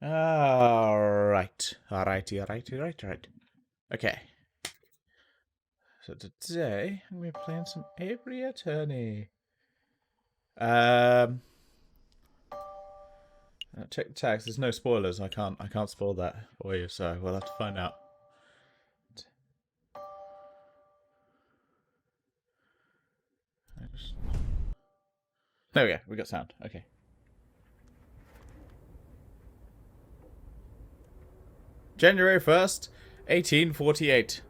Alright. Alright. Okay. So today, I'm going to be playing some Aviary Attorney. Check the tags. There's no spoilers. I can't spoil that for you, so we'll have to find out. There we go. We got sound. Okay. January 1st, 1848.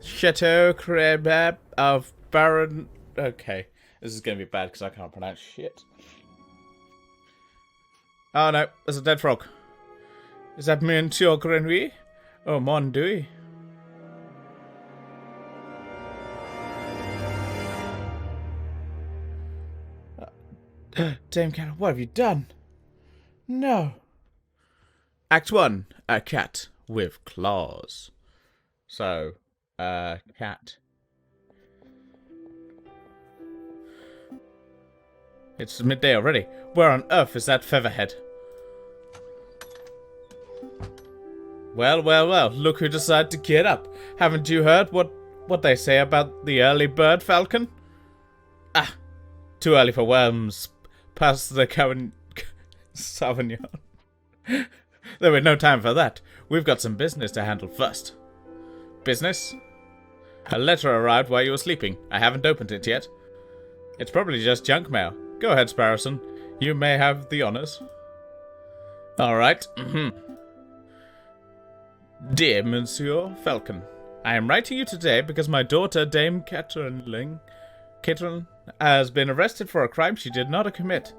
Chateau Krebab of Baron... Okay. This is going to be bad because I can't pronounce shit. Oh no, there's a dead frog. Is that Monsieur Grenouille? Oh, mon Dieu. Dame Cat, what have you done? No. Act 1, a cat with claws. So, cat. It's midday already. Where on earth is that featherhead? Well, look who decided to get up. Haven't you heard what they say about the early bird falcon? Ah, too early for worms. Past the Sauvignon. There was no time for that. We've got some business to handle first. Business? A letter arrived while you were sleeping. I haven't opened it yet. It's probably just junk mail. Go ahead, Sparrowson. You may have the honors. Alright. Dear Monsieur Falcon, I am writing you today because my daughter, Dame Catherine, has been arrested for a crime she did not commit.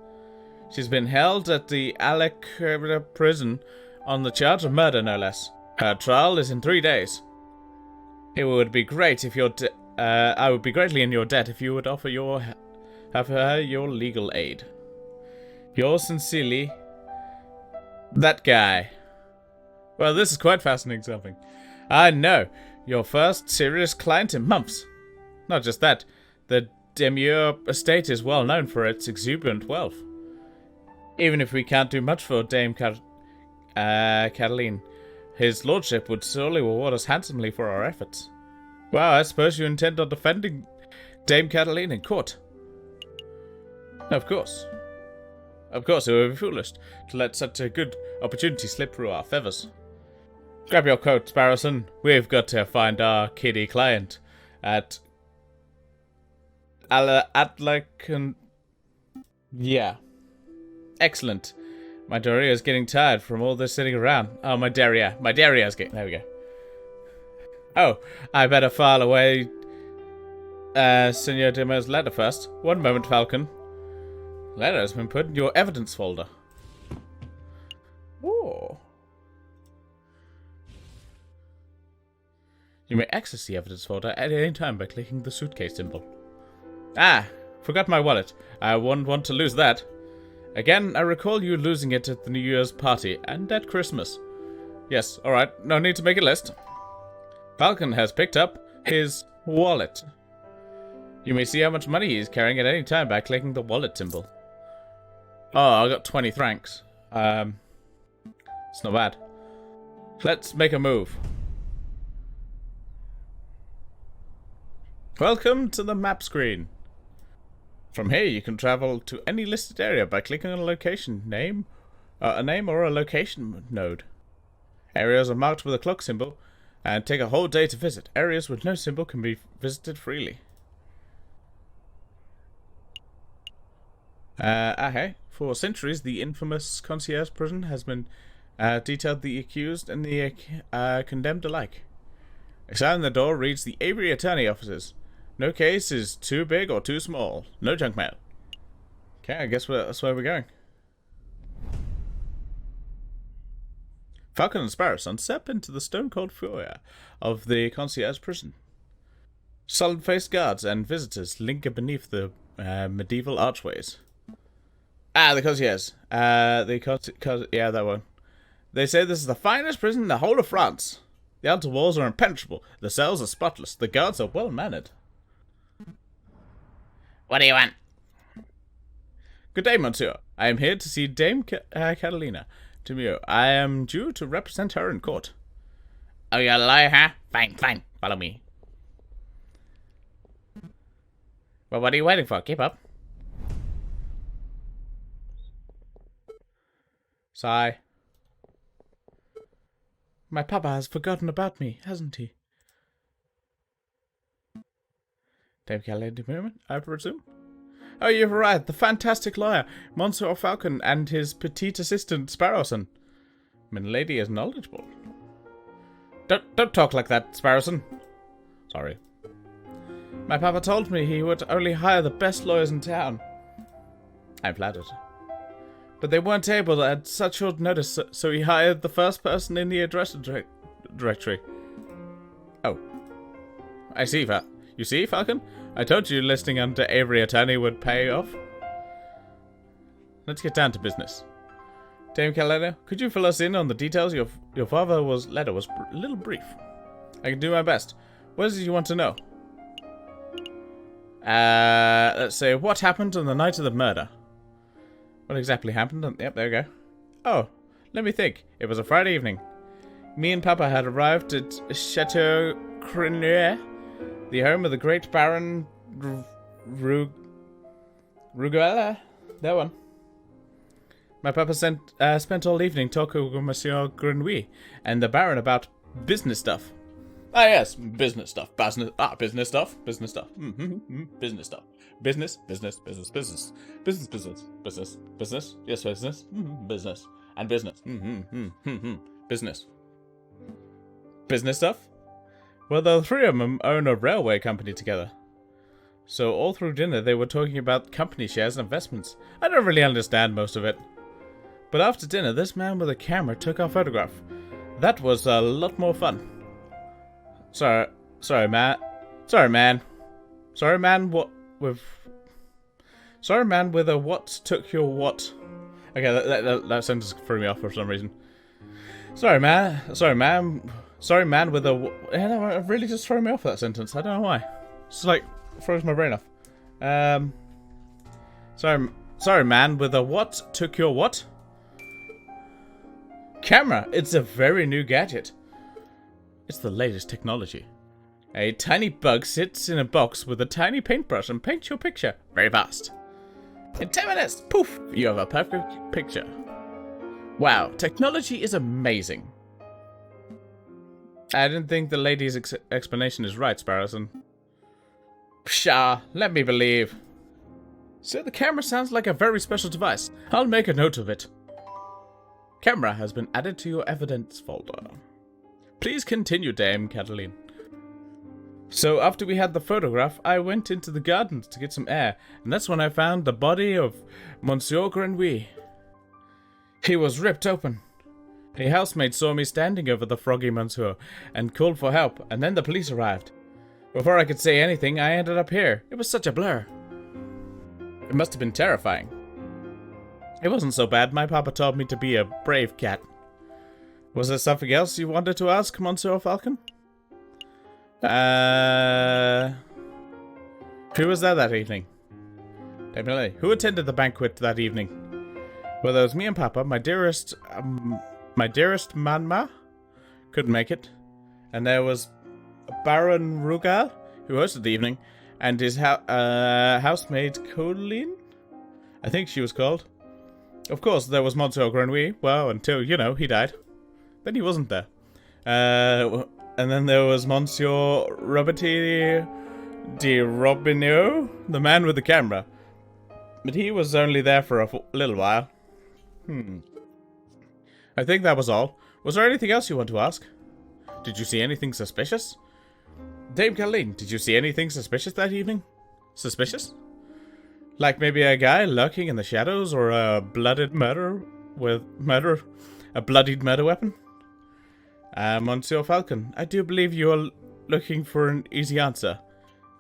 She's been held at the Alec prison on the charge of murder, no less. Her trial is in 3 days. It would be great if I would be greatly in your debt if you would offer her your legal aid. Yours sincerely, that guy. Well, this is quite fascinating something. I know, your first serious client in months. Not just that, the Demure estate is well known for its exuberant wealth. Even if we can't do much for Dame Cataline, his lordship would surely reward us handsomely for our efforts. Well, I suppose you intend on defending Dame Cataline in court. Of course. Of course, it would be foolish to let such a good opportunity slip through our feathers. Grab your coat, Sparrowson. We've got to find our kiddie client at Yeah. Excellent. My derriere's getting tired from all this sitting around. Oh, my derriere's getting... There we go. Oh, I better file away Senor Demo's letter first. One moment, Falcon. Letter has been put in your evidence folder. Whoa. You may access the evidence folder at any time by clicking the suitcase symbol. Ah, forgot my wallet. I wouldn't want to lose that. Again, I recall you losing it at the New Year's party and at Christmas. Yes, alright, no need to make a list. Falcon has picked up his wallet. You may see how much money he is carrying at any time by clicking the wallet symbol. Oh, I got 20 francs. It's not bad. Let's make a move. Welcome to the map screen. From here, you can travel to any listed area by clicking on a location name, a name or a location node. Areas are marked with a clock symbol and take a whole day to visit. Areas with no symbol can be visited freely. Okay. For centuries, the infamous concierge prison has been detailed the accused and the condemned alike. A sign on the door reads the Aviary Attorney Offices. No case is too big or too small. No junk mail. Okay, I guess that's where we're going. Falcon and Sparrowson step into the stone-cold foyer of the concierge prison. Solid-faced guards and visitors linger beneath the medieval archways. Ah, the concierge. Yeah, that one. They say this is the finest prison in the whole of France. The outer walls are impenetrable. The cells are spotless. The guards are well-mannered. What do you want? Good day, monsieur. I am here to see Dame Catalina Demure. I am due to represent her in court. Oh, you're a liar, huh? Fine, fine. Follow me. Well, what are you waiting for? Keep up. Sigh. My papa has forgotten about me, hasn't he? Dame Catalina Demure, I presume? Oh, you've arrived. The fantastic lawyer, Monsieur Falcon, and his petite assistant, Sparrowson. Milady is knowledgeable. Don't talk like that, Sparrowson. Sorry. My papa told me he would only hire the best lawyers in town. I'm flattered. But they weren't able at such short notice, so he hired the first person in the address directory. Oh. I see, You see, Falcon? I told you listing under Aviary attorney would pay off. Let's get down to business. Dame Catalina, could you fill us in on the details? Your father's letter was a little brief. I can do my best. What is it you want to know? Let's say, what happened on the night of the murder? What exactly happened? Yep, there we go. Oh, let me think. It was a Friday evening. Me and Papa had arrived at Chateau Crenier, the home of the great Baron Ruguela. That one. My papa spent all evening talking with Monsieur Grenouille and the Baron about business stuff. Ah, yes, business stuff. Business stuff. Business stuff. Business stuff. Business. Business. Yes, business. Business. And business. Business. Business stuff? Well, the three of them own a railway company together. So all through dinner they were talking about company shares and investments. I don't really understand most of it. But after dinner, this man with a camera took our photograph. That was a lot more fun. Sorry, man, with a what took your what? Okay, that sentence threw me off for some reason. Sorry, man with a... It really just threw me off, that sentence. I don't know why. It's like, froze my brain off. Sorry, man with a what took your what? Camera! It's a very new gadget. It's the latest technology. A tiny bug sits in a box with a tiny paintbrush and paints your picture very fast. In 10 minutes, poof, you have a perfect picture. Wow, technology is amazing. I didn't think the lady's explanation is right, Sparrowson. Pshaw, let me believe. So the camera sounds like a very special device. I'll make a note of it. Camera has been added to your evidence folder. Please continue, Dame Catalina. So after we had the photograph, I went into the gardens to get some air, and that's when I found the body of Monsieur Grenouille. He was ripped open. A housemaid saw me standing over the froggy monsieur and called for help, and then the police arrived. Before I could say anything, I ended up here. It was such a blur. It must have been terrifying. It wasn't so bad. My papa taught me to be a brave cat. Was there something else you wanted to ask, Monsieur Falcon? Who was there that evening? Definitely. Who attended the banquet that evening? Well, there was me and Papa. My dearest Manma couldn't make it. And there was Baron Rugal, who hosted the evening, and his housemaid Colleen? I think she was called. Of course, there was Monsieur Grenouille. Well, until, he died. Then he wasn't there. And then there was Monsieur Roberti de Robineau, the man with the camera. But he was only there for a little while. I think that was all. Was there anything else you want to ask? Did you see anything suspicious? Dame Catalina, did you see anything suspicious that evening? Suspicious? Like maybe a guy lurking in the shadows, or a bloodied murder weapon? Monsieur Falcon, I do believe you are looking for an easy answer.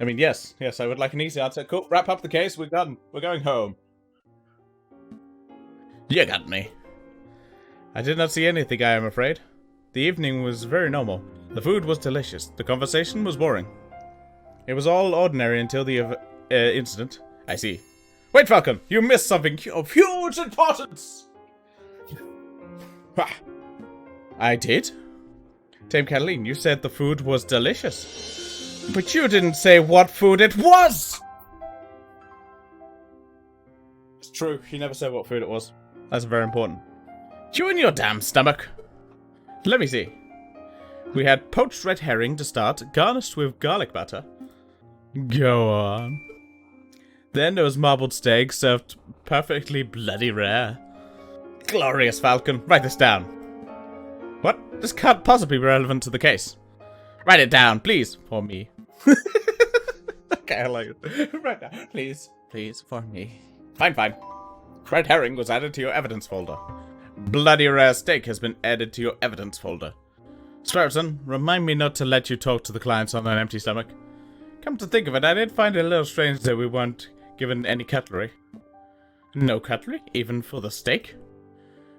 I mean, yes, I would like an easy answer. Cool, wrap up the case, we're done. We're going home. You got me. I did not see anything, I am afraid. The evening was very normal. The food was delicious. The conversation was boring. It was all ordinary until the incident. I see. Wait, Falcon, you missed something of huge importance! I did? Dame Cataline, you said the food was delicious. But you didn't say what food it was! It's true, she never said what food it was. That's very important. You and your damn stomach. Let me see. We had poached red herring to start, garnished with garlic butter. Go on. Then there was marbled steak, served perfectly bloody rare. Glorious, Falcon. Write this down. What? This can't possibly be relevant to the case. Write it down, please, for me. Okay, I like it. Write down, please. Please, for me. Fine, fine. Red herring was added to your evidence folder. Bloody rare steak has been added to your evidence folder. Sparrowson, remind me not to let you talk to the clients on an empty stomach. Come to think of it, I did find it a little strange that we weren't given any cutlery. No cutlery? Even for the steak?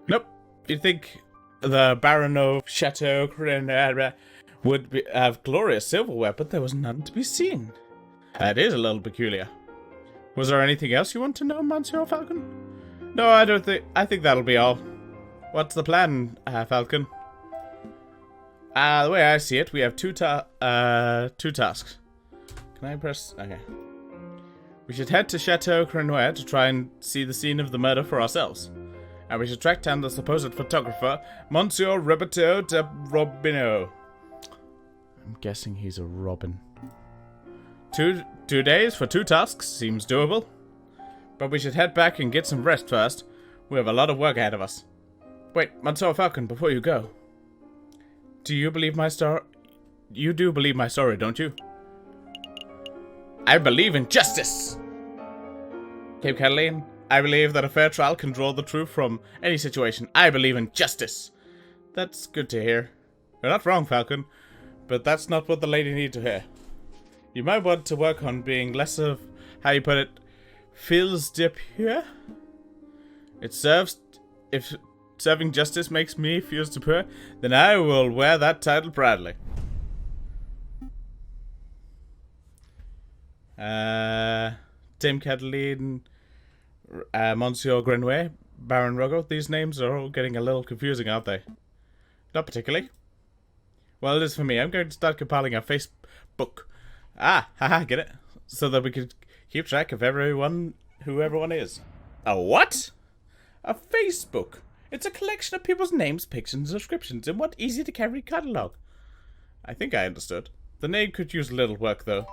Nope. You'd think the Baron of Chateau Crenere would have glorious silverware, but there was none to be seen. That is a little peculiar. Was there anything else you want to know, Monsieur Falcon? No, I don't think... I think that'll be all. What's the plan, Falcon? The way I see it, we have two tasks. Can I press... Okay. We should head to Chateau Crenere to try and see the scene of the murder for ourselves. And we should track down the supposed photographer, Monsieur Roberto de Robino. I'm guessing he's a Robin. Two days for 2 tasks seems doable. But we should head back and get some rest first. We have a lot of work ahead of us. Wait, Monsieur Falcon, before you go. Do you believe my story? You do believe my story, don't you? I believe in justice! Dame Cataline, I believe that a fair trial can draw the truth from any situation. I believe in justice. That's good to hear. You're not wrong, Falcon, but that's not what the lady needs to hear. You might want to work on being less of, how you put it, fils de pure? If serving justice makes me fils de pure, then I will wear that title proudly. Dame Cataline, Monsieur Grenouet, Baron Rogo. These names are all getting a little confusing, aren't they? Not particularly. Well, it is for me. I'm going to start compiling a Facebook. Haha, get it? So that we could keep track of who everyone is. A what? A Facebook. It's a collection of people's names, pictures, and descriptions in one easy-to-carry catalogue. I think I understood. The name could use a little work, though.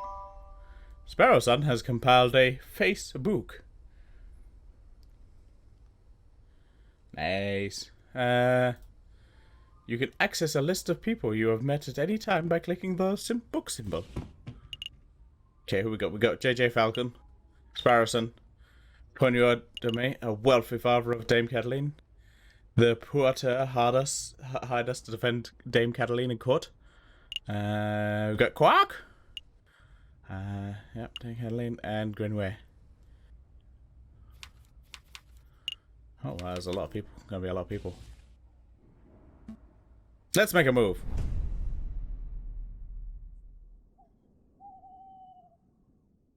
Sparrowson has compiled a Facebook. Nice. You can access a list of people you have met at any time by clicking the book symbol. Okay, who we got? We got JJ Falcon, Sparrowson, Poignard de May, a wealthy father of Dame Cataline. The porter hired us to defend Dame Cataline in court. We got Quark. Yep, Dame Cataline and Grenouet. Oh, wow, there's a lot of people. Gonna be a lot of people. Let's make a move.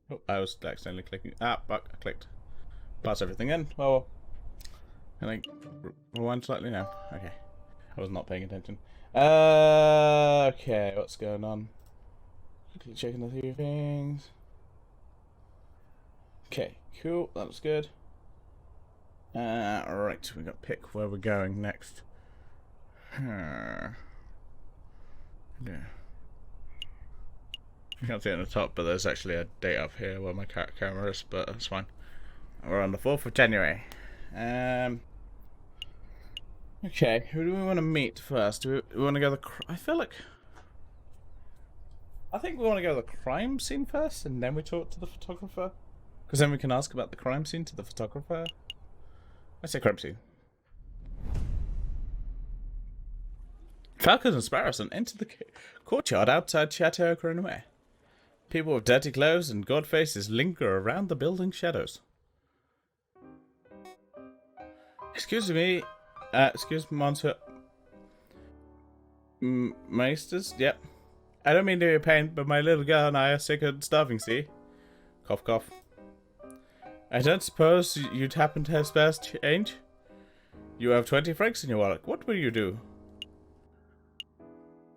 Oh, I was accidentally clicking. Fuck, I clicked. Pass everything in. Well, can I rewind slightly now? Okay. I was not paying attention. Okay, what's going on? Quickly checking a few things. Okay, cool. That looks good. Right, we got to pick where we're going next. Yeah. You can't see it on the top, but there's actually a date up here where my camera is, but that's fine. We're on the 4th of January. Okay, who do we want to meet first? Do we want to go to the... I think we want to go to the crime scene first, and then we talk to the photographer. Because then we can ask about the crime scene to the photographer. I say crime scene. Falcon and Sparrowson enter the courtyard outside Chateau Crenouet. People with dirty clothes and god faces linger around the building's shadows. Excuse me. Excuse me, Monsieur. Meisters? Yep. I don't mean to be a pain, but my little girl and I are sick and starving, see? Cough, cough. I don't suppose you'd happen to have spare change? You have 20 francs in your wallet. What will you do?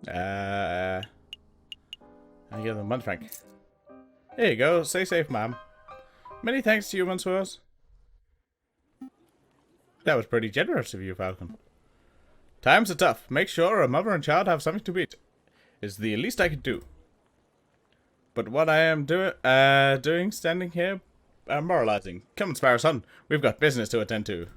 I give them 1 franc. Here you go. Stay safe, ma'am. Many thanks to you, Monsieurs. That was pretty generous of you, Falcon. Times are tough. Make sure a mother and child have something to eat. Is the least I could do. But what I am doing standing here, moralizing. Come on, Sparrow Son. We've got business to attend to.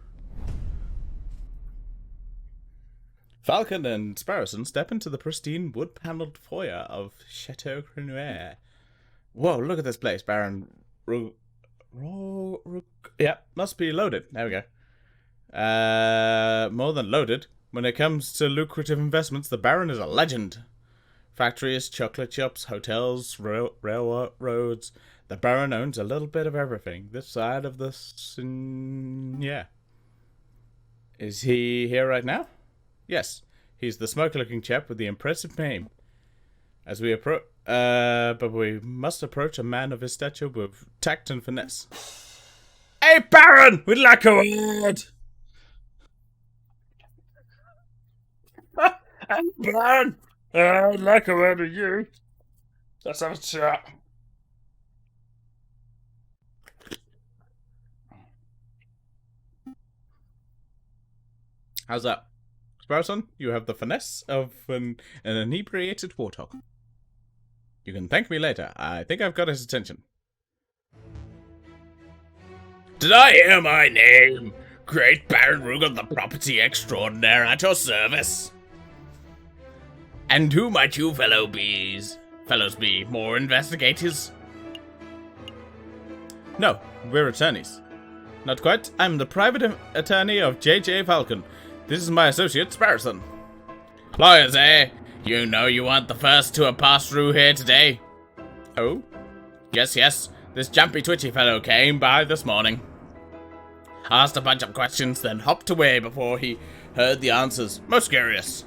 Falcon and Sparrowson step into the pristine wood-paneled foyer of Chateau Crenoir. Whoa, look at this place, Baron. Yeah, must be loaded. There we go. More than loaded. When it comes to lucrative investments, the Baron is a legend. Factories, chocolate shops, hotels, railroads. The Baron owns a little bit of everything. This side of this, yeah. Is he here right now? Yes, he's the smoky-looking chap with the impressive name. As we approach, but we must approach a man of his stature with tact and finesse. Hey, Baron! We'd like a word! Hey, Baron! I'd like a word with you. Let's have a chat. How's that? Sparrowson, you have the finesse of an inebriated warthog. You can thank me later. I think I've got his attention. Did I hear my name? Great Baron Rugal, the property extraordinaire, at your service. And who might you fellows be? More investigators? No, we're attorneys. Not quite. I'm the private attorney of J.J. Falcon. This is my associate, Sparrowson. Lawyers, eh? You know you aren't the first to have passed through here today. Oh? Yes. This jumpy twitchy fellow came by this morning. Asked a bunch of questions, then hopped away before he heard the answers. Most curious.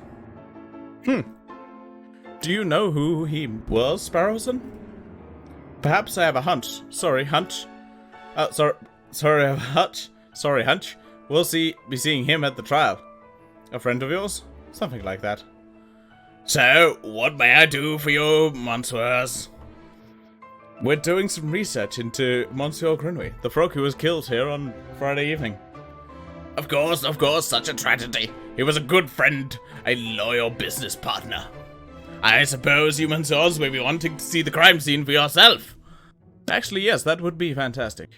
Do you know who he was, Sparrowson? Perhaps I have a hunch. Sorry, hunch. Sorry, I have a hunch. Sorry, hunch. We'll be seeing him at the trial. A friend of yours? Something like that. So, what may I do for you, Monsieurs? We're doing some research into Monsieur Grenouille, the frog who was killed here on Friday evening. Of course, such a tragedy. He was a good friend, a loyal business partner. I suppose you Monsieurs may be wanting to see the crime scene for yourself. Actually, yes, that would be fantastic.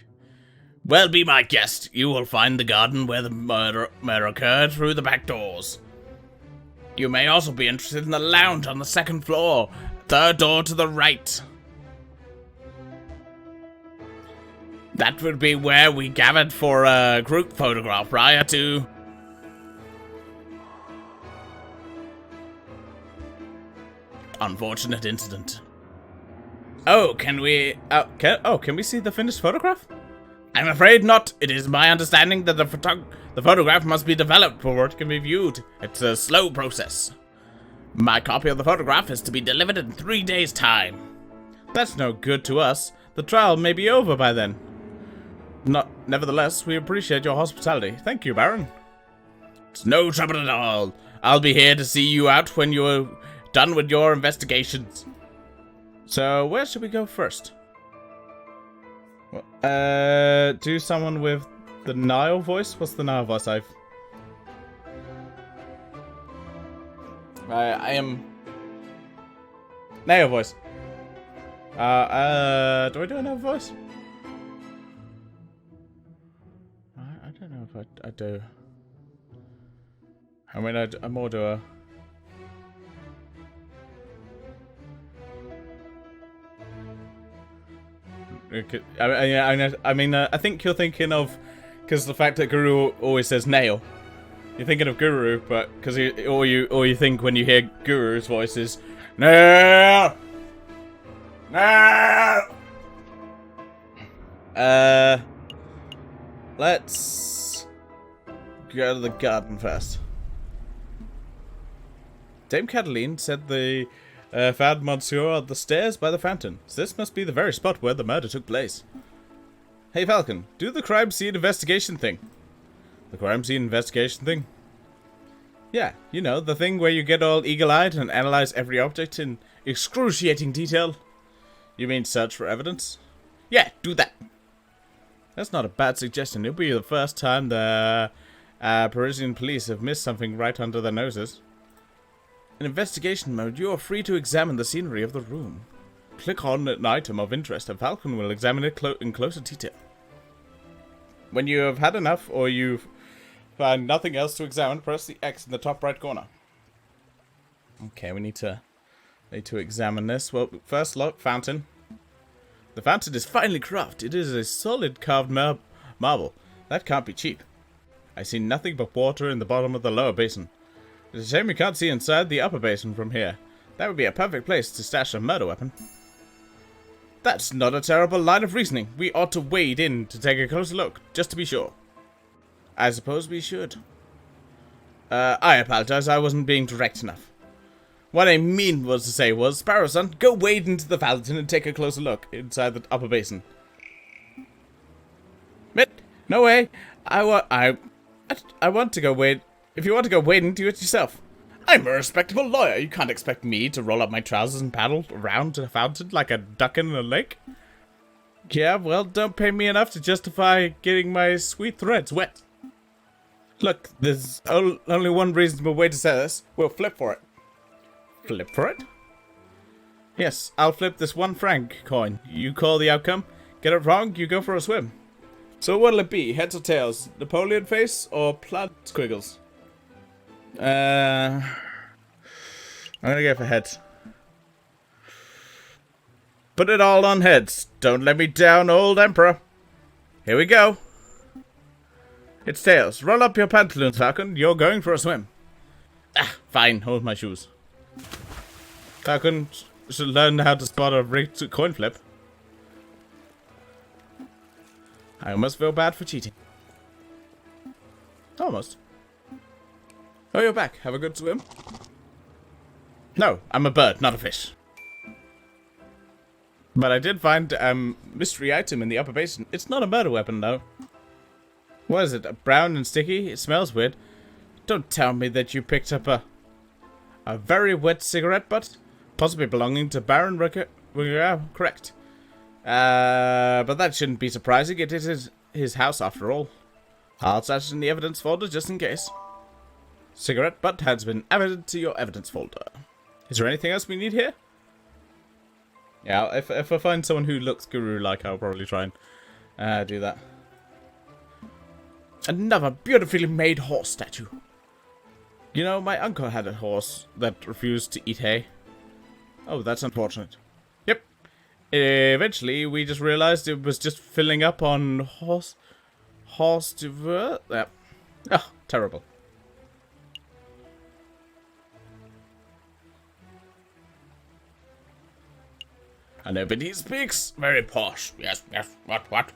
Well, be my guest. You will find the garden where the murder occurred through the back doors. You may also be interested in the lounge on the 2nd floor, 3rd door to the right. That would be where we gathered for a group photograph prior to... unfortunate incident. Oh, can we see the finished photograph? I'm afraid not. It is my understanding that the photograph must be developed before it can be viewed. It's a slow process. My copy of the photograph is to be delivered in 3 days' time. That's no good to us. The trial may be over by then. Nevertheless, we appreciate your hospitality. Thank you, Baron. It's no trouble at all. I'll be here to see you out when you're done with your investigations. So, where should we go first? Do someone with the Nile voice? What's the Nile voice I am... Nile voice. Do I do another voice? I don't know if I do. I mean, I more do a... I think you're thinking of, because the fact that Guru always says nail. You're thinking of Guru, but because all you think when you hear Guru's voice is nail, nail. Let's go to the garden first. Dame Cataline said the found Monsieur on the stairs by the fountain. So this must be the very spot where the murder took place. Hey Falcon, do the crime scene investigation thing. The crime scene investigation thing? Yeah, you know, the thing where you get all eagle-eyed and analyze every object in excruciating detail. You mean search for evidence? Yeah, do that. That's not a bad suggestion. It'll be the first time the Parisian police have missed something right under their noses. In investigation mode, you are free to examine the scenery of the room. Click on an item of interest and Falcon will examine it in closer detail. When you have had enough or you find nothing else to examine, press the X in the top right corner. Okay, we need to examine this. Well, first look, fountain. The fountain is finely crafted. It is a solid carved marble. That can't be cheap. I see nothing but water in the bottom of the lower basin. It's a shame we can't see inside the upper basin from here. That would be a perfect place to stash a murder weapon. That's not a terrible line of reasoning. We ought to wade in to take a closer look, just to be sure. I suppose we should. I apologize, I wasn't being direct enough. What I mean was to say was, Sparrowson, go wade into the fountain and take a closer look inside the upper basin. No way. I want to go wade. If you want to go wade, do it yourself. I'm a respectable lawyer. You can't expect me to roll up my trousers and paddle around the fountain like a duck in a lake. Yeah, well, don't pay me enough to justify getting my sweet threads wet. Look, there's only one reasonable way to say this. We'll flip for it. Flip for it? Yes, I'll flip this 1 franc coin. You call the outcome. Get it wrong, you go for a swim. So what'll it be? Heads or tails? Napoleon face or plaid squiggles? I'm gonna go for heads. Put it all on heads. Don't let me down, old emperor. Here we go. It's tails. Roll up your pantaloons, Falcon. You're going for a swim. Ah, fine. Hold my shoes. Falcon should learn how to spot a rigged coin flip. I almost feel bad for cheating. Almost. Oh, you're back. Have a good swim? No, I'm a bird, not a fish. But I did find a mystery item in the upper basin. It's not a murder weapon, though. What is it? Brown and sticky? It smells weird. Don't tell me that you picked up a very wet cigarette butt? Possibly belonging to Baron Ricker. Correct. But that shouldn't be surprising. It is his house, after all. I'll stash it in the evidence folder just in case. Cigarette butt has been added to your evidence folder. Is there anything else we need here? Yeah, if I find someone who looks guru-like, I'll probably try and do that. Another beautifully made horse statue. You know, my uncle had a horse that refused to eat hay. Oh, that's unfortunate. Yep. Eventually, we just realized it was just filling up on horse to... Yep. Oh, terrible. And nobody speaks. Very posh. Yes, yes. What?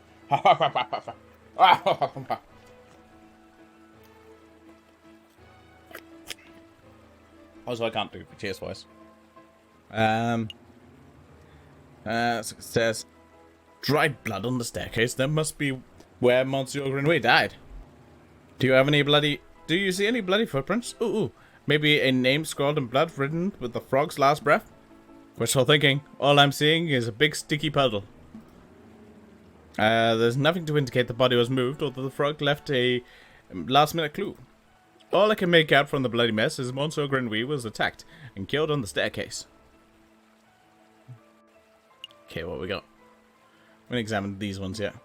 Also, I can't do cheers voice. So it says, dried blood on the staircase. That must be where Monsieur Grenouille died. Do you see any bloody footprints? Ooh. Maybe a name scrawled in blood written with the frog's last breath? Wishful thinking. All I'm seeing is a big sticky puddle. There's nothing to indicate the body was moved or that the frog left a last-minute clue. All I can make out from the bloody mess is Monsieur Grenouille was attacked and killed on the staircase. Okay, what we got? I'm gonna examine these ones yet.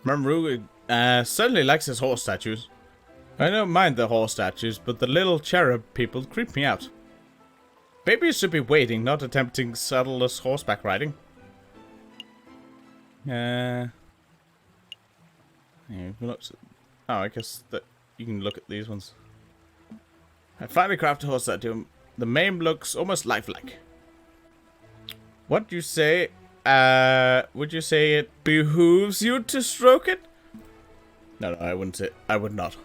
Mamoru certainly likes his horse statues. I don't mind the horse statues, but the little cherub people creep me out. Maybe you should be waiting, not attempting saddleless horseback riding. Yeah, oh, I guess that you can look at these ones. I finally crafted a horse statue. The mane looks almost lifelike. What do you say? Would you say it behooves you to stroke it? No, I wouldn't say. I would not.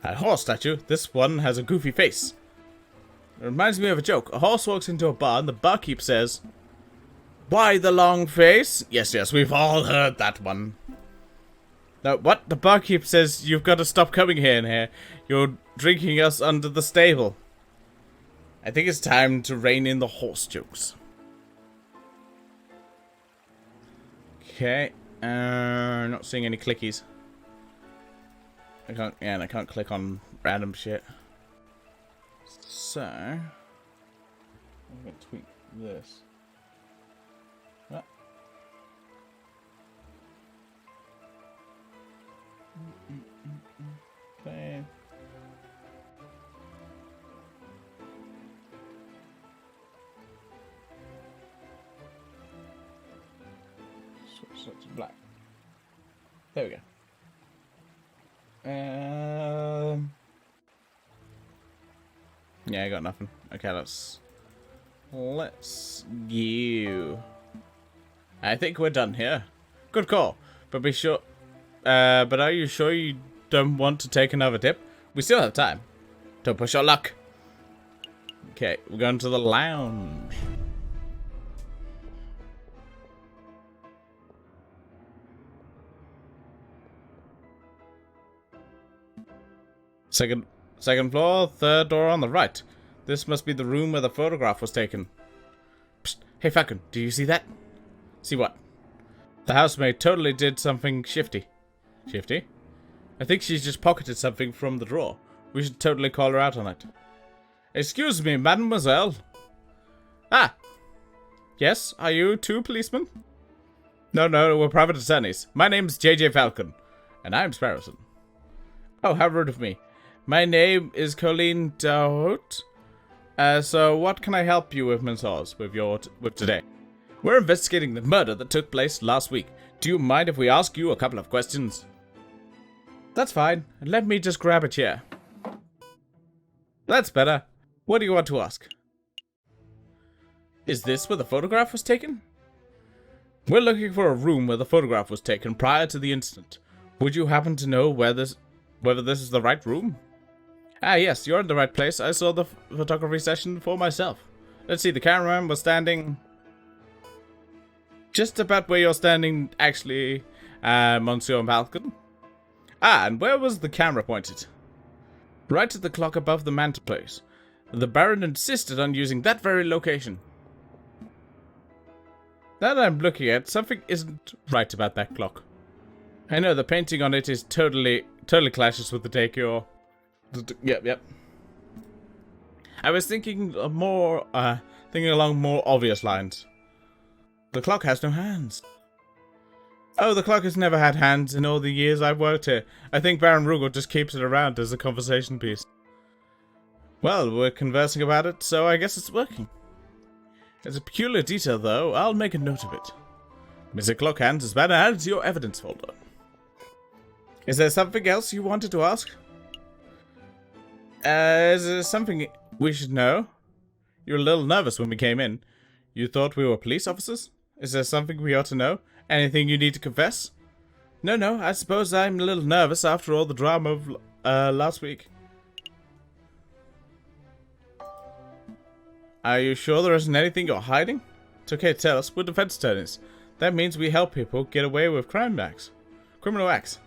A horse statue. This one has a goofy face. It reminds me of a joke. A horse walks into a bar and the barkeep says, Why the long face? Yes, yes, we've all heard that one. Now, what? The barkeep says you've got to stop coming here and here. You're drinking us under the stable. I think it's time to rein in the horse jokes. Okay. Not seeing any clickies. I can't, yeah, and I can't click on random shit. So, I'm gonna tweak this. What? Okay. Switch that to black. There we go. Yeah, I got nothing. Okay, let's go. I think we're done here. Good call. But be sure. But are you sure you don't want to take another dip? We still have time. Don't push your luck. Okay, we're going to the lounge. Second floor, third door on the right. This must be the room where the photograph was taken. Psst. Hey Falcon, do you see that? See what? The housemaid totally did something shifty. Shifty? I think she's just pocketed something from the drawer. We should totally call her out on it. Excuse me, mademoiselle. Ah! Yes, are you two policemen? No, we're private attorneys. My name's JJ Falcon. And I'm Sparrowson. Oh, how rude of me. My name is Colleen Dahout. So what can I help you with, Ms. Oz, with today? We're investigating the murder that took place last week. Do you mind if we ask you a couple of questions? That's fine. Let me just grab a chair. That's better. What do you want to ask? Is this where the photograph was taken? We're looking for a room where the photograph was taken prior to the incident. Would you happen to know whether this is the right room? Ah, yes, you're in the right place. I saw the photography session for myself. Let's see, the cameraman was standing just about where you're standing, actually, Monsieur Falcon. Ah, and where was the camera pointed? Right at the clock above the mantelpiece. The Baron insisted on using that very location. Now that I'm looking at, something isn't right about that clock. I know the painting on it is totally clashes with the decor. Yep. I was thinking along more obvious lines. The clock has no hands. Oh, the clock has never had hands in all the years I've worked here. I think Baron Rugal just keeps it around as a conversation piece. Well, we're conversing about it, so I guess it's working. It's a peculiar detail, though. I'll make a note of it. Mr. Clock Hands has been added to your evidence folder. Is there something else you wanted to ask? Is there something we should know? You were a little nervous when we came in. You thought we were police officers? Is there something we ought to know? Anything you need to confess? No, I suppose I'm a little nervous after all the drama of last week. Are you sure there isn't anything you're hiding? It's okay to tell us. We're defense attorneys. That means we help people get away with criminal acts.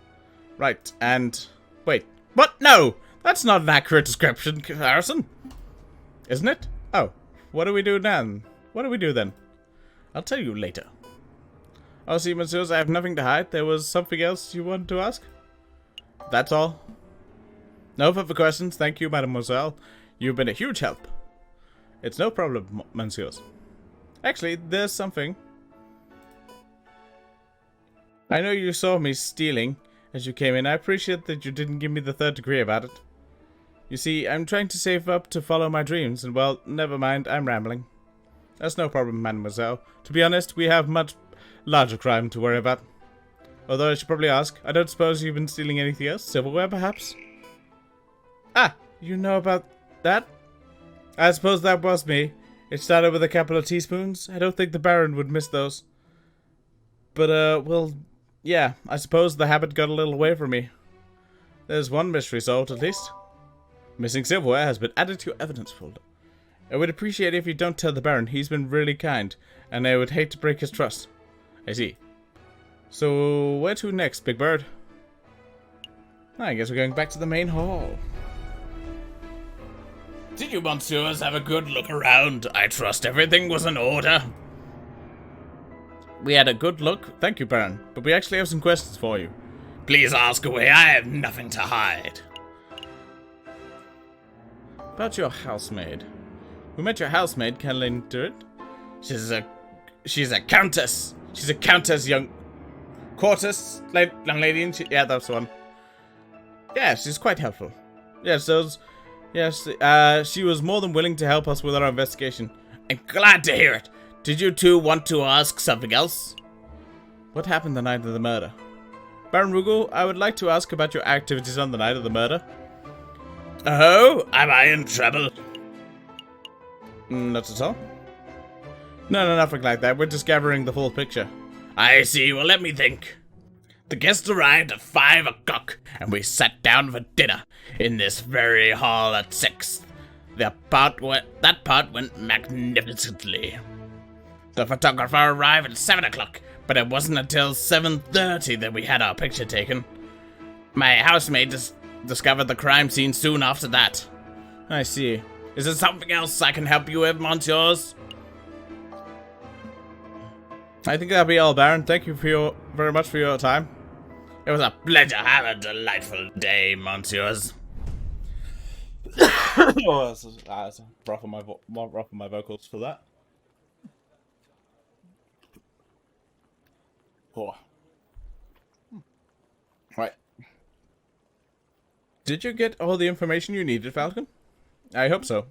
Right, and... Wait, what? No! That's not an accurate description, Harrison. Isn't it? Oh, what do we do then? I'll tell you later. Oh, see, messieurs, I have nothing to hide. There was something else you wanted to ask? That's all. No further questions. Thank you, mademoiselle. You've been a huge help. It's no problem, messieurs. Actually, there's something. I know you saw me stealing as you came in. I appreciate that you didn't give me the third degree about it. You see, I'm trying to save up to follow my dreams, and well, never mind, I'm rambling. That's no problem, mademoiselle. To be honest, we have much larger crime to worry about. Although I should probably ask, I don't suppose you've been stealing anything else? Silverware, perhaps? Ah, you know about that? I suppose that was me. It started with a couple of teaspoons. I don't think the Baron would miss those. But, well, yeah, I suppose the habit got a little away from me. There's one mystery solved, at least. Missing silverware has been added to your evidence folder. I would appreciate it if you don't tell the Baron. He's been really kind, and I would hate to break his trust. I see. So, where to next, Big Bird? I guess we're going back to the main hall. Did you, monsieurs, have a good look around? I trust everything was in order. We had a good look, thank you, Baron, but we actually have some questions for you. Please ask away, I have nothing to hide. About your housemaid. We met your housemaid, Caroline Durrett. She's a countess. She's a countess, young lady, and yeah, that's the one. Yeah, she's quite helpful. Yes, she was more than willing to help us with our investigation. I'm glad to hear it. Did you two want to ask something else? What happened the night of the murder? Baron Rugal, I would like to ask about your activities on the night of the murder. Oh, am I in trouble? Not at all. No, nothing like that. We're just gathering the full picture. I see. Well, let me think. The guests arrived at 5 o'clock, and we sat down for dinner in this very hall at 6. That part went magnificently. The photographer arrived at 7 o'clock, but it wasn't until 7:30 that we had our picture taken. My housemaid discovered the crime scene soon after that. I see. Is there something else I can help you with, monsieurs? I think that'll be all, Baron. Thank you very much for your time. It was a pleasure. Have a delightful day, monsieurs. Oh, that's rough on my vocals for that. Oh. Right. Did you get all the information you needed, Falcon? I hope so.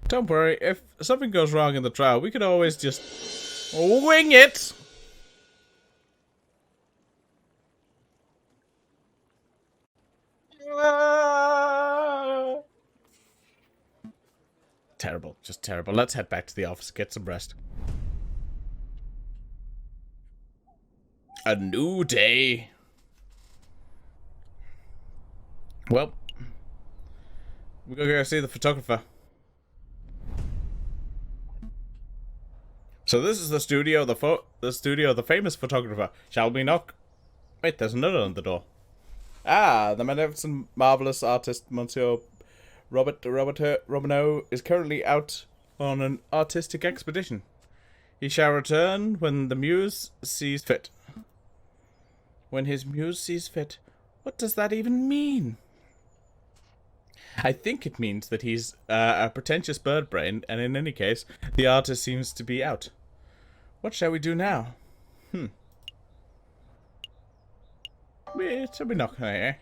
Don't worry, if something goes wrong in the trial, we could always just wing it! Terrible, just terrible. Let's head back to the office and get some rest. A new day. Well, we're gonna go see the photographer. So this is the studio of the famous photographer. Shall we knock? Wait, there's another on the door. Ah, the magnificent, marvelous artist, Monsieur Robineau is currently out on an artistic expedition. He shall return when the muse sees fit. When his muse sees fit? What does that even mean? I think it means that he's a pretentious bird brain, and in any case, the artist seems to be out. What shall we do now? Shall we knock on here?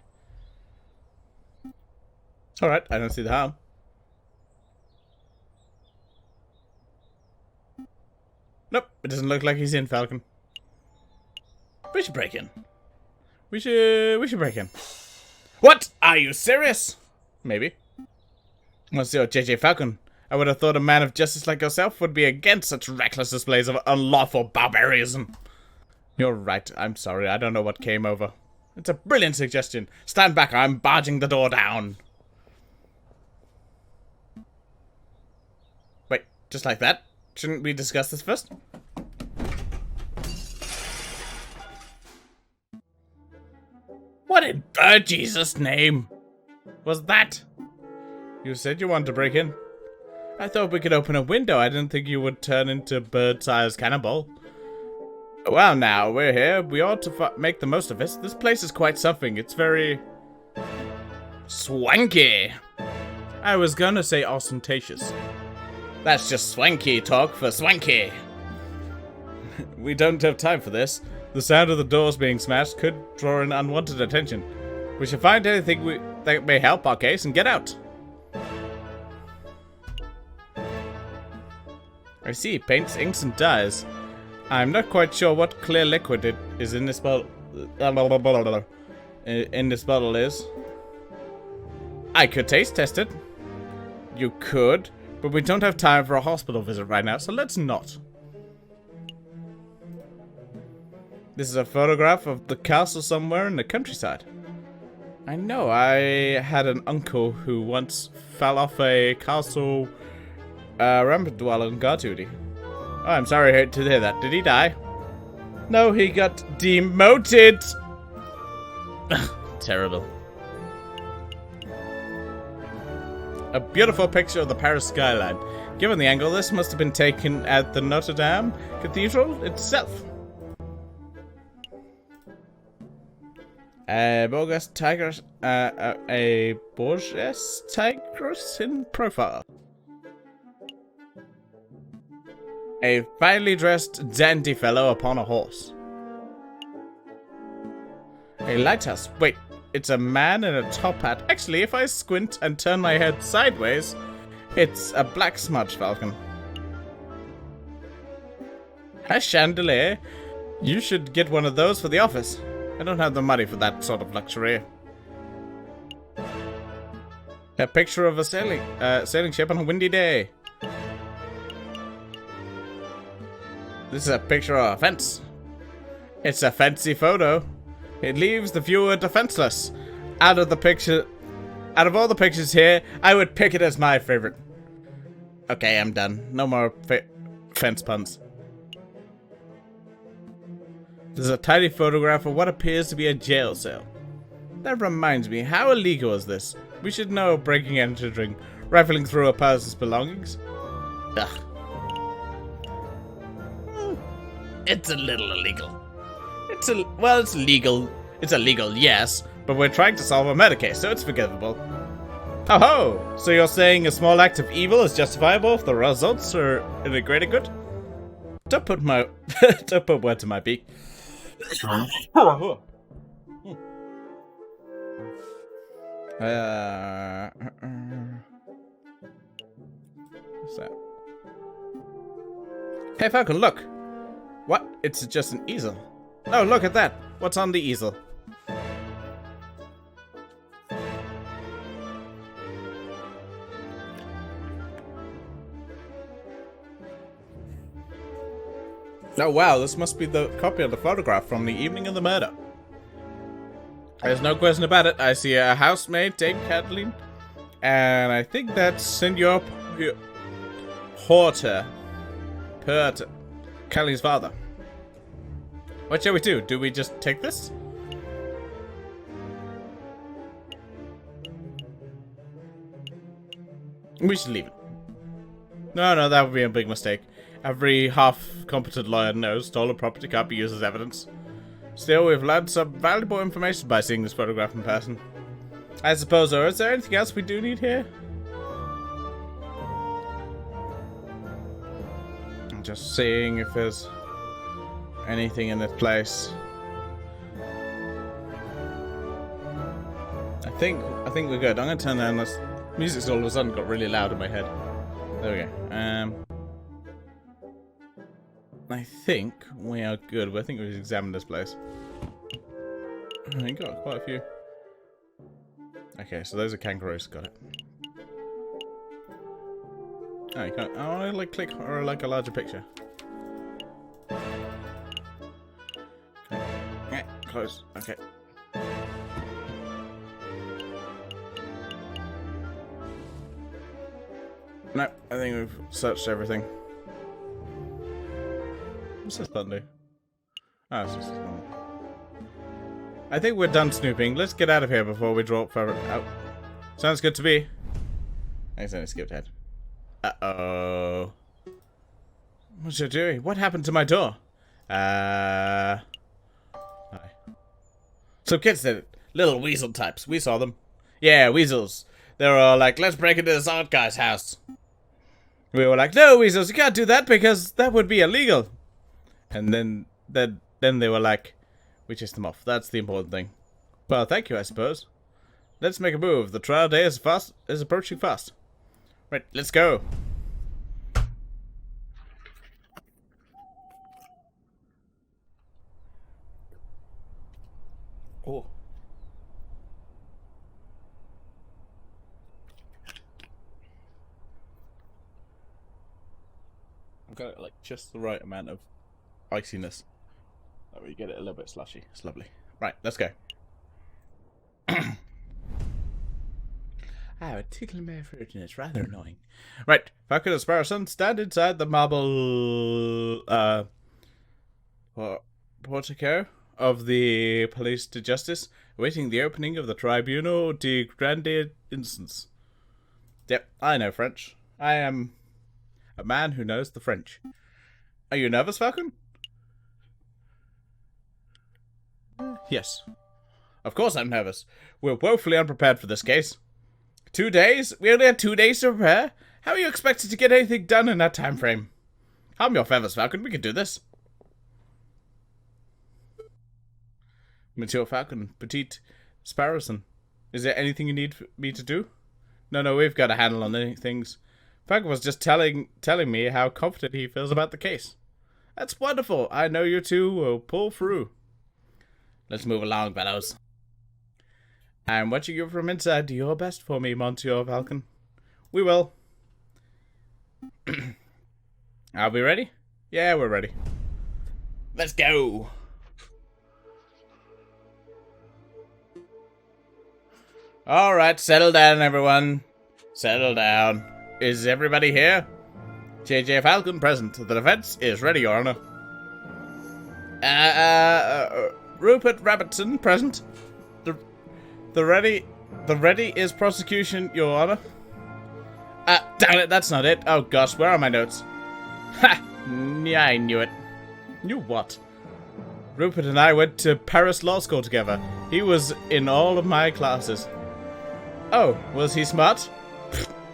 Alright, I don't see the harm. Nope, it doesn't look like he's in, Falcon. We should break in. We should break in. What? Are you serious? Maybe. Monsieur J.J. Falcon, I would have thought a man of justice like yourself would be against such reckless displays of unlawful barbarism. You're right, I'm sorry, I don't know what came over. It's a brilliant suggestion. Stand back, I'm barging the door down. Wait, just like that? Shouldn't we discuss this first? What in bird Jesus' name was that? You said you wanted to break in. I thought we could open a window. I didn't think you would turn into bird-sized cannibal. Well, now, we're here. We ought to make the most of it. This place is quite something. It's very swanky. I was gonna say ostentatious. That's just swanky talk for swanky. We don't have time for this. The sound of the doors being smashed could draw in unwanted attention. We should find anything that may help our case and get out. I see. Paints, inks, and dyes. I'm not quite sure what clear liquid is in this bottle. In this bottle is. I could taste test it. You could, but we don't have time for a hospital visit right now, so let's not. This is a photograph of the castle somewhere in the countryside. I know, I had an uncle who once fell off a castle rampant while on guard duty. Oh, I'm sorry to hear that. Did he die? No, he got demoted! Terrible. A beautiful picture of the Paris skyline. Given the angle, this must have been taken at the Notre Dame Cathedral itself. A Borges Tigers in profile. A finely dressed dandy fellow upon a horse. A lighthouse. Wait, it's a man in a top hat. Actually, if I squint and turn my head sideways, it's a black smudge falcon. A chandelier. You should get one of those for the office. I don't have the money for that sort of luxury. A picture of a sailing ship on a windy day. This is a picture of a fence. It's a fancy photo. It leaves the viewer defenseless. Out of all the pictures here, I would pick it as my favorite. Okay, I'm done. No more fence puns. There's a tiny photograph of what appears to be a jail cell. That reminds me, how illegal is this? We should know breaking and entering, rifling through a person's belongings. Ugh. It's a little illegal. It's legal. It's illegal, yes, but we're trying to solve a murder case, so it's forgivable. Oh ho! So you're saying a small act of evil is justifiable if the results are in a greater good? Don't put words in my beak. What's that? Hey Falcon, look! What? It's just an easel. Oh, look at that! What's on the easel? Oh wow, this must be the copy of the photograph from the evening of the murder. There's no question about it. I see a housemaid, Dame Kathleen, and I think that's Senor Porter, Callie's father. What shall we do? Do we just take this? We should leave it. No, that would be a big mistake. Every half-competent lawyer knows stolen property can't be used as evidence. Still, we've learned some valuable information by seeing this photograph in person. I suppose, or is there anything else we do need here? I'm just seeing if there's anything in this place. I think we're good. I'm gonna turn down this. Music's all of a sudden got really loud in my head. There we go. I think we are good. I think we've examined this place. I got quite a few. Okay, so those are kangaroos. Got it. Oh, you can't. I want to like click or like a larger picture. Okay. Yeah, close. Okay. No, I think we've searched everything. What's this button do? Oh, it's just... I think we're done snooping. Let's get out of here before we draw up further out. Sounds good to me. I accidentally skipped ahead. Uh-oh. What's you doing? What happened to my door? Hi. So kids did it. Little weasel types. We saw them. Yeah, weasels. They were all like, let's break into this odd guy's house. We were like, no, weasels, you can't do that because that would be illegal. And then they were like, we chased them off. That's the important thing. Well, thank you, I suppose. Let's make a move. The trial day is approaching fast. Right, let's go. Oh. I've got like just the right amount of iciness. That way you get it a little bit slushy. It's lovely. Right, let's go. I have a tickle in my throat and it's rather annoying. Right, Falcon and Sparrowson stand inside the marble portico of the Police de Justice, awaiting the opening of the Tribunal de Grande Instance. Yep, I know French. I am a man who knows the French. Are you nervous, Falcon? Yes. Of course I'm nervous. We're woefully unprepared for this case. 2 days? We only had 2 days to prepare? How are you expected to get anything done in that time frame? Calm your feathers, Falcon. We can do this. Monsieur Falcon, Petite Sparrowson. Is there anything you need me to do? No, we've got a handle on things. Falcon was just telling me how confident he feels about the case. That's wonderful. I know you two will pull through. Let's move along, fellows. I'm watching you from inside. Do your best for me, Monsieur Falcon. We will. Are we ready? Yeah, we're ready. Let's go. Alright, settle down, everyone. Settle down. Is everybody here? J.J. Falcon present. The defense is ready, Your Honor. Rupert Rabbitson present. The ready is prosecution, Your Honor. Damn it, that's not it. Oh gosh, where are my notes? Ha! Yeah, I knew it. Knew what? Rupert and I went to Paris Law School together. He was in all of my classes. Oh, was he smart?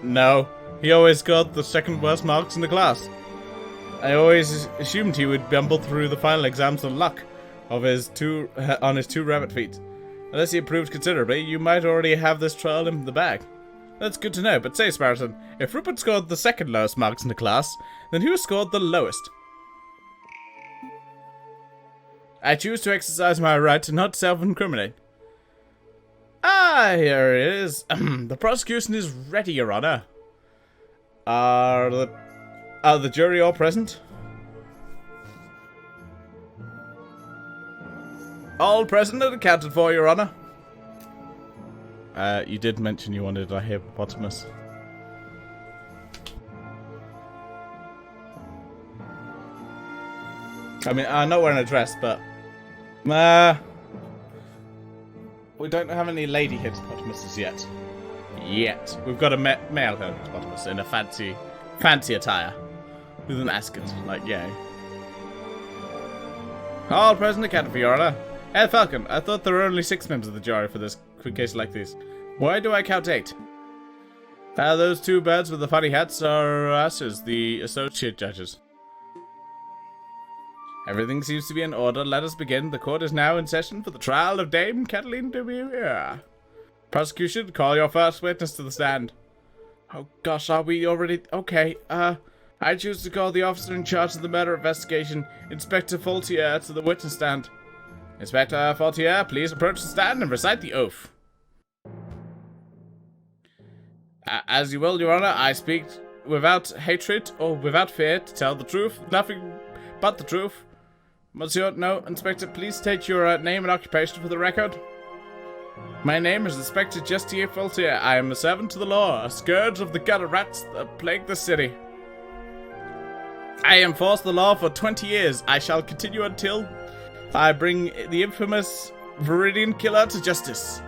No. He always got the second worst marks in the class. I always assumed he would bumble through the final exams on luck on his two rabbit feet. Unless he improved considerably, you might already have this trial in the bag. That's good to know, but say, Sparrowson, if Rupert scored the second lowest marks in the class, then who scored the lowest? I choose to exercise my right to not self-incriminate. Ah, here it is. The prosecution is ready, Your Honor. Are the jury all present? All present and accounted for, Your Honor. You did mention you wanted a hippopotamus. I mean, I'm not wearing a dress, but we don't have any lady hippopotamuses yet. We've got a male hippopotamus in a fancy attire with an ascot, like yay. All present accounted for, Your Honor. Hey, Falcon, I thought there were only 6 members of the jury for this quick case like this. Why do I count 8? Those 2 birds with the funny hats are us as the associate judges. Everything seems to be in order. Let us begin. The court is now in session for the trial of Dame Kathleen de Muir. Prosecution, call your first witness to the stand. Oh gosh, are we already... Okay, I choose to call the officer in charge of the murder investigation, Inspector Faultier, to the witness stand. Inspector Faultier, please approach the stand and recite the oath. As you will, Your Honor, I speak without hatred or without fear to tell the truth, nothing but the truth. Monsieur, no, Inspector, please state your name and occupation for the record. My name is Inspector Justier Faultier. I am a servant to the law, a scourge of the gutter rats that plague the city. I enforced the law for 20 years. I shall continue until I bring the infamous Viridian killer to justice.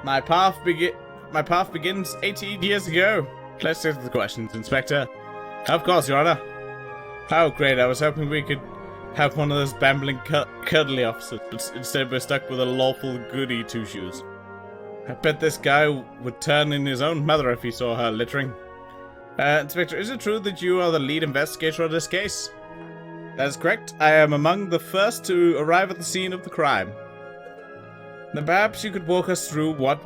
My path begins 18 years ago. Let's get to the questions, Inspector. Of course, Your Honor. Oh, great. I was hoping we could have one of those bambling, cuddly officers, but instead we're stuck with a lawful goody two-shoes. I bet this guy would turn in his own mother if he saw her littering. Inspector, is it true that you are the lead investigator of this case? That is correct. I am among the first to arrive at the scene of the crime. Then perhaps you could walk us through walk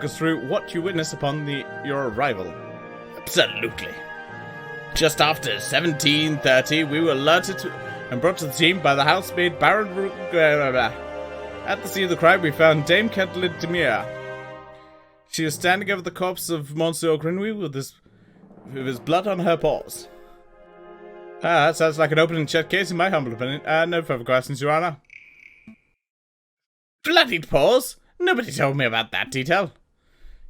us through what you witnessed upon your arrival. Absolutely. Just after 1730, we were alerted to and brought to the scene by the housemaid Baron. At the scene of the crime, we found Dame Kathleen de Muir. She was standing over the corpse of Monsieur Grenouille with his blood on her paws. That sounds like an open and shut case in my humble opinion. No further questions, Your Honor. Bloodied paws? Nobody told me about that detail.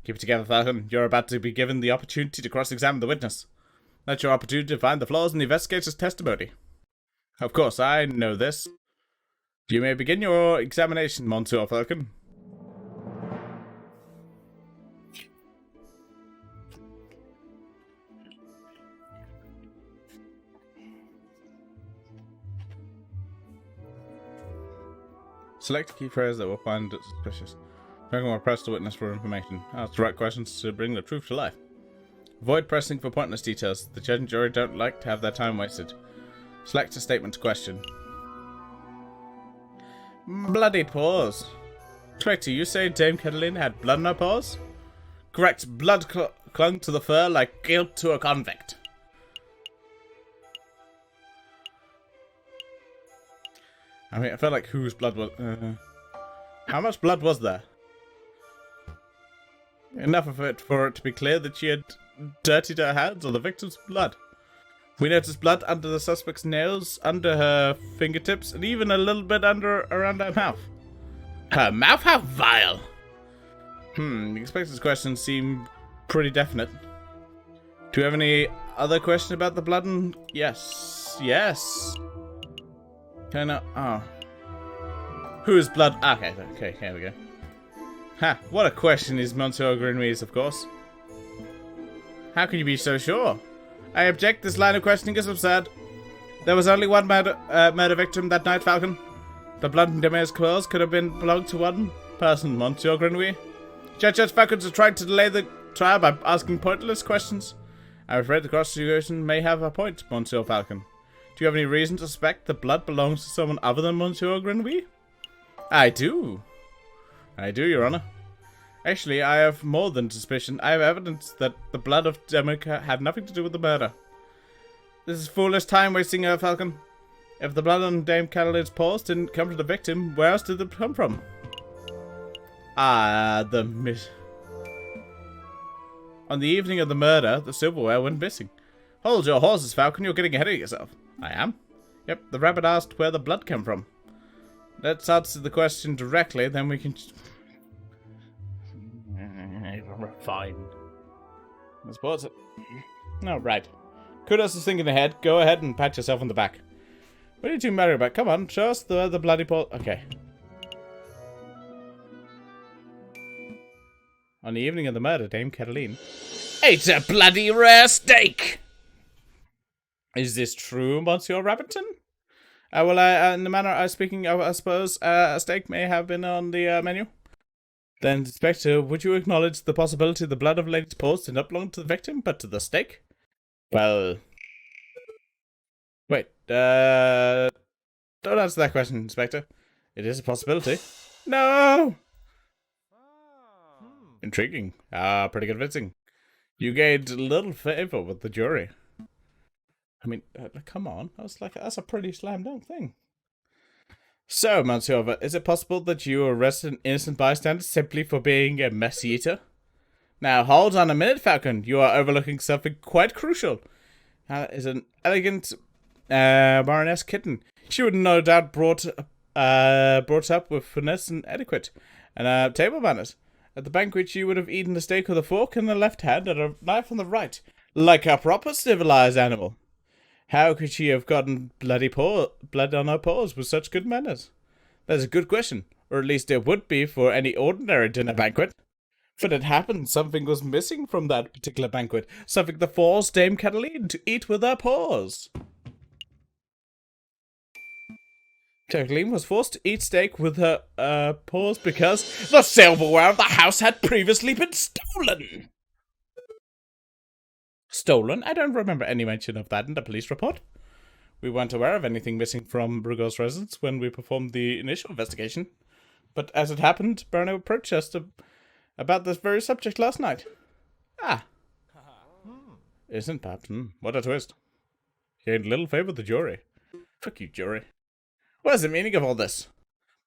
Keep it together, Falcon. You're about to be given the opportunity to cross-examine the witness. That's your opportunity to find the flaws in the investigator's testimony. Of course, I know this. You may begin your examination, Monsieur Falcon. Select key phrases that will find it suspicious. Falcon will press the witness for information. Ask the right questions to bring the truth to life. Avoid pressing for pointless details. The judge and jury don't like to have their time wasted. Select a statement to question. Bloody paws. Correct, you say Dame Catalina had blood on her paws? Correct, blood clung to the fur like guilt to a convict. I mean, I felt like whose blood was... how much blood was there? Enough of it for it to be clear that she had dirtied her hands on the victim's blood. We noticed blood under the suspect's nails, under her fingertips, and even a little bit around her mouth. Her mouth? How vile! The inspector's questions seem pretty definite. Do you have any other questions about the blood? Yes. Yes. Can I... Oh. Whose blood... Okay, here we go. Ha, what a question is Monsieur Grenouille's, of course. How can you be so sure? I object, this line of questioning is absurd. There was only one murder victim that night, Falcon. The blood in Demere's clothes could have belonged to one person, Monsieur Grenouille. Judge Falcons are trying to delay the trial by asking pointless questions. I'm afraid the prosecution may have a point, Monsieur Falcon. Do you have any reason to suspect the blood belongs to someone other than Monsieur Grenouille? I do. I do, Your Honor. Actually, I have more than suspicion. I have evidence that the blood of Demika had nothing to do with the murder. This is foolish time wasting, Falcon. If the blood on Dame Catalina's paws didn't come to the victim, where else did it come from? On the evening of the murder, the silverware went missing. Hold your horses, Falcon. You're getting ahead of yourself. I am? Yep, the rabbit asked where the blood came from. Let's answer the question directly, then we can... Fine. I suppose it... No, right. Kudos is thinking ahead. Go ahead and pat yourself on the back. What are you two merry about? Come on, show us the bloody paw... Okay. On the evening of the murder, Dame Catalina ate a bloody rare steak! Is this true, Monsieur Rabbiton? Well, in the manner I was speaking of, I suppose a steak may have been on the menu. Then, Inspector, would you acknowledge the possibility the blood of Lady's paws did not belong to the victim, but to the steak? Well... Wait, don't answer that question, Inspector. It is a possibility. No! Intriguing. Pretty convincing. You gained a little favor with the jury. I mean, come on. That's a pretty slam dunk thing. So, Monsieur, is it possible that you arrested an innocent bystander simply for being a mess eater? Now, hold on a minute, Falcon. You are overlooking something quite crucial. Is an elegant Baroness kitten. She would no doubt brought up with finesse and etiquette and table manners. At the banquet, she would have eaten the steak with a fork in the left hand and a knife on the right, like a proper civilized animal. How could she have gotten blood on her paws with such good manners? That's a good question, or at least it would be for any ordinary dinner banquet. But it happened something was missing from that particular banquet, something that forced Dame Catalina to eat with her paws. Catalina was forced to eat steak with her paws because the silverware of the house had previously been stolen. Stolen? I don't remember any mention of that in the police report. We weren't aware of anything missing from Brugo's residence when we performed the initial investigation. But as it happened, Bruno approached us about this very subject last night. Ah. Isn't that? What a twist. Gained little favor with the jury. Fuck you, jury. What is the meaning of all this?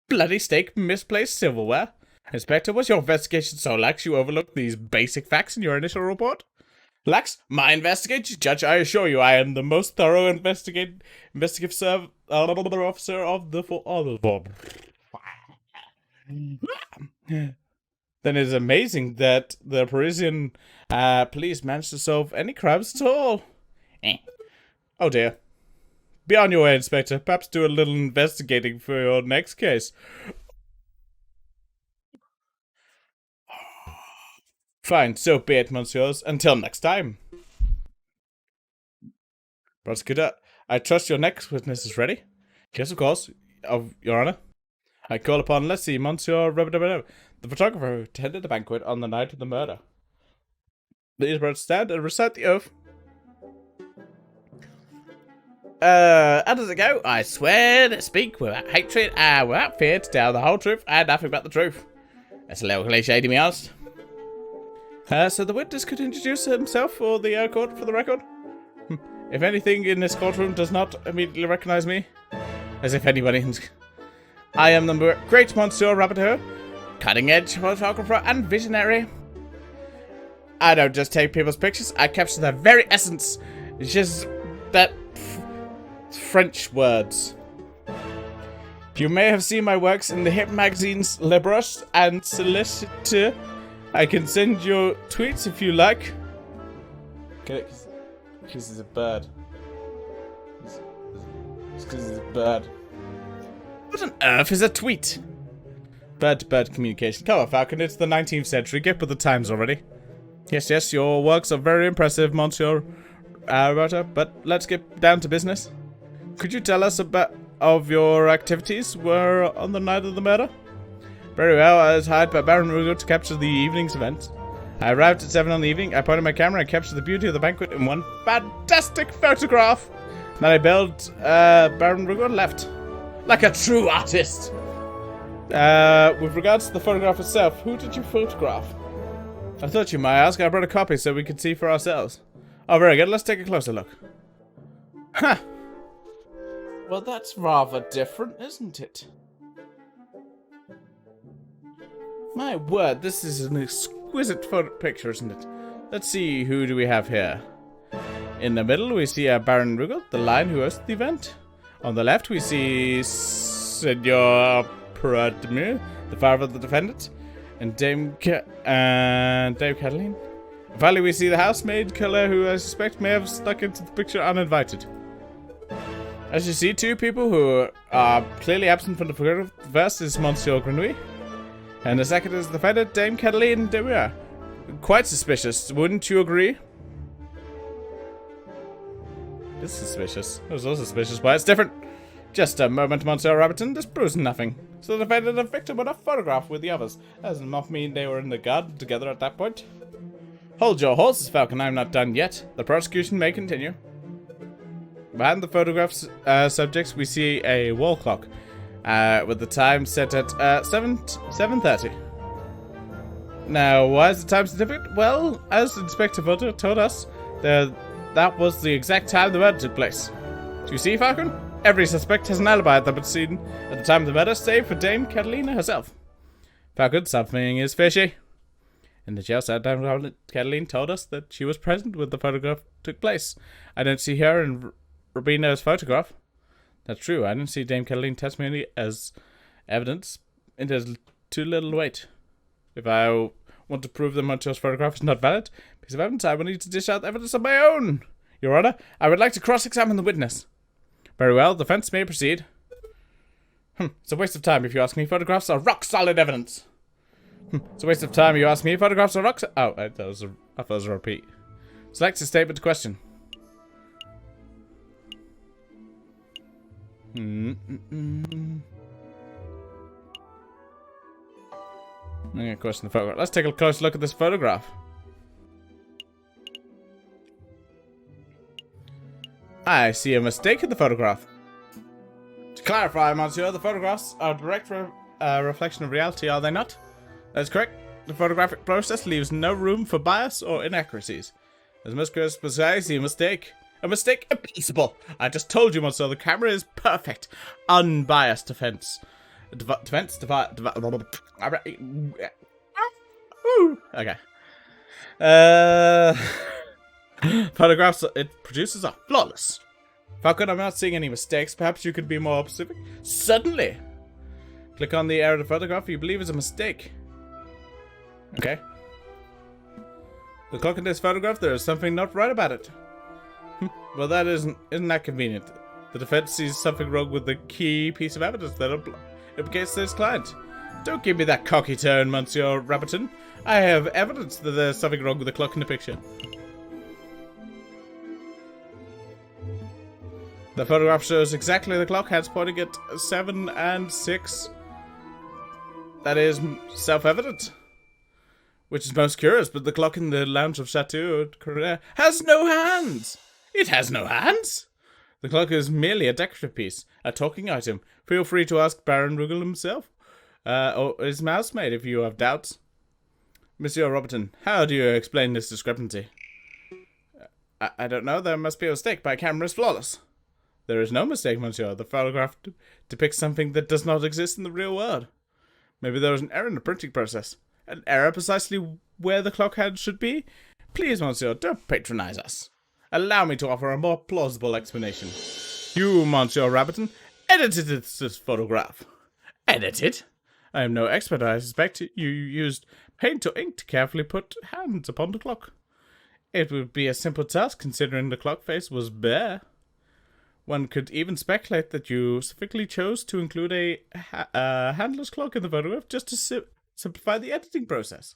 Bloody steak, misplaced silverware? Inspector, was your investigation so lax you overlooked these basic facts in your initial report? Lax? My investigation, Judge, I assure you I am the most thorough investigative officer of the... Then it's amazing that the Parisian police managed to solve any crimes at all. Oh dear. Be on your way, Inspector. Perhaps do a little investigating for your next case. Fine, so be it, monsieurs. Until next time. Prosecutor, I trust your next witness is ready? Yes, of course. Your Honor. I call upon, let's see, Monsieur the photographer who attended the banquet on the night of the murder. Please stand and recite the oath. How does it go? I swear to speak without hatred and without fear to tell the whole truth and nothing but the truth. That's a little cliche to be honest. So the witness could introduce himself or the court for the record? If anything in this courtroom does not immediately recognize me, as if anybody... I am the great Monsieur Rabbitour, cutting-edge photographer and visionary. I don't just take people's pictures, I capture their very essence. It's just that... French words. You may have seen my works in the hip magazines Le Broche and Solicitor. I can send you tweets if you like. Get it? Because he's a bird. It's because he's a bird. What on earth is a tweet? Bird-to-bird communication. Come on, Falcon, it's the 19th century. Get with the times already. Yes, your works are very impressive, Monsieur Rotter, but let's get down to business. Could you tell us of your activities were on the night of the murder? Very well, I was hired by Baron Rugo to capture the evening's events. I arrived at 7 on the evening, I pointed my camera and captured the beauty of the banquet in one fantastic photograph. Then I bailed Baron Rugo and left. Like a true artist. With regards to the photograph itself, who did you photograph? I thought you might ask. I brought a copy so we could see for ourselves. Oh, very good. Let's take a closer look. Huh. Well, that's rather different, isn't it? My word, this is an exquisite photo picture, isn't it? Let's see, who do we have here? In the middle, we see Baron Rugal, the lion who hosted the event. On the left, we see Senor Pradmir, the father of the defendant, and Dame Cataline. Finally, we see the housemaid, Colette, who I suspect may have stuck into the picture uninvited. As you see, two people who are clearly absent from the photograph. The first is Monsieur Grenouille, and the second is the defendant, Dame Cataline de Muir. Quite suspicious, wouldn't you agree? It's suspicious. It was also suspicious, but it's different. Just a moment, Monsieur Rabbiton. This proves nothing. So the defendant and victim were not photographed with the others. That does not mean they were in the garden together at that point. Hold your horses, Falcon. I'm not done yet. The prosecution may continue. Behind the photograph's subjects, we see a wall clock with the time set at 7:30. Now, why is the time significant? Well, as Inspector Voter told us, that was the exact time the murder took place. Do you see, Falcon? Every suspect has an alibi at the scene at the time of the murder, save for Dame Catalina herself. Falcon, something is fishy. In the jail cell, Dame Catalina told us that she was present when the photograph took place. I don't see her in Rubino's photograph. That's true. I don't see Dame Catalina's testimony as evidence. It has too little weight. If I want to prove that Monsieur's photograph is not valid piece of evidence, I will need to dish out evidence of my own. Your Honor, I would like to cross-examine the witness. Very well, the defense may proceed. It's a waste of time if you ask me. Photographs are rock-solid evidence. It's a waste of time if you ask me. Photographs are rock-solid... Oh, I thought it was a repeat. Select a statement to question. I'm going to question the photograph. Let's take a close look at this photograph. I see a mistake in the photograph. To clarify, Monsieur, the photographs are a direct reflection of reality, are they not? That's correct. The photographic process leaves no room for bias or inaccuracies. As Monsieur precise, a mistake. A mistake impossible. I just told you, Monsieur, the camera is perfect. Unbiased defense. Okay. Photographs it produces are flawless. Falcon, I'm not seeing any mistakes. Perhaps you could be more specific? Certainly. Click on the area of the photograph you believe is a mistake. Okay. The clock in this photograph, there is something not right about it. Well, that isn't that convenient? The defense sees something wrong with the key piece of evidence that implicates this client. Don't give me that cocky tone, Monsieur Rabbiton. I have evidence that there's something wrong with the clock in the picture. The photograph shows exactly the clock hands pointing at 7 and 6. That is self-evident. Which is most curious, but the clock in the lounge of Chateau Correa has no hands! It has no hands! The clock is merely a decorative piece, a talking item. Feel free to ask Baron Rugal himself, or his mousemaid if you have doubts. Monsieur Robertson, how do you explain this discrepancy? I don't know, there must be a mistake. My camera is flawless. There is no mistake, monsieur. The photograph depicts something that does not exist in the real world. Maybe there was an error in the printing process. An error precisely where the clock hand should be? Please, monsieur, don't patronize us. Allow me to offer a more plausible explanation. You, Monsieur Rabbiton, edited this photograph. Edited? I am no expert. I suspect you used paint or ink to carefully put hands upon the clock. It would be a simple task considering the clock face was bare. One could even speculate that you specifically chose to include a handless clock in the photograph just to simplify the editing process.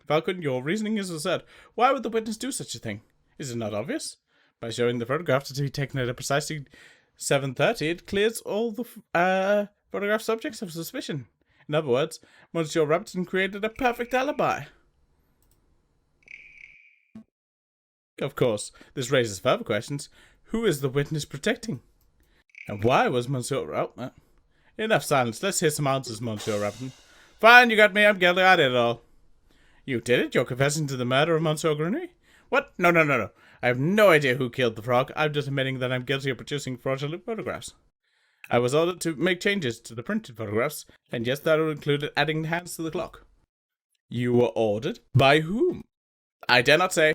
Falcon, your reasoning is absurd. Why would the witness do such a thing? Is it not obvious? By showing the photograph to be taken at precisely 7:30, it clears all the photograph subjects of suspicion. In other words, Monsieur Rabbiton created a perfect alibi. Of course, this raises further questions. Who is the witness protecting? And why was Monsieur... enough silence. Let's hear some answers, Monsieur Rabbiton. Fine, you got me. I'm guilty. I did it all. You did it? You're confessing to the murder of Monsieur Grenouille? What? No. I have no idea who killed the frog. I'm just admitting that I'm guilty of producing fraudulent photographs. I was ordered to make changes to the printed photographs, and yes, that would include adding hands to the clock. You were ordered? By whom? I dare not say.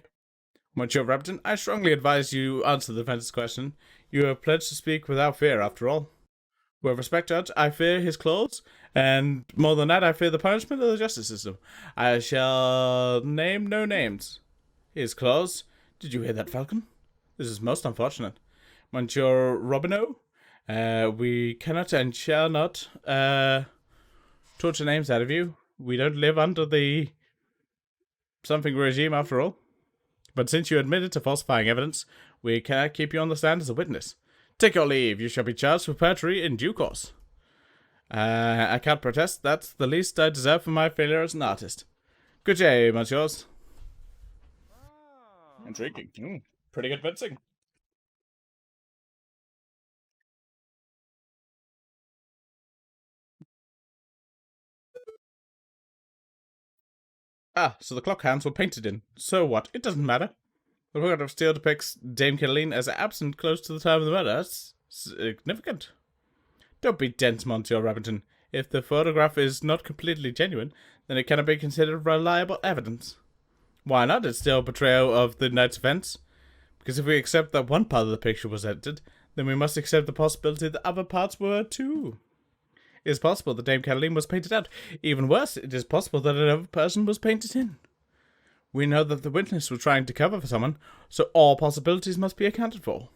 Monsieur Rabbiton, I strongly advise you answer the defense's question. You have pledged to speak without fear, after all. With respect, Judge, I fear his clothes, and more than that, I fear the punishment of the justice system. I shall name no names. His clothes? Did you hear that, Falcon? This is most unfortunate. Monsieur Robineau, we cannot and shall not torture names out of you. We don't live under the something regime, after all. But since you admitted to falsifying evidence, we cannot keep you on the stand as a witness. Take your leave. You shall be charged with perjury in due course. I can't protest. That's the least I deserve for my failure as an artist. Good day, monsieurs. Intriguing. Pretty good fencing. Ah, so the clock hands were painted in. So what? It doesn't matter. The photograph still depicts Dame Cataline as absent close to the time of the murder. That's significant. Don't be dense, Monsieur Rabbiton. If the photograph is not completely genuine, then it cannot be considered reliable evidence. Why not? It's still a portrayal of the night's events. Because if we accept that one part of the picture was edited, then we must accept the possibility that other parts were too. It is possible that Dame Cataline was painted out. Even worse, it is possible that another person was painted in. We know that the witness was trying to cover for someone, so all possibilities must be accounted for.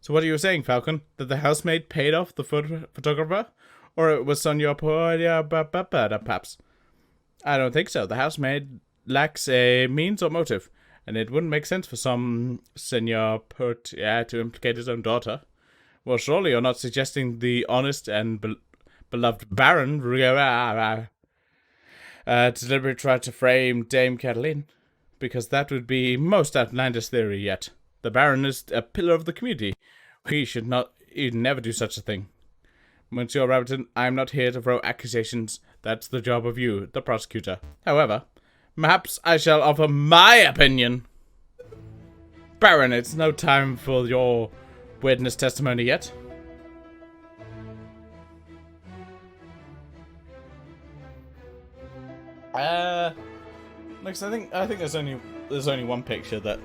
So what are you saying, Falcon? That the housemaid paid off the photographer? Or it was Sonia perhaps? I don't think so. The housemaid lacks a means or motive, and it wouldn't make sense for some Senor Portier to implicate his own daughter. Well, surely you're not suggesting the honest and beloved Baron deliberately tried to frame Dame Cataline, because that would be most outlandish theory yet. The Baron is a pillar of the community. He'd never do such a thing. Monsieur Rabbiton, I am not here to throw accusations. That's the job of you, the prosecutor. However, perhaps I shall offer my opinion. Baron, it's no time for your witness testimony yet. Next, I think there's only one picture that,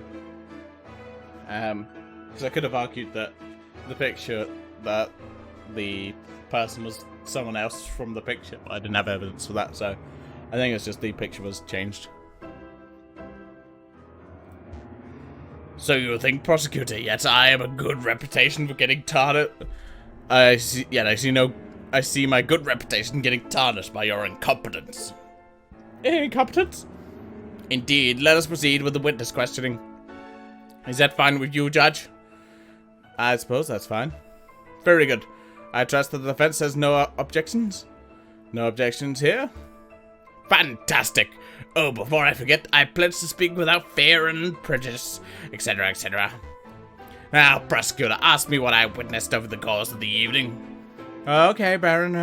because I could have argued that the picture that the person was someone else from the picture. I didn't have evidence for that, so I think it's just the picture was changed. So you think, prosecutor, yet I have a good reputation for getting tarnished? I see my good reputation getting tarnished by your incompetence. Incompetence? Indeed. Let us proceed with the witness questioning. Is that fine with you, Judge? I suppose that's fine. Very good. I trust that the defense has no objections? No objections here? Fantastic! Oh, before I forget, I pledge to speak without fear and prejudice, etc., etc. Now, prosecutor, ask me what I witnessed over the course of the evening. Okay, Baron.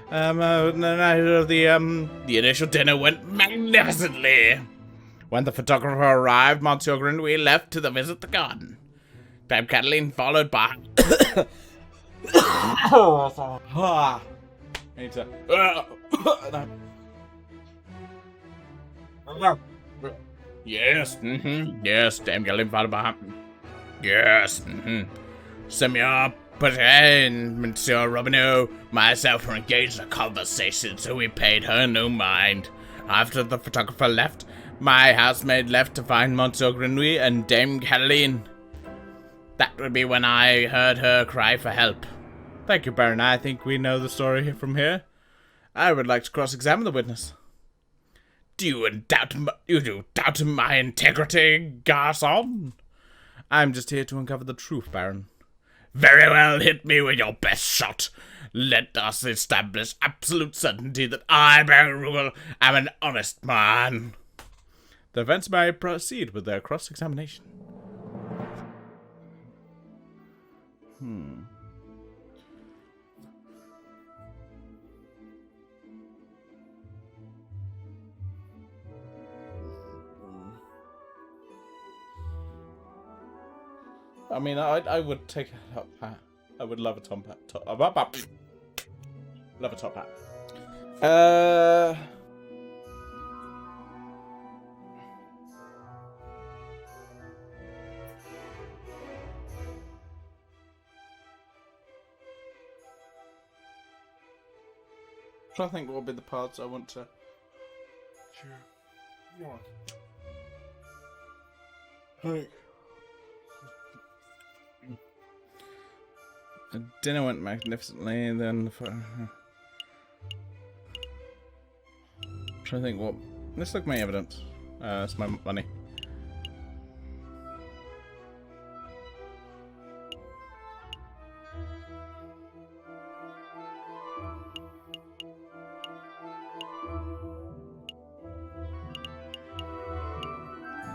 The initial dinner went magnificently. When the photographer arrived, Monsieur Grinwy left to visit the garden. Dame Cataline followed by... I need to... Yes, yes, Dame Cataline followed by... Yes, Senor Potier and Monsieur Robineau, myself were engaged in a conversation, so we paid her no mind. After the photographer left, my housemaid left to find Monsieur Grinwy and Dame Cataline. That would be when I heard her cry for help. Thank you, Baron. I think we know the story from here. I would like to cross-examine the witness. Do you doubt my integrity, garçon? I'm just here to uncover the truth, Baron. Very well, hit me with your best shot. Let us establish absolute certainty that I, Baron Rugel, am an honest man. The defense may proceed with their cross-examination. I mean, I would take a top hat. I would love a top hat. Love a top hat. I'm trying to think what would be the parts I want to. Sure. Like. The dinner went magnificently, and then I'm trying to think what. Let's look at my evidence. That's my money.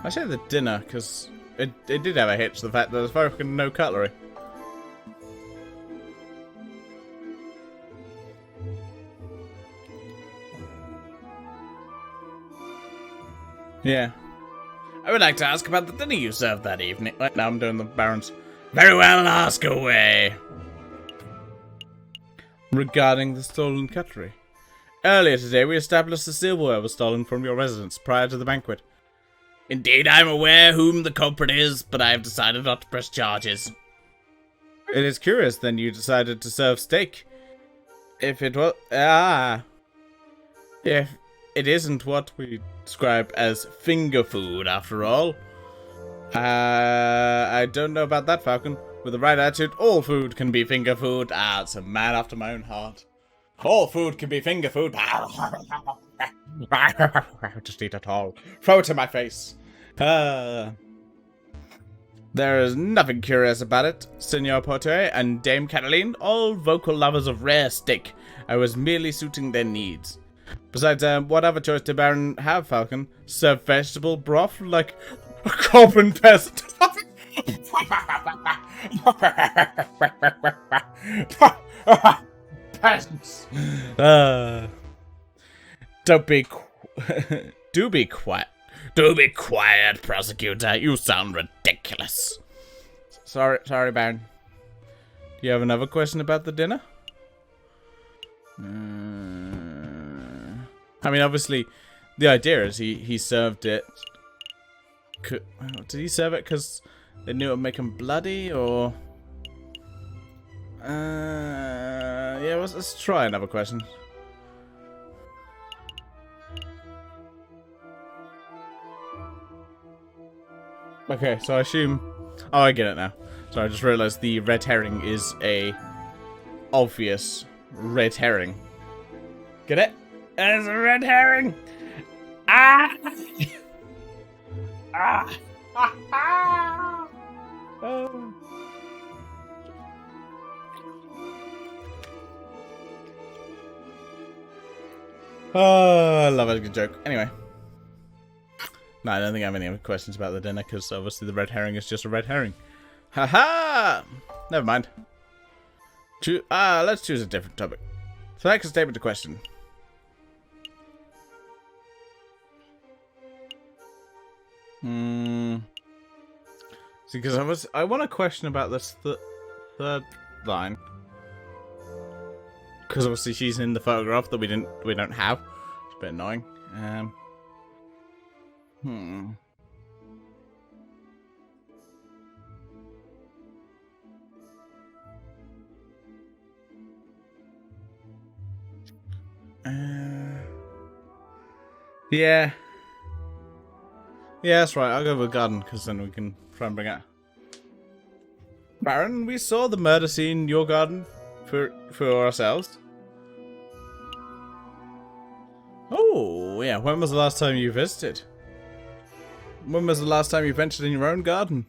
I say the dinner because it did have a hitch. The fact that there's fucking no cutlery. Yeah. I would like to ask about the dinner you served that evening. Right now I'm doing the Baron's. Very well, ask away. Regarding the stolen cutlery. Earlier today we established the silverware was stolen from your residence prior to the banquet. Indeed, I am aware whom the culprit is, but I have decided not to press charges. It is curious then you decided to serve steak. If it was... If it isn't what we describe as finger food, after all. I don't know about that, Falcon. With the right attitude, all food can be finger food. It's a man after my own heart. All food can be finger food. Just eat it all. Throw it in my face. There is nothing curious about it, Senor Potier and Dame Cataline, all vocal lovers of rare steak. I was merely suiting their needs. Besides, what other choice did Baron have, Falcon? Serve vegetable broth like a common peasant? Peasants. Do be quiet. Do be quiet, prosecutor. You sound ridiculous. Sorry, Baron. Do you have another question about the dinner? I mean, obviously, the idea is he served it. Did he serve it because they knew it would make him bloody, or? Yeah, let's try another question. Okay, so I assume... Oh, I get it now. So I just realized the red herring is a obvious red herring. Get it? It's a red herring! Ah! Ah! Oh. Oh, I love a good joke. Anyway. No, I don't think I have any other questions about the dinner, because obviously the red herring is just a red herring. Haha! Never mind. Let's choose a different topic. Select a statement to question. See, because I want to question about this third line. Because obviously she's in the photograph that we don't have. It's a bit annoying. Yeah. Yeah, that's right. I'll go with garden, because then we can try and bring it. Baron, we saw the murder scene in your garden for ourselves. Oh, yeah. When was the last time you visited? When was the last time you ventured in your own garden?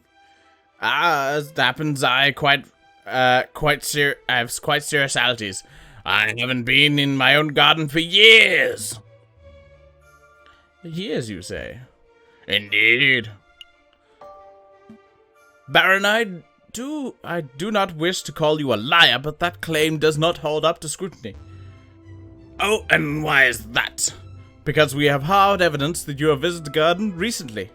As it happens, I have quite serious allergies. I haven't been in my own garden for years. Years, you say? Indeed. Baron, I do not wish to call you a liar, but that claim does not hold up to scrutiny. Oh, and why is that? Because we have hard evidence that you have visited the garden recently.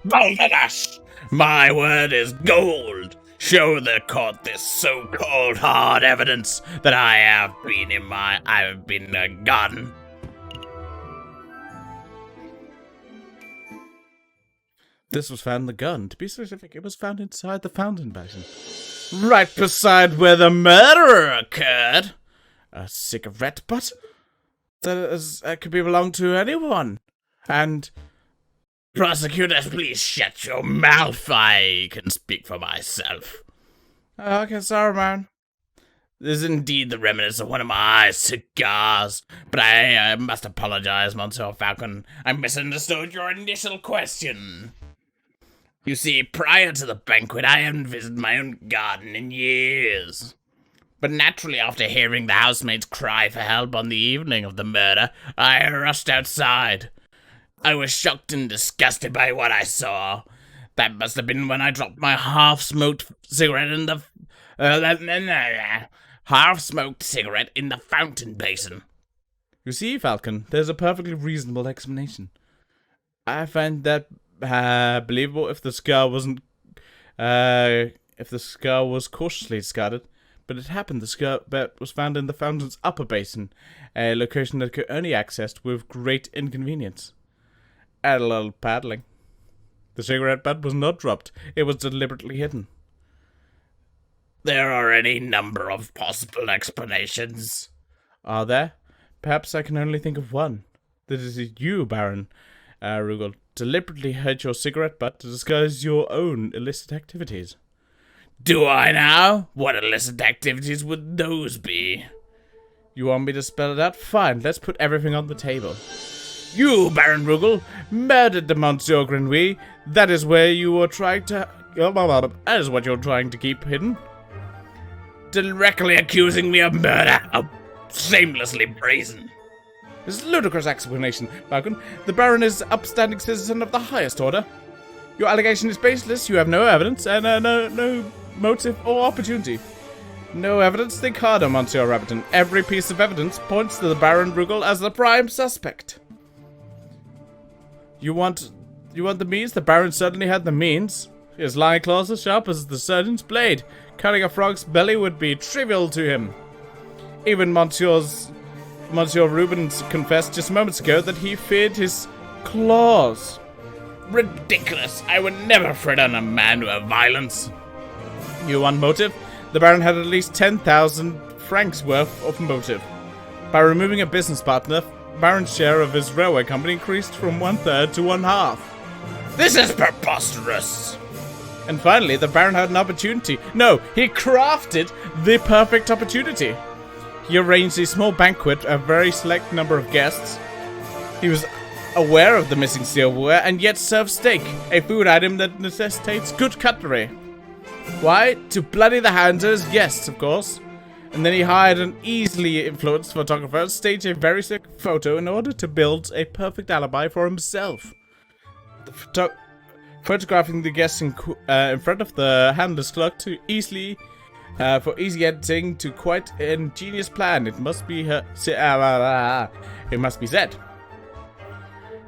Bodachi! My word is gold! Show the court this so-called hard evidence that I have been in a garden. This was found in the garden. To be specific, it was found inside the fountain basin. Right beside where the murder occurred. A cigarette butt? That could be belong to anyone. And... Prosecutors, please shut your mouth. I can speak for myself. Okay, sorry, man. This is indeed the remnants of one of my cigars. But I must apologize, Monsieur Falcon. I misunderstood your initial question. You see, prior to the banquet, I hadn't visited my own garden in years. But naturally, after hearing the housemaid's cry for help on the evening of the murder, I rushed outside. I was shocked and disgusted by what I saw. That must have been when I dropped my half-smoked cigarette in the fountain basin. You see, Falcon, there's a perfectly reasonable explanation. I find that believable if the scar wasn't, if the scar was cautiously discarded. But it happened the scar was found in the fountain's upper basin, a location that could only be accessed with great inconvenience. Add a little paddling. The cigarette butt was not dropped. It was deliberately hidden. There are any number of possible explanations. Are there? Perhaps I can only think of one. That is you, Baron Rugel, deliberately hid your cigarette butt to disguise your own illicit activities. Do I now? What illicit activities would those be? You want me to spell it out? Fine, let's put everything on the table. You, Baron Rugel, murdered the Monsieur Grenouille. That is where you were trying to... That is what you're trying to keep hidden. Directly accusing me of murder. How shamelessly brazen. This is a ludicrous explanation, Falcon. The Baron is an upstanding citizen of the highest order. Your allegation is baseless. You have no evidence and no motive or opportunity. No evidence? Think harder, Monsieur Rabbiton. Every piece of evidence points to the Baron Rugel as the prime suspect. You want the means? The Baron certainly had the means. His lying claws as sharp as the surgeon's blade. Cutting a frog's belly would be trivial to him. Even Monsieur Rubens confessed just moments ago that he feared his claws. Ridiculous! I would never threaten a man with violence. You want motive? The Baron had at least 10,000 francs worth of motive. By removing a business partner, Baron's share of his railway company increased from 1/3 to 1/2. This is preposterous! And finally, the Baron had an opportunity. No, he crafted the perfect opportunity. He arranged a small banquet, a very select number of guests. He was aware of the missing silverware and yet served steak, a food item that necessitates good cutlery. Why? To bloody the hands of his guests, of course. And then he hired an easily influenced photographer to stage a very sick photo in order to build a perfect alibi for himself. Photographing the guests in front of the handler's clock for easy editing to quite an ingenious plan. It must be said.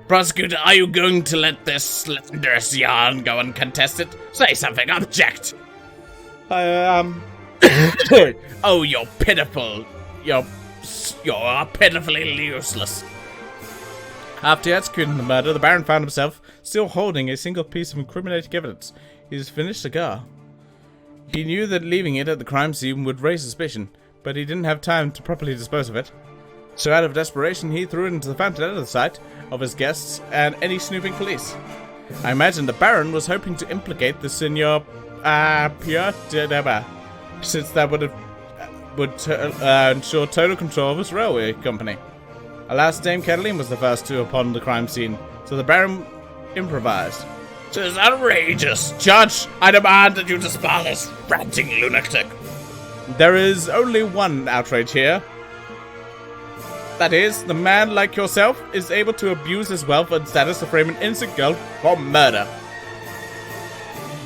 Prosecutor, are you going to let this slanderous yarn go uncontested? Say something, object! I am... Oh, you're pitiful. You're pitifully useless. After executing the murder, the Baron found himself still holding a single piece of incriminating evidence, his finished cigar. He knew that leaving it at the crime scene would raise suspicion, but he didn't have time to properly dispose of it. So out of desperation, he threw it into the fountain out of the sight of his guests and any snooping police. I imagine the Baron was hoping to implicate the Signor Piotr, since that would ensure total control of his railway company. Alas, Dame Cataline was the first to upon the crime scene, so the Baron improvised. This is outrageous! Judge, I demand that you dispel this ranting lunatic. There is only one outrage here. That is, the man like yourself is able to abuse his wealth and status to frame an innocent girl for murder.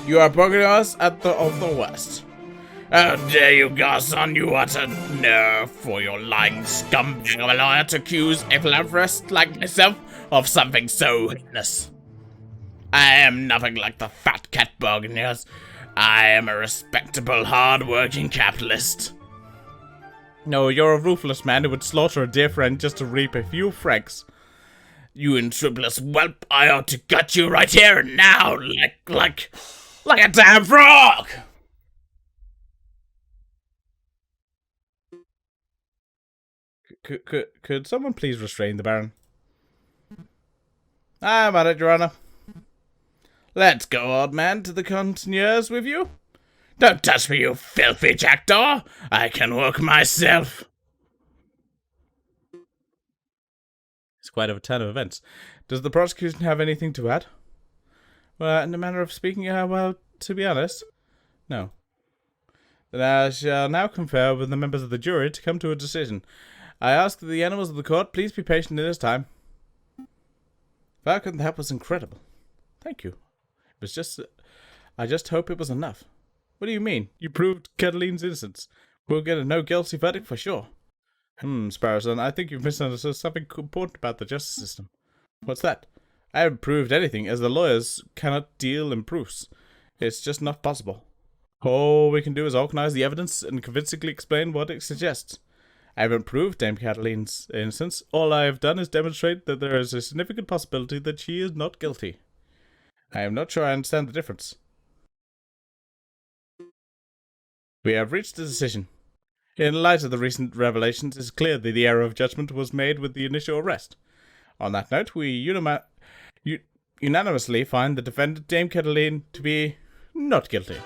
You are bringing us of the worst. How dare you, Garçon, you utter nerve for your lying scumbag of a lawyer to accuse a philanthropist like myself of something so heinous. I am nothing like the fat cat bargainers. I am a respectable, hard-working capitalist. No, you're a ruthless man who would slaughter a dear friend just to reap a few francs. You intripless whelp, I ought to gut you right here and now, like a damn frog! Could someone please restrain the Baron? I'm at it, Your Honor. Let's go, old man, to the concierge with you. Don't touch me, you filthy jackdaw! I can walk myself. It's quite a turn of events. Does the prosecution have anything to add? Well, in the manner of speaking, well, to be honest, no. Then I shall now confer with the members of the jury to come to a decision. I ask that the animals of the court please be patient in this time. Falcon, that was incredible. Thank you. It was just... I just hope it was enough. What do you mean? You proved Cataline's innocence. We'll get a no guilty verdict for sure. Sparrowson, I think you've misunderstood something important about the justice system. What's that? I haven't proved anything, as the lawyers cannot deal in proofs. It's just not possible. All we can do is organize the evidence and convincingly explain what it suggests. I haven't proved Dame Cataline's innocence. All I have done is demonstrate that there is a significant possibility that she is not guilty. I am not sure I understand the difference. We have reached a decision. In light of the recent revelations, it is clear that the error of judgment was made with the initial arrest. On that note, we unanimously find the defendant, Dame Cataline, to be not guilty.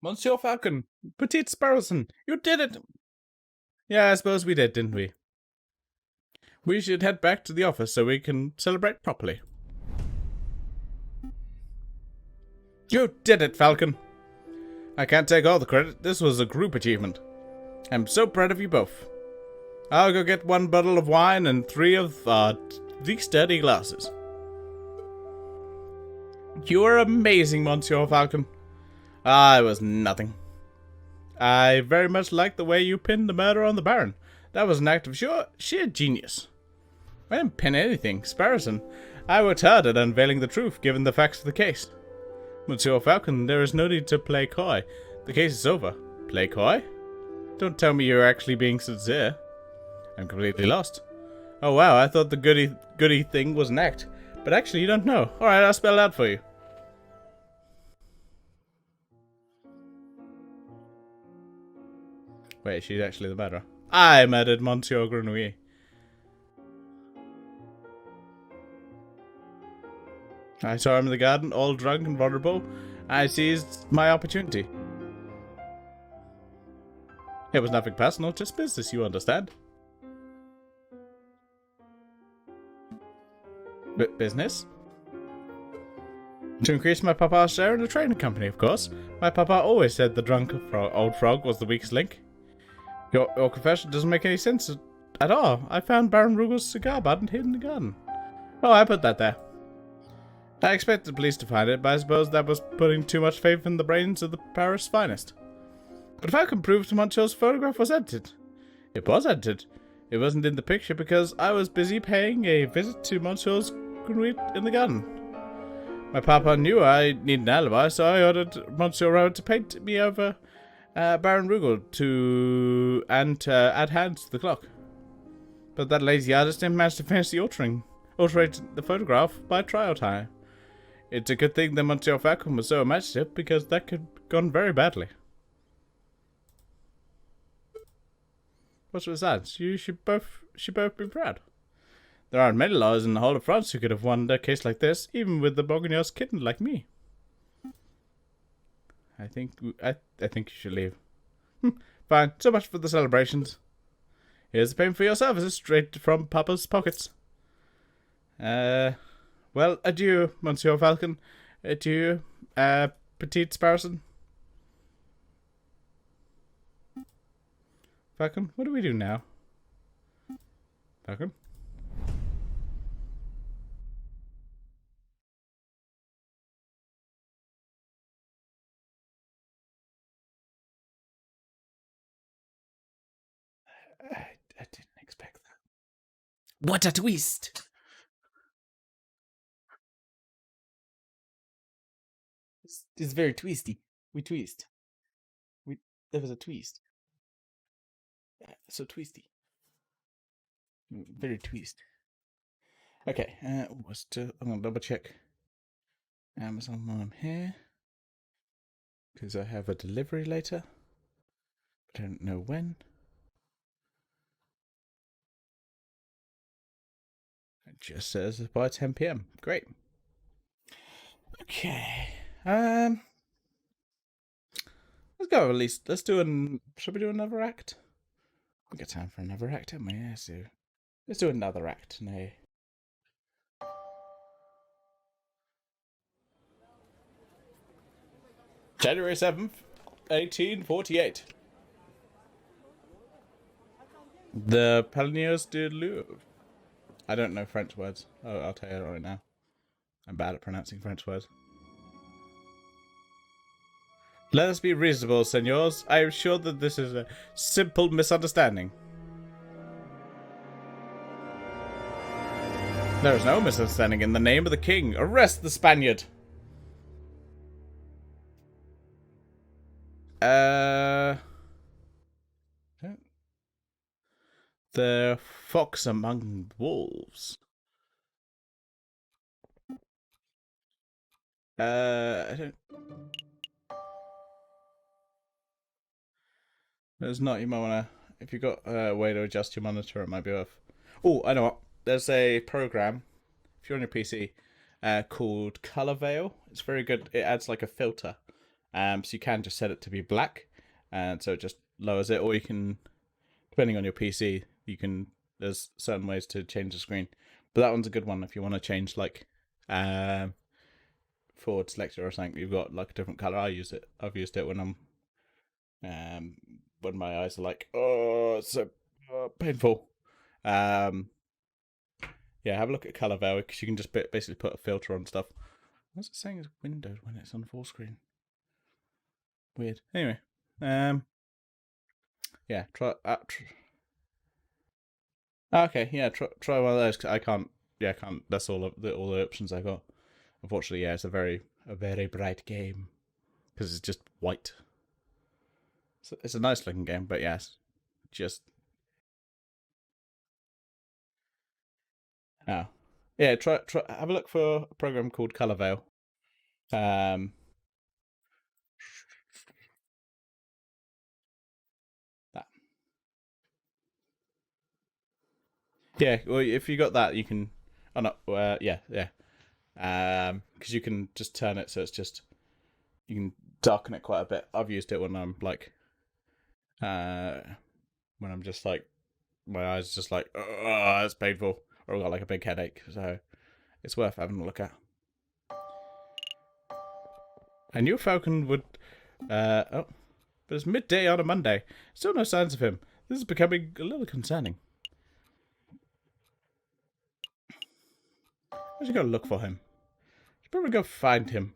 Monsieur Falcon, Petite Sparrowson, you did it! Yeah, I suppose we did, didn't we? We should head back to the office so we can celebrate properly. You did it, Falcon! I can't take all the credit. This was a group achievement. I'm so proud of you both. I'll go get 1 bottle of wine and 3 of these dirty glasses. You are amazing, Monsieur Falcon. It was nothing. I very much liked the way you pinned the murder on the Baron. That was an act of sheer genius. I didn't pin anything, Sparrowson. I worked hard at unveiling the truth, given the facts of the case. Monsieur Falcon, there is no need to play coy. The case is over. Play coy? Don't tell me you're actually being sincere. I'm completely lost. Oh wow, I thought the goody thing was an act. But actually you don't know. Alright, I'll spell it out for you. Wait, she's actually the murderer. I murdered Monsieur Grenouille. I saw him in the garden, all drunk and vulnerable. I seized my opportunity. It was nothing personal, just business, you understand. Business? To increase my papa's share in the trading company, of course. My papa always said the drunk old frog was the weakest link. Your confession doesn't make any sense at all. I found Baron Rugel's cigar butt hidden in the garden. Oh, I put that there. I expected the police to find it, but I suppose that was putting too much faith in the brains of the Paris finest. But if I can prove to Monsieur's photograph was edited. It was edited. It wasn't in the picture because I was busy paying a visit to Monsieur's Grenouille in the garden. My papa knew I needed an alibi, so I ordered Monsieur Rowe to paint me over Baron Rugel to add hands to the clock. But that lazy artist didn't manage to finish the altering the photograph by trial time. It's a good thing that Monsieur Falcon was so imaginative, because that could have gone very badly. What's with that? You should both be proud. There aren't many lawyers in the whole of France who could have won a case like this, even with the Bourguignon's kitten like me. I think you should leave. Fine, so much for the celebrations. Here's the payment for your services, straight from Papa's pockets. Well, adieu, Monsieur Falcon. Adieu, Petite Sparrowson. Falcon, what do we do now? Falcon? I didn't expect that. What a twist! It's very twisty. We twist. There was a twist. So twisty. Very twist. Okay, I'm gonna double check Amazon while I'm here. Because I have a delivery later. I don't know when. It just says by 10 PM. Great. Okay. Let's go at least. Should we do another act? We got time for another act, haven't we? Yeah, so let's do another act. No. January 7th, 1848. The Paliers de Louvre. I don't know French words. Oh, I'll tell you right now. I'm bad at pronouncing French words. Let us be reasonable, senors. I am sure that this is a simple misunderstanding. There is no misunderstanding. In the name of the king, arrest the Spaniard. The fox among wolves. I don't. There's not. You might wanna. If you got a way to adjust your monitor, it might be worth. Oh, I know what. There's a program. If you're on your PC, called Color Veil. It's very good. It adds like a filter. So you can just set it to be black, and so it just lowers it. Or you can, depending on your PC, you can. There's certain ways to change the screen, but that one's a good one if you want to change like forward selector or something. You've got like a different color. I've used it when I'm when my eyes are like, oh, it's so painful. Yeah, have a look at Color Veil because you can just basically put a filter on stuff. What's it saying is windowed when it's on full screen? Weird. Anyway, yeah, try. Okay, yeah, try one of those. I can't. Yeah, I can't. That's all the options I got. Unfortunately, yeah, it's a very bright game because it's just white. It's a nice looking game, but yes, just oh yeah. Try have a look for a program called Color Veil. Um, that yeah. Well, if you got that, you can. Oh no, yeah, yeah. Because you can just turn it so it's just you can darken it quite a bit. I've used it when I'm like, when I'm just like my eyes just like, oh, it's painful, or I've got like a big headache. So it's worth having a look at. I knew Falcon would. Oh, but it's midday on a Monday. Still no signs of him. This is becoming a little concerning. I should go look for him. Should probably go find him.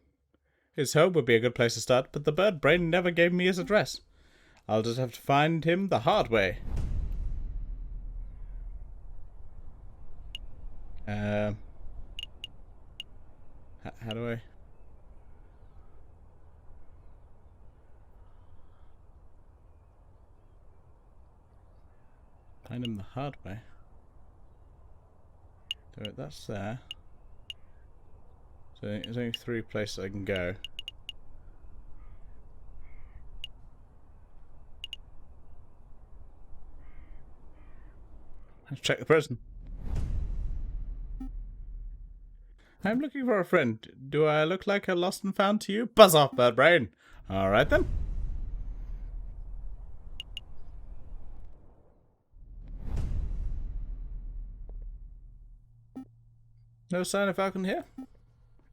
His home would be a good place to start, but the bird brain never gave me his address. I'll just have to find him the hard way. How do I? Find him the hard way. So that's there. So there's only 3 places I can go. Let's check the prison. I'm looking for a friend. Do I look like a lost and found to you? Buzz off, bird brain. Alright then. No sign of Falcon here?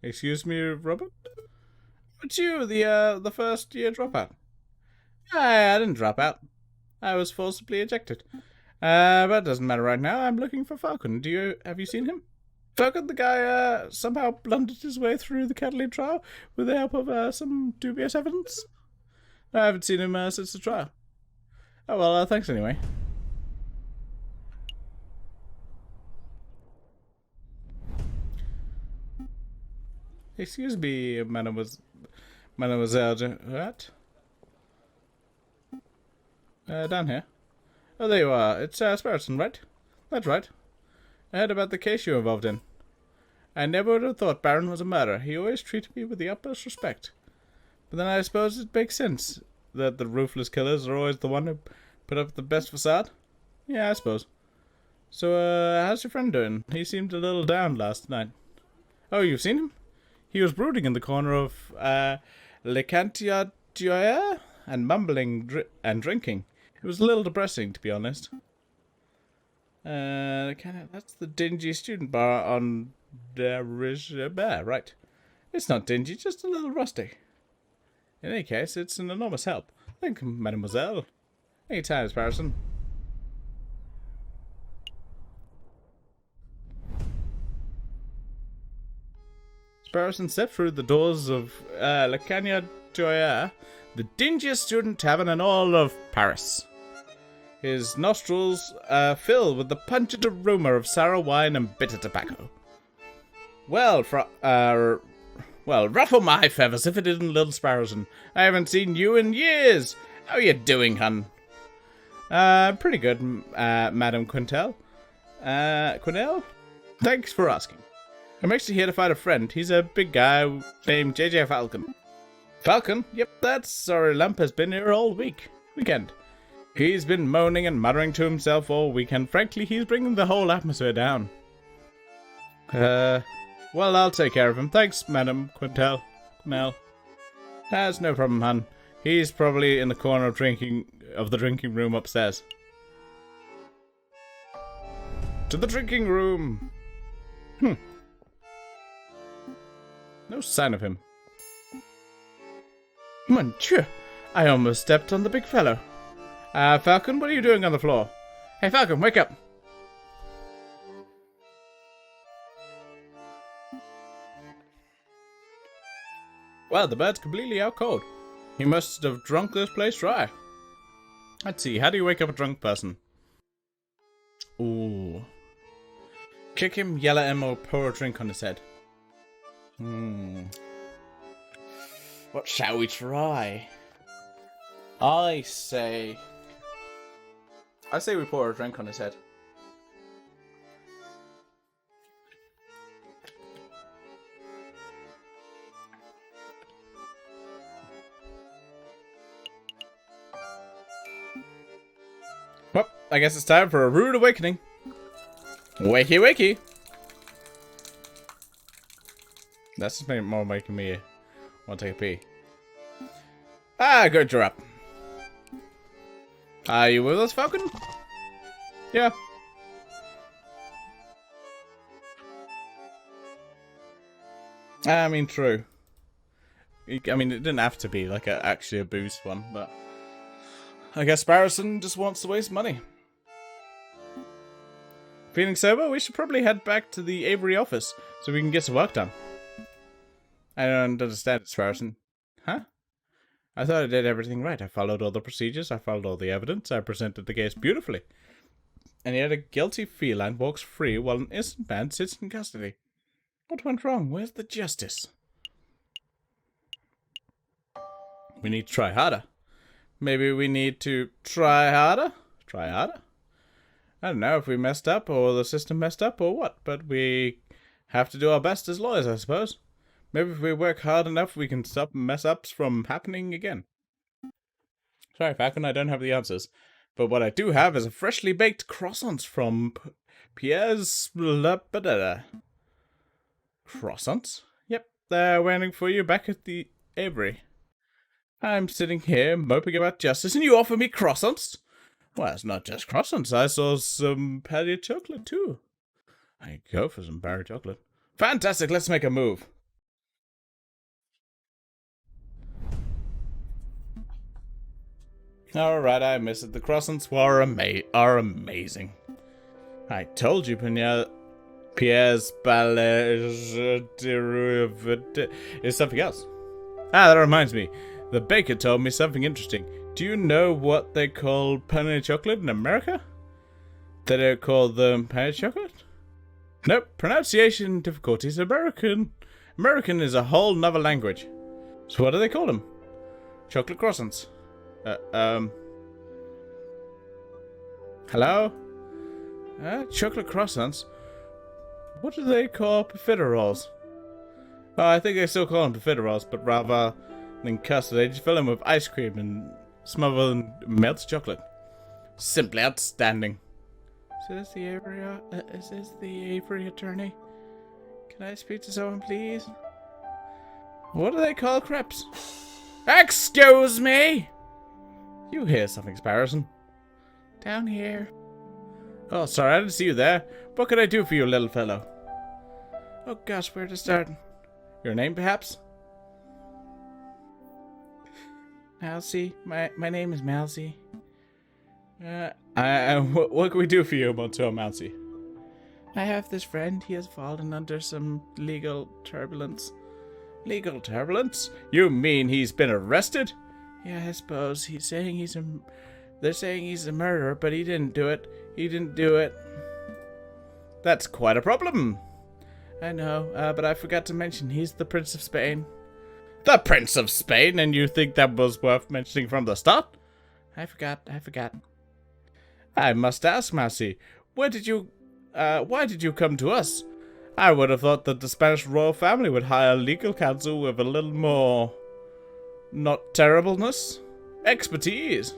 Excuse me, Robert? It's you, the first year dropout. I didn't drop out. I was forcibly ejected. But it doesn't matter right now. I'm looking for Falcon. Have you seen him? Falcon, the guy, somehow blundered his way through the Catalan trial with the help of, some dubious evidence. I haven't seen him, since the trial. Oh, well, thanks anyway. Excuse me, Mademoiselle. What? Down here. Oh, there you are. It's Sparrowson, right? That's right. I heard about the case you're involved in. I never would have thought Baron was a murderer. He always treated me with the utmost respect. But then I suppose it makes sense that the ruthless killers are always the one who put up the best facade. Yeah, I suppose. So, how's your friend doing? He seemed a little down last night. Oh, you've seen him? He was brooding in the corner of, Lecantia Gioia and mumbling and drinking. It was a little depressing, to be honest. That's the dingy student bar on Bear, right. It's not dingy, just a little rusty. In any case, it's an enormous help. Thank you, mademoiselle. Any time, Sparrowson. Sparrowson stepped through the doors of La Cagna Joya, the dingiest student tavern in all of Paris. His nostrils filled with the pungent aroma of sour wine and bitter tobacco. Well, ruffle my feathers if it isn't little Sparrowson. I haven't seen you in years. How you doing, hun? Pretty good, Madam Quintel. Quinnell? Thanks for asking. I'm actually here to find a friend. He's a big guy named JJ Falcon. Falcon? Yep, that sorry lump has been here all weekend. He's been moaning and muttering to himself all weekend. Frankly, he's bringing the whole atmosphere down. Well, I'll take care of him. Thanks, Madam Quintel. Mel. That's no problem, hun. He's probably in the corner of the drinking room upstairs. To the drinking room. No sign of him. Mon Dieu, I almost stepped on the big fellow. Falcon, what are you doing on the floor? Hey, Falcon, wake up. Wow, the bird's completely out cold. He must have drunk this place dry. Let's see, how do you wake up a drunk person? Ooh. Kick him, yell at him, or pour a drink on his head. What shall we try? I say we pour a drink on his head. Well, I guess it's time for a rude awakening. Wakey, wakey. That's just more making me want to take a pee. Ah, good, you're up. Are you with us, Falcon? Yeah. I mean, true. I mean, it didn't have to be like actually a boost one, but I guess Sparrowson just wants to waste money. Feeling sober? We should probably head back to the Aviary office so we can get some work done. I don't understand it, Sparrowson. Huh? I thought I did everything right. I followed all the procedures, I followed all the evidence, I presented the case beautifully. And yet a guilty feline walks free while an innocent man sits in custody. What went wrong? Where's the justice? We need to try harder. Maybe we need to try harder? Try harder? I don't know if we messed up or the system messed up or what, but we have to do our best as lawyers, I suppose. Maybe if we work hard enough, we can stop mess-ups from happening again. Sorry, Falcon, I don't have the answers. But what I do have is a freshly baked croissants from Pierre's... Croissants? Yep, they're waiting for you back at the Aviary. I'm sitting here moping about justice, and you offer me croissants? Well, it's not just croissants. I saw some patty chocolate, too. I go for some patty chocolate. Fantastic, let's make a move. Alright, I missed it. The croissants are amazing. I told you, Pierre's ballet is something else. Ah, that reminds me. The baker told me something interesting. Do you know what they call pain chocolate in America? They don't call them pain chocolate? Nope, pronunciation difficulties. American is a whole nother language. So what do they call them? Chocolate croissants. Hello? Chocolate croissants? What do they call profiteroles? Oh, I think they still call them profiteroles, but rather than custard, they just fill them with ice cream and smother in melted chocolate. Simply outstanding. Is this the Aviary attorney? Can I speak to someone, please? What do they call crepes? Excuse me! You hear something, Sparrowson? Down here. Oh, sorry, I didn't see you there. What can I do for you, little fellow? Oh gosh, where to start? Your name, perhaps? Mousy. My name is Mousy. What can we do for you, Monsieur Mousy? I have this friend. He has fallen under some legal turbulence. Legal turbulence? You mean he's been arrested? Yeah, I suppose. They're saying he's a murderer, but he didn't do it. He didn't do it. That's quite a problem. I know, but I forgot to mention he's the Prince of Spain. The Prince of Spain? And you think that was worth mentioning from the start? I forgot. I must ask, Mousy, why did you come to us? I would have thought that the Spanish royal family would hire legal counsel with a little more... not terribleness? Expertise.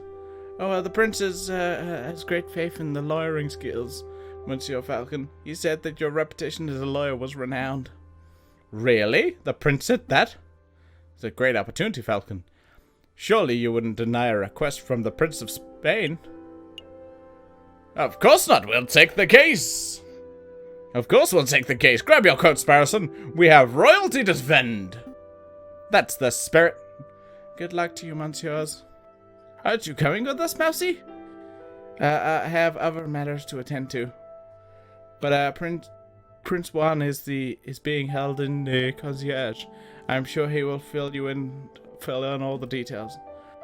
Oh, the prince has great faith in the lawyering skills, Monsieur Falcon. He said that your reputation as a lawyer was renowned. Really? The prince said that? It's a great opportunity, Falcon. Surely you wouldn't deny a request from the Prince of Spain? Of course not. We'll take the case. Of course we'll take the case. Grab your coat, Sparrowson. We have royalty to defend. That's the spirit. Good luck to you, monsieurs. Aren't you coming with us, Mousy? I have other matters to attend to. But Prince Juan is being held in the concierge. I'm sure he will fill in all the details.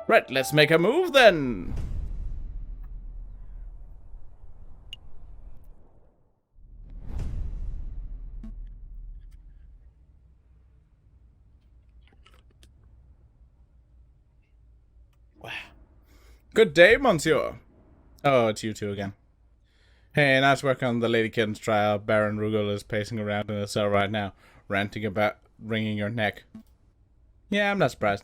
Right, let's make a move then. Wow. Good day, monsieur. Oh, it's you two again. Hey, nice work on the Lady Kitten's trial. Baron Rugal is pacing around in a cell right now, ranting about wringing your neck. Yeah, I'm not surprised.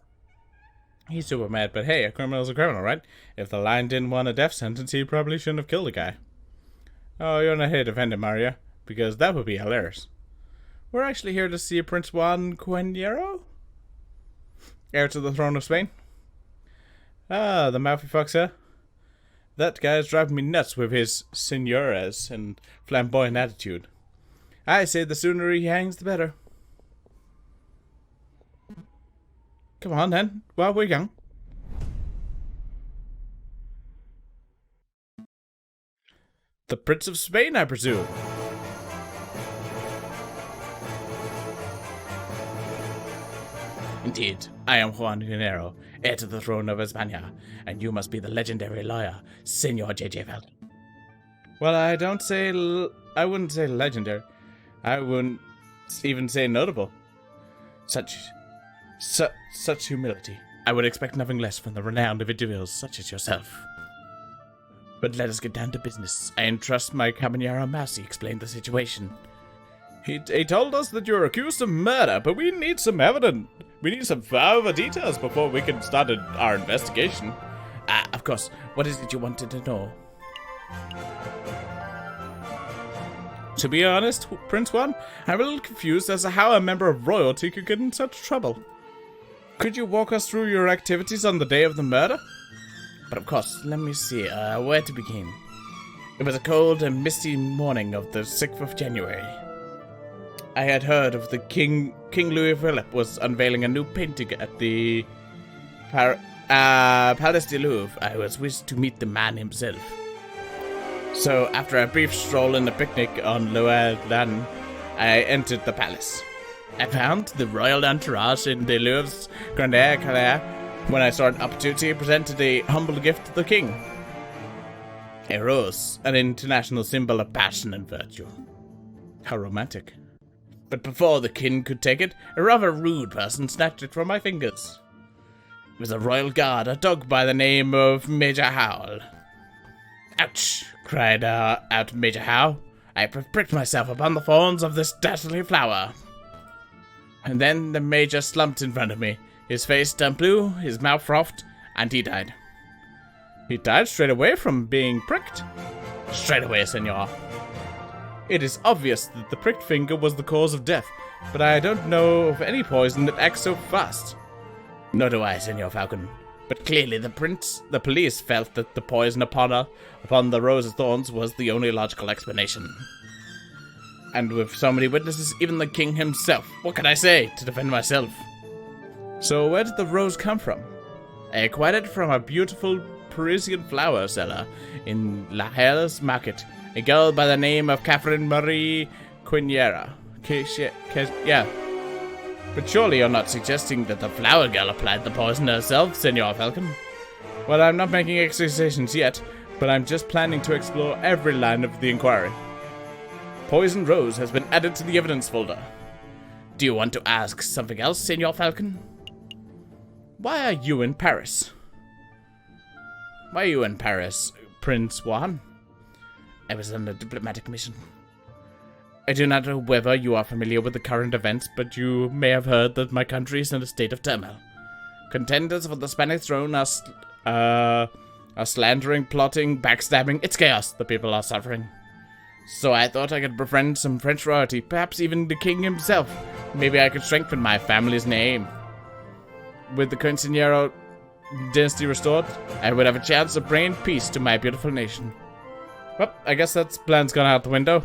He's super mad, but hey, a criminal's a criminal, right? If the lion didn't want a death sentence, he probably shouldn't have killed the guy. Oh, you're not here to defend him, are you? Because that would be hilarious. We're actually here to see Prince Juan Quinero? Heir to the throne of Spain? Ah, the mouthy fox, huh? That guy's driving me nuts with his senores and flamboyant attitude. I say the sooner he hangs, the better. Come on, then, while we're young. The Prince of Spain, I presume. Indeed, I am Juan Quinero, heir to the throne of España, and you must be the legendary lawyer, Senor J.J. Falcon. Well, I wouldn't say legendary. I wouldn't even say notable. Such humility. I would expect nothing less from the renowned individuals such as yourself. But let us get down to business. I entrust my Caballero Mousy explain the situation. He told us that you're accused of murder, but we need some evidence. We need some further details before we can start our investigation. Of course. What is it you wanted to know? To be honest, Prince Juan, I'm a little confused as to how a member of royalty could get in such trouble. Could you walk us through your activities on the day of the murder? But of course, let me see, where to begin. It was a cold and misty morning of the 6th of January. I had heard of the King Louis Philip was unveiling a new painting at the Palace du Louvre. I was wished to meet the man himself. So, after a brief stroll and a picnic on Loire Lan, I entered the palace. I found the royal entourage in the Louvre's Grande Calais when I saw an opportunity presented a humble gift to the king. A rose, an international symbol of passion and virtue. How romantic. But before the king could take it, a rather rude person snatched it from my fingers. It was a royal guard, a dog by the name of Major Howl. Ouch! Cried out Major Howl. I pricked myself upon the thorns of this dazzling flower. And then the Major slumped in front of me. His face turned blue, his mouth frothed, and he died. He died straight away from being pricked? Straight away, senor. It is obvious that the pricked finger was the cause of death, but I don't know of any poison that acts so fast. Nor do I, Senor Falcon. But clearly the police felt that the poison upon the rose's thorns was the only logical explanation. And with so many witnesses, even the king himself, what could I say to defend myself? So where did the rose come from? I acquired it from a beautiful Parisian flower seller in La Halles Market, a girl by the name of Catherine Marie Quinera. Yeah. But surely you're not suggesting that the flower girl applied the poison herself, Senor Falcon? Well, I'm not making accusations yet, but I'm just planning to explore every line of the inquiry. Poison rose has been added to the evidence folder. Do you want to ask something else, Senor Falcon? Why are you in Paris? Why are you in Paris, Prince Juan? I was on a diplomatic mission. I do not know whether you are familiar with the current events, but you may have heard that my country is in a state of turmoil. Contenders for the Spanish throne are slandering, plotting, backstabbing. It's chaos. The people are suffering. So I thought I could befriend some French royalty, perhaps even the king himself. Maybe I could strengthen my family's name. With the Quinceañero dynasty restored, I would have a chance of bringing peace to my beautiful nation. Well, I guess that plan's gone out the window.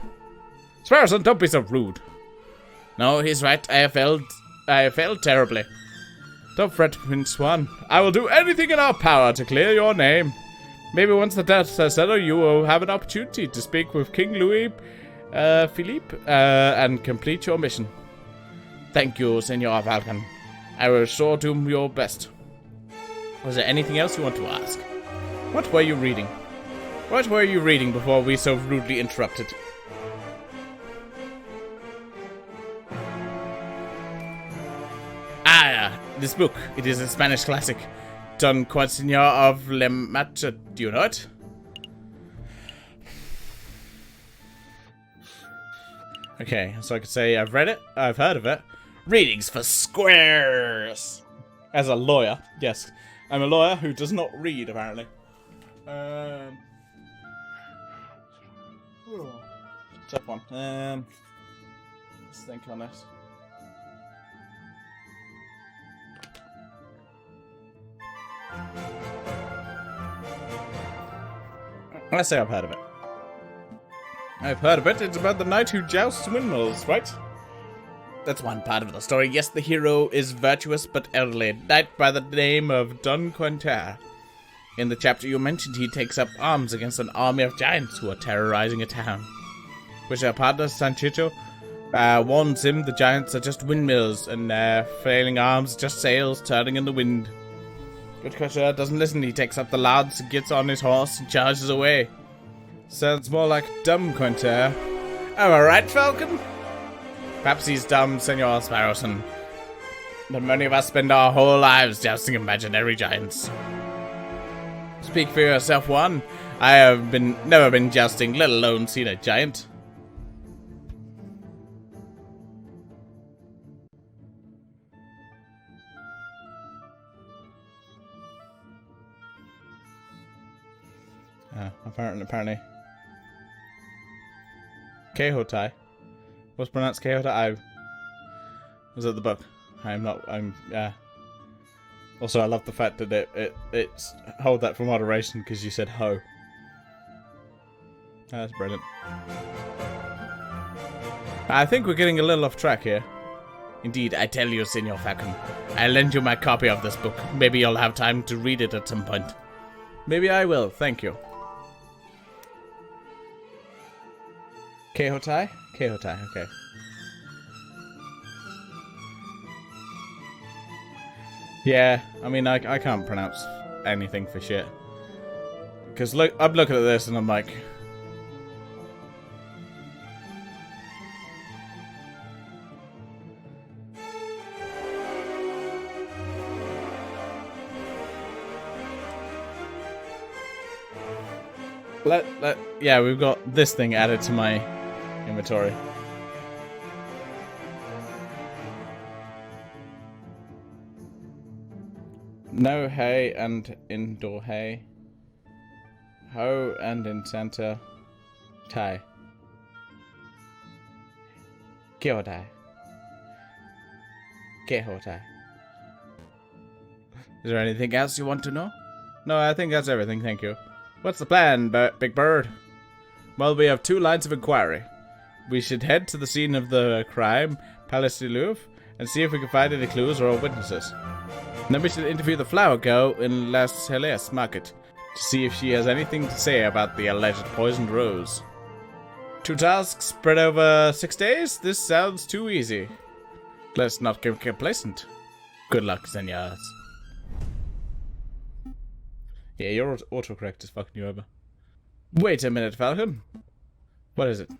Sparrowson, don't be so rude. No, he's right. I have failed terribly. Don't fret, Prince Juan. I will do anything in our power to clear your name. Maybe once the dust has settled, you will have an opportunity to speak with King Louis Philippe and complete your mission. Thank you, Senor Falcon. I will sure do your best. Was there anything else you want to ask? What were you reading? What were you reading before we so rudely interrupted? This book. It is a Spanish classic. Don Quinsignor of Le Matcha. Do you know it? Okay, so I could say I've read it, I've heard of it. Readings for squares! As a lawyer, yes. I'm a lawyer who does not read, apparently. Tough one. Let's think on this. Let's say I've heard of it. I've heard of it. It's about the knight who jousts windmills, right? That's one part of the story. Yes, the hero is virtuous but elderly, knight by the name of Don Quinter. In the chapter you mentioned, he takes up arms against an army of giants who are terrorizing a town. Which our partner, Sanchicho, warns him the giants are just windmills, and their failing arms just sails turning in the wind. But Quinter doesn't listen. He takes up the lance, gets on his horse, and charges away. Sounds more like dumb Quinter. Am I right, Falcon? Perhaps he's dumb, Senor Sparrowson. But many of us spend our whole lives jousting imaginary giants. Speak for yourself, Juan. I have never been jousting, let alone seen a giant. Apparently. Kehotai. What's pronounced Kehotai? I was at the book. Also, I love the fact that it's hold that for moderation because you said ho. That's brilliant. I think we're getting a little off track here. Indeed, I tell you, Senor Falcon, I'll lend you my copy of this book. Maybe you'll have time to read it at some point. Maybe I will, thank you. Kehotai? Kehotai, okay. Yeah, I mean, I can't pronounce anything for shit. Because look, I'm looking at this and I'm like... yeah, we've got this thing added to my inventory. No hay and indoor hay. Ho and in center. Tai. Kyotai. Kehotai. Is there anything else you want to know? No, I think that's everything, thank you. What's the plan, Big Bird? Well, we have 2 lines of inquiry. We should head to the scene of the crime, Palace du Louvre, and see if we can find any clues or witnesses. Then we should interview the flower girl in Las Helias Market to see if she has anything to say about the alleged poisoned rose. 2 tasks spread over 6 days? This sounds too easy. Let's not get complacent. Good luck, senors. Yeah, your autocorrect is fucking you over. Wait a minute, Falcon. What is it?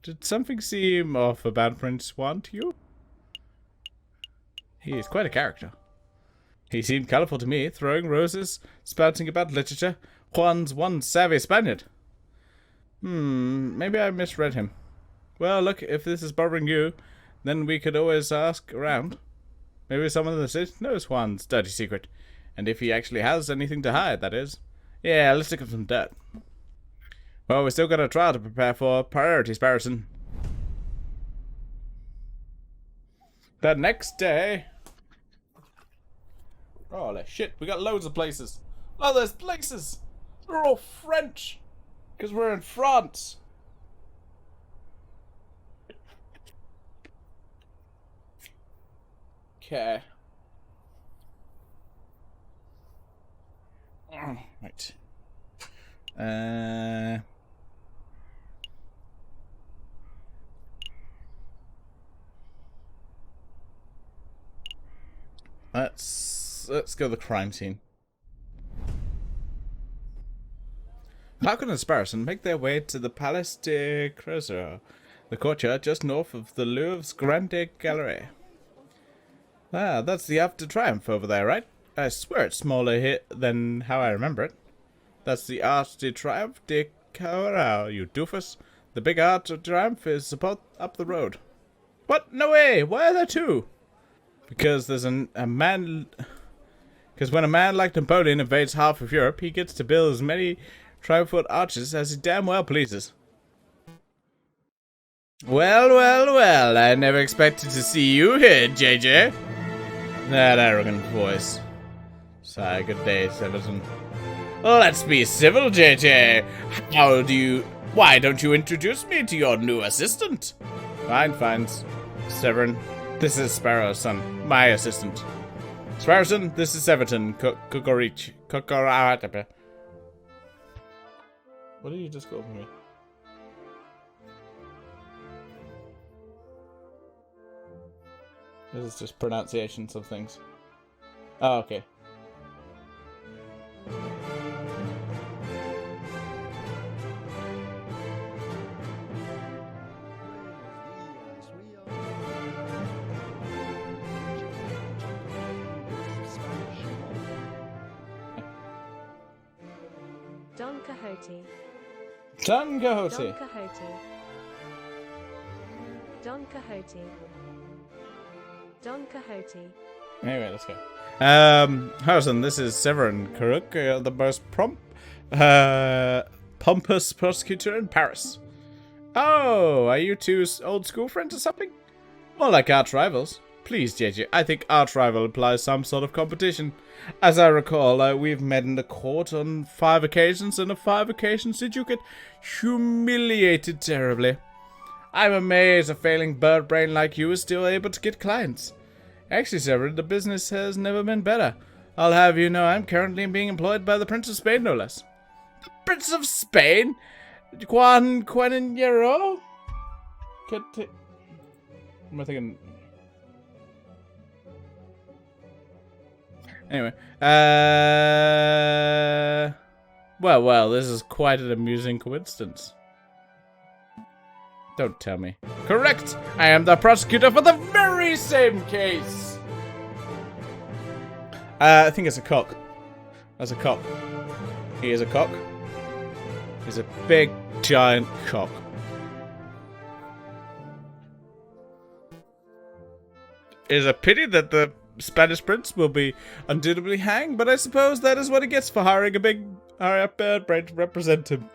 Did something seem off about Prince Juan to you? He is quite a character. He seemed colourful to me, throwing roses, spouting about literature. Juan's one savvy Spaniard. Maybe I misread him. Well, look, if this is bothering you, then we could always ask around. Maybe someone in the city knows Juan's dirty secret. And if he actually has anything to hide, that is. Yeah, let's look up some dirt. Well, we still got a trial to prepare for. Priorities, Barrison. The next day... Holy shit, we got loads of places. Oh, there's places! They're all French! Because we're in France. Okay. Right. Let's go to the crime scene. Falcon and Sparrowson make their way to the Palace de Creuser, the courtyard just north of the Louvre's Grande Gallery. Ah, that's the Arc de Triomphe over there, right? I swear it's smaller here than how I remember it. That's the Arch de Triomphe de Carao, you doofus. The big Arch of Triumph is about up the road. What? No way! Why are there two? Because there's a man... Because when a man like Napoleon invades half of Europe, he gets to build as many triumphal arches as he damn well pleases. Well, well, well, I never expected to see you here, JJ. That arrogant voice. Sigh, good day, Severson. Let's be civil, JJ. Why don't you introduce me to your new assistant? Fine, Severin. This is Sparrow's son, my assistant. Sparrowson, this is Everton. Kukorich. What did you just call me? This is just pronunciations of things. Oh, okay. Don Quixote. Don Quixote. Don Quixote. Don Quixote. Don Quixote. Anyway, let's go. Harrison, this is Severin Karuk, the most pompous prosecutor in Paris. Oh, are you two old school friends or something? More like arch rivals. Please, JJ, I think arch rival implies some sort of competition. As I recall, we've met in the court on 5 occasions, and on 5 occasions did you get humiliated terribly. I'm amazed a failing bird brain like you is still able to get clients. Actually, Severin, the business has never been better. I'll have you know I'm currently being employed by the Prince of Spain, no less. The Prince of Spain? Juan Quinero? Am I thinking... Anyway, well, this is quite an amusing coincidence. Don't tell me. Correct! I am the prosecutor for the very same case! I think it's a cock. That's a cock. He is a cock. He's a big, giant cock. It is a pity that the Spanish prince will be unduly hanged, but I suppose that is what he gets for hiring a big bird brain to represent him.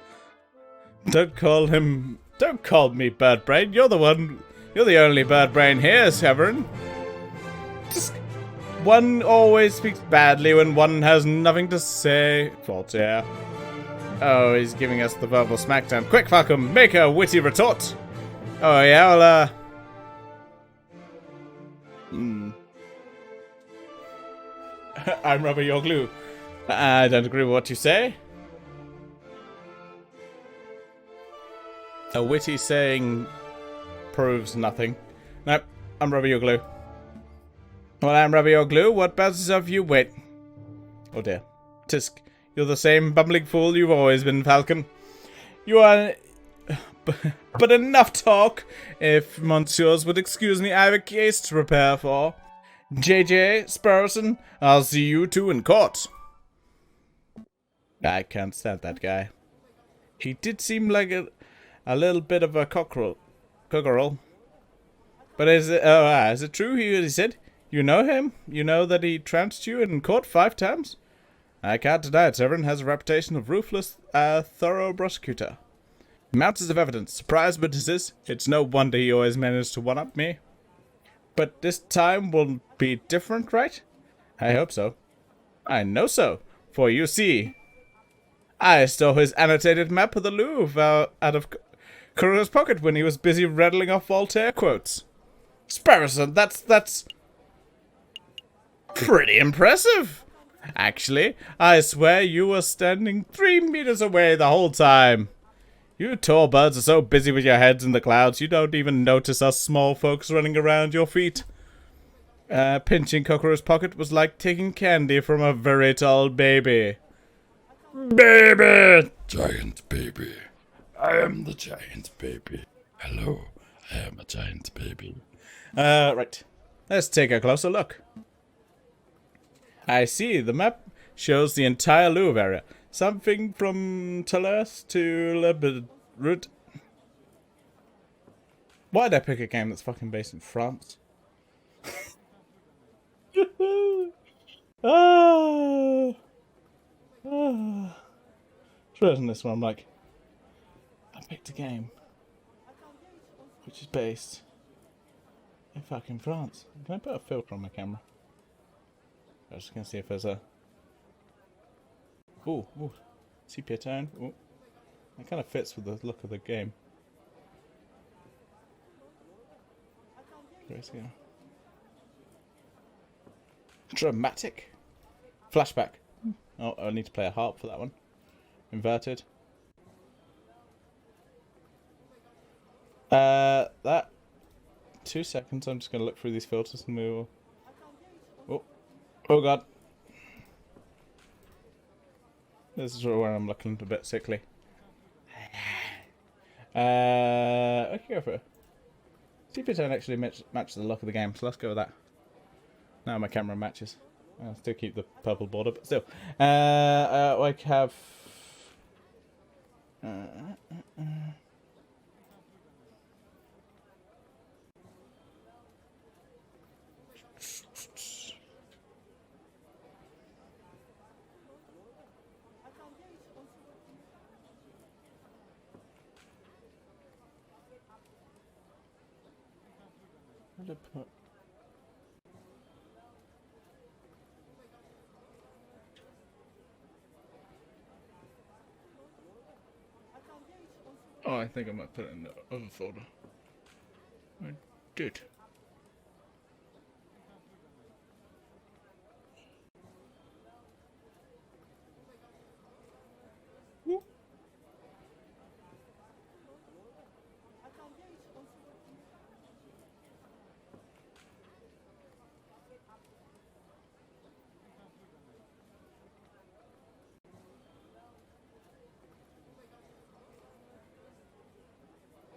Don't call me bird brain. You're the only bird brain here, Severin. Just one always speaks badly when one has nothing to say. Voltaire. Oh, he's giving us the verbal smackdown. Quick, Falcon, make a witty retort. Oh yeah, well, I'm rubber, your glue. I don't agree with what you say. A witty saying proves nothing. Nope, I'm rubber, your glue. Well, I'm rubber, your glue. What bounces off you? Wait. Oh dear. Tisk, you're the same bumbling fool you've always been, Falcon. You are... But enough talk. If monsieurs would excuse me, I have a case to prepare for. JJ, Sparrowson, I'll see you two in court. I can't stand that guy. He did seem like a little bit of a cockerel. But is it true he said? You know him? You know that he trounced you in court 5 times? I can't deny it. Severin has a reputation of ruthless, thorough prosecutor. Mountains of evidence, surprise witnesses. It's no wonder he always managed to one-up me. But this time will be different, right? I hope so. I know so, for you see, I stole his annotated map of the Louvre out of Courreau's pocket when he was busy rattling off Voltaire quotes. Sparrowson, that's pretty impressive. Actually, I swear you were standing 3 meters away the whole time. You tall birds are so busy with your heads in the clouds, you don't even notice us small folks running around your feet. Pinching Cockroach's pocket was like taking candy from a very tall baby. Baby! Giant baby. I am the giant baby. Hello, I am a giant baby. Right. Let's take a closer look. I see. The map shows the entire Louvre area. Something from Toulouse to Le Beirut. Why did I pick a game that's fucking based in France? Ah. Trying this one, I'm like, I picked a game which is based in fucking France. Can I put a filter on my camera? I was just gonna see if there's a. Ooh, sepia tone. Ooh, that kind of fits with the look of the game. Where's it going? Dramatic. Flashback. Oh, I need to play a harp for that one. Inverted. That. 2 seconds. I'm just gonna look through these filters and move. Oh god. This is where I'm looking a bit sickly. I can go for it. Sepia tone actually matches the look of the game, so let's go with that. Now my camera matches. I'll still keep the purple border, but still. I have. Where did I put? Oh, I think I might put it in the other folder. I did. Whoop.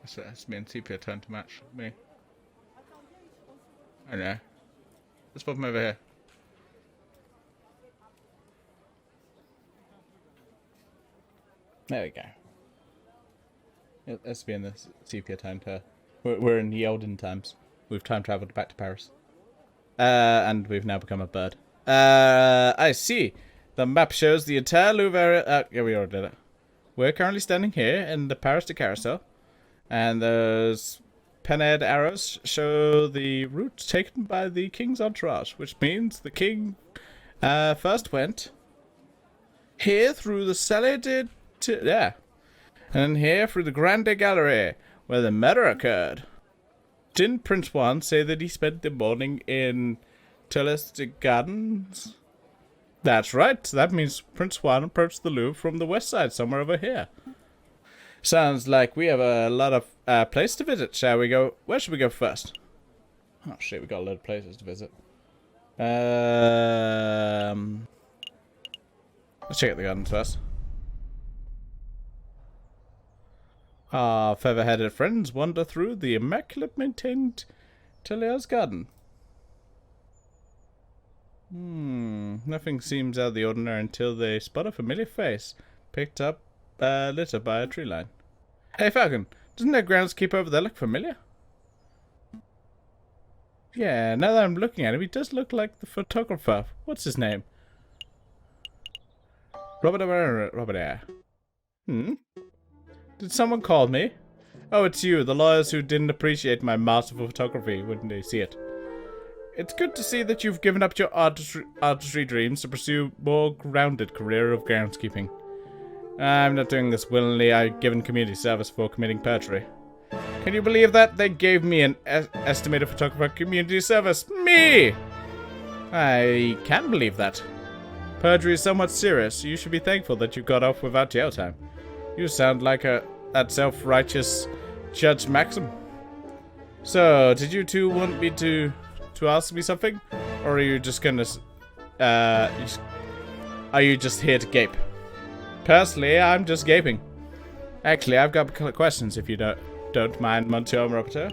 So that's me and Sepia turn to match me. I know. Let's pop him over here. There we go. Let's be in the Sepia time to. We're in the olden times. We've time traveled back to Paris. And we've now become a bird. I see. The map shows the entire Louvre area. Yeah, we already did it. We're currently standing here in the Paris de Carousel. And those pen-aired arrows show the route taken by the king's entourage, which means the king first went here through the Salle de... yeah. And here through the Grande Gallery, where the murder occurred. Didn't Prince Juan say that he spent the morning in Toulouse Gardens? That's right. That means Prince Juan approached the Louvre from the west side, somewhere over here. Sounds like we have a lot of places to visit. Shall we go? Where should we go first? Oh shit, we got a lot of places to visit. Let's check out the gardens first. Our feather-headed friends wander through the immaculate maintained Telliers garden. Nothing seems out of the ordinary until they spot a familiar face, picked up litter by a tree line. Hey Falcon, doesn't that groundskeeper over there look familiar? Yeah, now that I'm looking at him, he does look like the photographer. What's his name? Robert. Did someone call me? Oh, it's you, the lawyers who didn't appreciate my masterful photography when they see it. It's good to see that you've given up your artistry dreams to pursue a more grounded career of groundskeeping. I'm not doing this willingly. I've given community service for committing perjury. Can you believe that? They gave me an estimated photographer community service. Me! I can believe that. Perjury is somewhat serious. You should be thankful that you got off without jail time. You sound like that self-righteous Judge Maxim. So, did you two want me to ask me something? Or are you just gonna... are you just here to gape? Personally, I'm just gaping. Actually, I've got a couple of questions if you don't mind, Monsieur Rapporteur.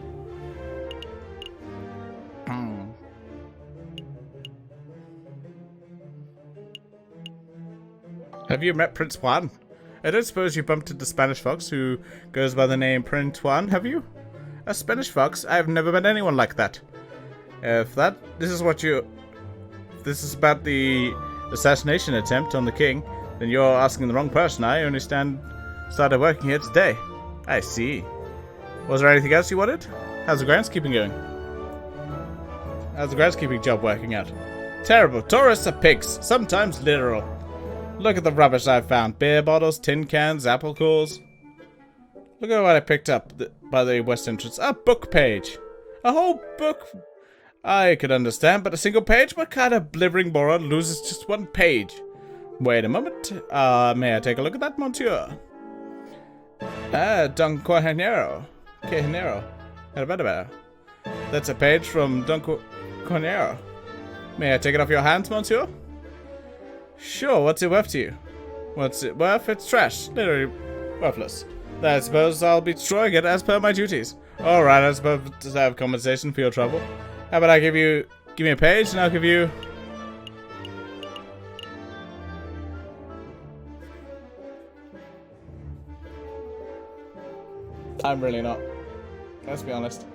Have you met Prince Juan? I don't suppose you bumped into Spanish fox who goes by the name Prince Juan, have you? A Spanish fox? I have never met anyone like that. If this is about the assassination attempt on the king, then you're asking the wrong person. I only started working here today. I see. Was there anything else you wanted? How's the groundskeeping going? How's the groundskeeping job working out? Terrible. Tourists are pigs. Sometimes literal. Look at the rubbish I've found. Beer bottles, tin cans, apple cores. Look at what I picked up by the west entrance. A book page. A whole book. I could understand, but a single page? What kind of blithering moron loses just one page? Wait a moment. May I take a look at that, monsieur? Don Cornero. That's a page from Don Cornero. May I take it off your hands, monsieur? Sure, what's it worth to you? What's it worth? It's trash. Literally worthless. I suppose I'll be destroying it as per my duties. Alright, I suppose to have compensation for your trouble. How about I give me a page and I'll give you... I'm really not. Let's be honest.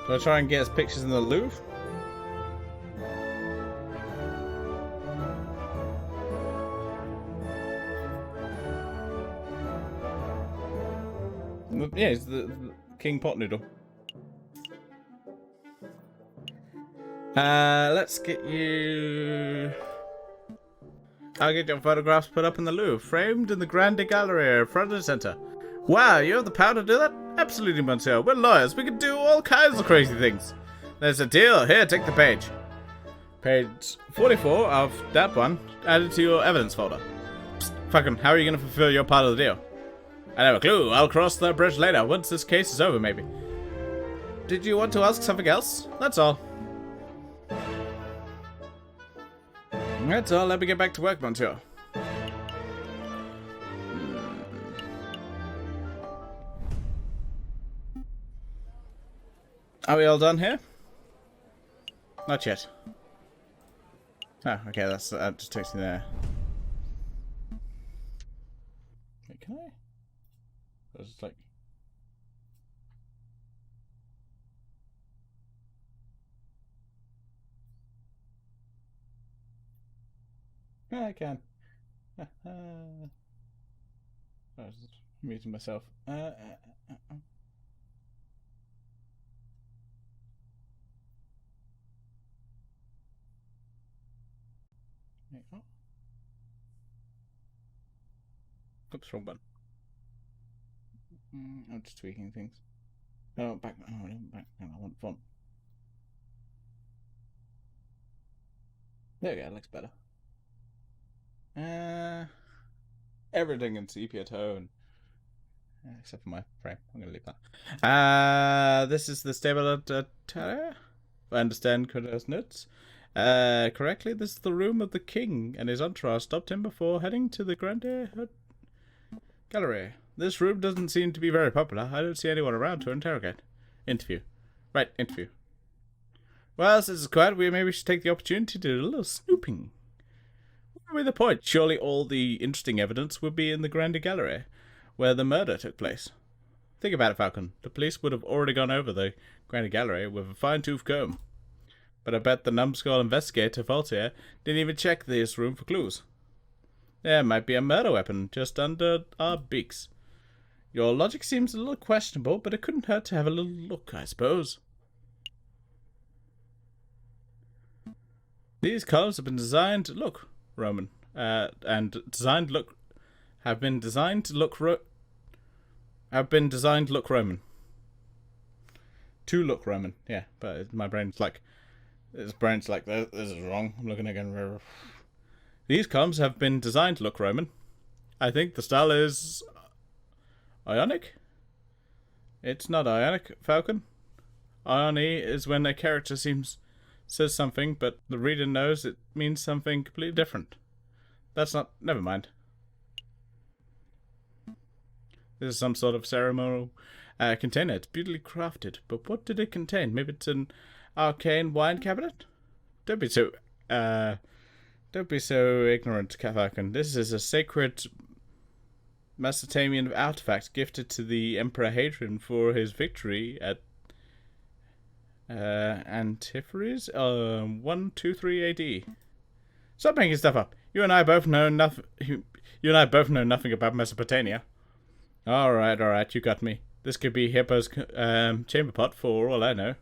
Do I try and get his pictures in the Louvre? Yeah, it's the King Pot Noodle. Let's get you... I'll get your photographs put up in the Louvre, framed in the Grande Gallery, front and center. Wow, you have the power to do that? Absolutely, monsieur. We're lawyers. We can do all kinds of crazy things. There's a deal. Here, take the page. Page 44 of that one. Add it to your evidence folder. Psst, fucking, how are you going to fulfill your part of the deal? I have a clue. I'll cross that bridge later, once this case is over, maybe. Did you want to ask something else? That's all. That's all. Let me get back to work, monsieur. Are we all done here? Not yet. Oh, okay, that just takes me there. Wait, can I? Or is it like... Yeah, I can. I was just muting myself. Oh. Oops, wrong button. I'm just tweaking things. Oh, back. Oh, back. I want font. There we go. It looks better. Everything in sepia tone. Except for my frame. I'm going to leave that. This is the stable at Terra. I understand Coda's notes. Correctly, this is the room of the king, and his entourage stopped him before heading to the Grande Gallery. This room doesn't seem to be very popular. I don't see anyone around to interrogate. Interview. Right, interview. Well, since it's quiet, maybe we should take the opportunity to do a little snooping. What would be the point? Surely all the interesting evidence would be in the Grande Gallery, where the murder took place. Think about it, Falcon. The police would have already gone over the Grande Gallery with a fine-tooth comb. But I bet the numbskull investigator Voltaire didn't even check this room for clues. There might be a murder weapon just under our beaks. Your logic seems a little questionable, but it couldn't hurt to have a little look, I suppose. These columns have been designed to look Roman, have been designed to look Roman. To look Roman, yeah. But my brain's like, this is wrong. I'm looking again. These columns have been designed to look Roman. I think the style is Ionic. It's not Ionic, Falcon. Irony is when a character says something, but the reader knows it means something completely different. That's not... Never mind. This is some sort of ceremonial container. It's beautifully crafted. But what did it contain? Maybe it's an arcane wine cabinet? Don't be so ignorant, Falcon. This is a sacred Mesopotamian artifact gifted to the Emperor Hadrian for his victory at Antiphorus, 123 AD. Stop making stuff up. You and I both know nothing. You and I both know nothing about Mesopotamia. All right, you got me. This could be Hippo's chamber pot for all I know.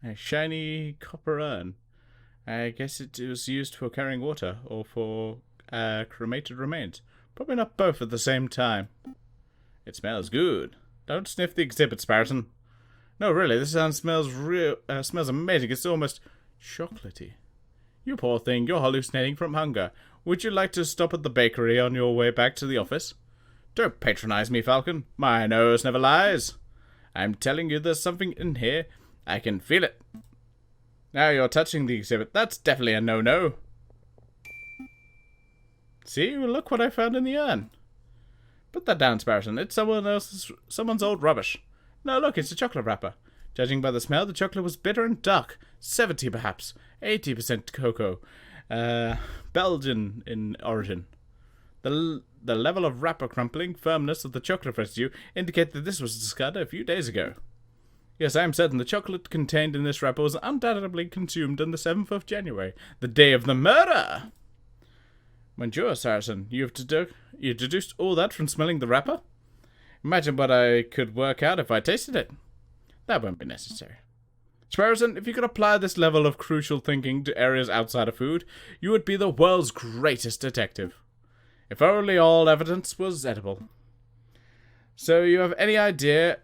A shiny copper urn. I guess it was used for carrying water or for cremated remains. Probably not both at the same time. It smells good. Don't sniff the exhibit, Spartan. No, really, this urn smells smells amazing. It's almost chocolatey. You poor thing, you're hallucinating from hunger. Would you like to stop at the bakery on your way back to the office? Don't patronize me, Falcon. My nose never lies. I'm telling you there's something in here. I can feel it. Now you're touching the exhibit. That's definitely a no-no. See? Look what I found in the urn. Put that down, Spartan. It's someone's old rubbish. No, look, it's a chocolate wrapper. Judging by the smell, the chocolate was bitter and dark. 70 perhaps. 80% cocoa. Belgian in origin. The level of wrapper crumpling firmness of the chocolate residue indicate that this was discarded a few days ago. Yes, I am certain the chocolate contained in this wrapper was undoubtedly consumed on the 7th of January, the day of the murder. Bonjour, Saracen. You've deduced all that from smelling the wrapper? Imagine what I could work out if I tasted it. That won't be necessary. Saracen, if you could apply this level of crucial thinking to areas outside of food, you would be the world's greatest detective. If only all evidence was edible. So you have any idea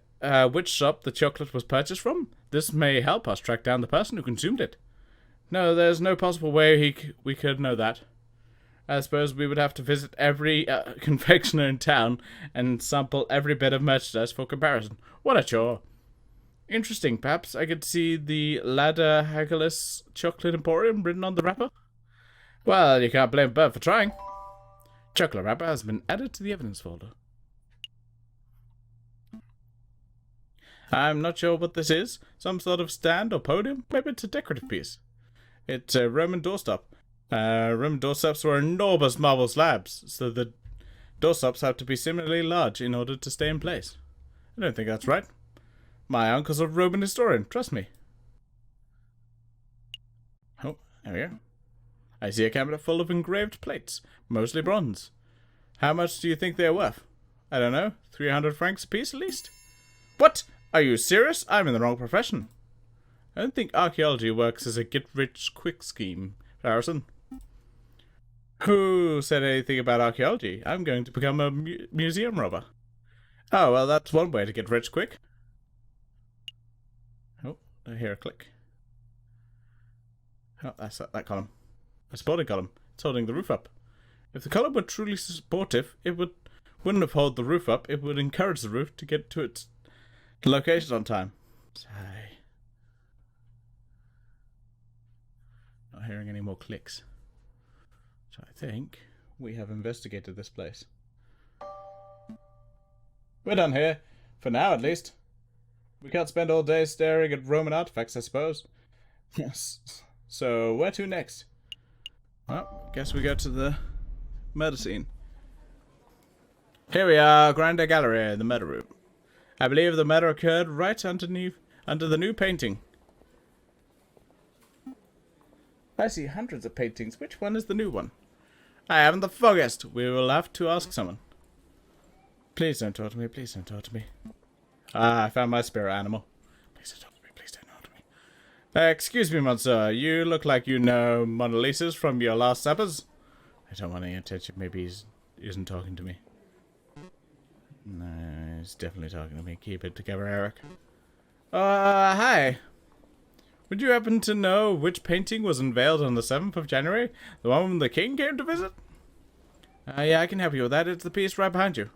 which shop the chocolate was purchased from? This may help us track down the person who consumed it. No, there's no possible way we could know that. I suppose we would have to visit every confectioner in town and sample every bit of merchandise for comparison. What a chore. Interesting. Perhaps I could see the Ladder Hagglis Chocolate Emporium written on the wrapper? Well, you can't blame Bert for trying. Chocolate wrapper has been added to the evidence folder. I'm not sure what this is. Some sort of stand or podium? Maybe it's a decorative piece. It's a Roman doorstop. Roman doorsteps were enormous marble slabs, so the doorsteps have to be similarly large in order to stay in place. I don't think that's right. My uncle's a Roman historian, trust me. Oh, there we go. I see a cabinet full of engraved plates, mostly bronze. How much do you think they're worth? I don't know, 300 francs apiece at least? What? Are you serious? I'm in the wrong profession. I don't think archaeology works as a get-rich-quick scheme, Harrison. Who said anything about archaeology? I'm going to become a museum robber. Oh, well, that's one way to get rich quick. Oh, I hear a click. Oh, that's that column. A supporting column. It's holding the roof up. If the column were truly supportive, it wouldn't have held the roof up. It would encourage the roof to get to its location on time. Sigh. Not hearing any more clicks. So I think we have investigated this place. We're done here. For now, at least. We can't spend all day staring at Roman artifacts, I suppose. Yes. So, where to next? Well, guess we go to the murder scene. Here we are, Grande Gallery, the murder room. I believe the murder occurred right under the new painting. I see hundreds of paintings. Which one is the new one? I haven't the foggiest. We will have to ask someone. Please don't talk to me. Please don't talk to me. Ah, I found my spirit animal. Please don't talk to me. Please don't talk to me. Excuse me, monsieur. You look like you know Mona Lisa's from your last suppers. I don't want any attention. Maybe he isn't talking to me. No, he's definitely talking to me. Keep it together, Eric. Hi. Would you happen to know which painting was unveiled on the 7th of January? The one when the king came to visit? Yeah, I can help you with that. It's the piece right behind you.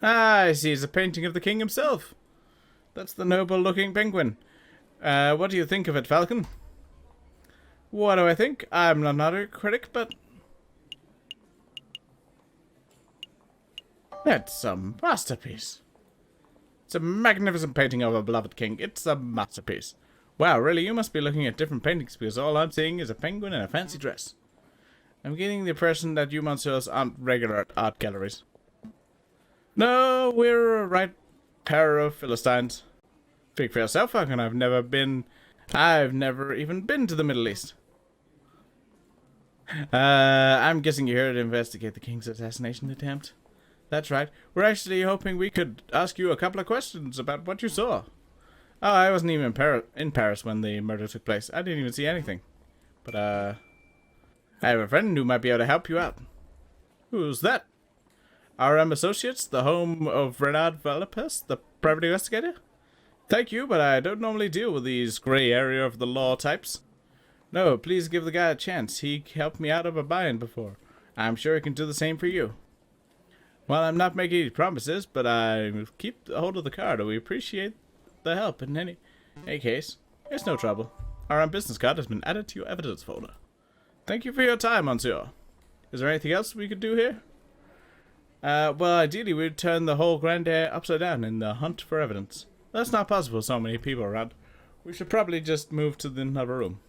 Ah, I see. It's a painting of the king himself. That's the noble-looking penguin. What do you think of it, Falcon? What do I think? I'm not a critic, but... It's a masterpiece. It's a magnificent painting of a beloved king. It's a masterpiece. Wow, really? You must be looking at different paintings because all I'm seeing is a penguin in a fancy dress. I'm getting the impression that you monsieurs aren't regular at art galleries. No, we're a right pair of Philistines. Speak for yourself, Falcon. I've never even been to the Middle East. I'm guessing you're here to investigate the king's assassination attempt. That's right. We're actually hoping we could ask you a couple of questions about what you saw. Oh, I wasn't even in Paris when the murder took place. I didn't even see anything. But, I have a friend who might be able to help you out. Who's that? RM Associates, the home of Renard Valipes, the private investigator? Thank you, but I don't normally deal with these gray area of the law types. No, please give the guy a chance. He helped me out of a bind before. I'm sure he can do the same for you. Well, I'm not making any promises, but I will keep a hold of the card. We appreciate the help in any case. It's no trouble. Our business card has been added to your evidence folder. Thank you for your time, Monsieur. Is there anything else we could do here? Well, ideally, we'd turn the whole Grand Air upside down in the hunt for evidence. That's not possible with so many people around. We should probably just move to another room.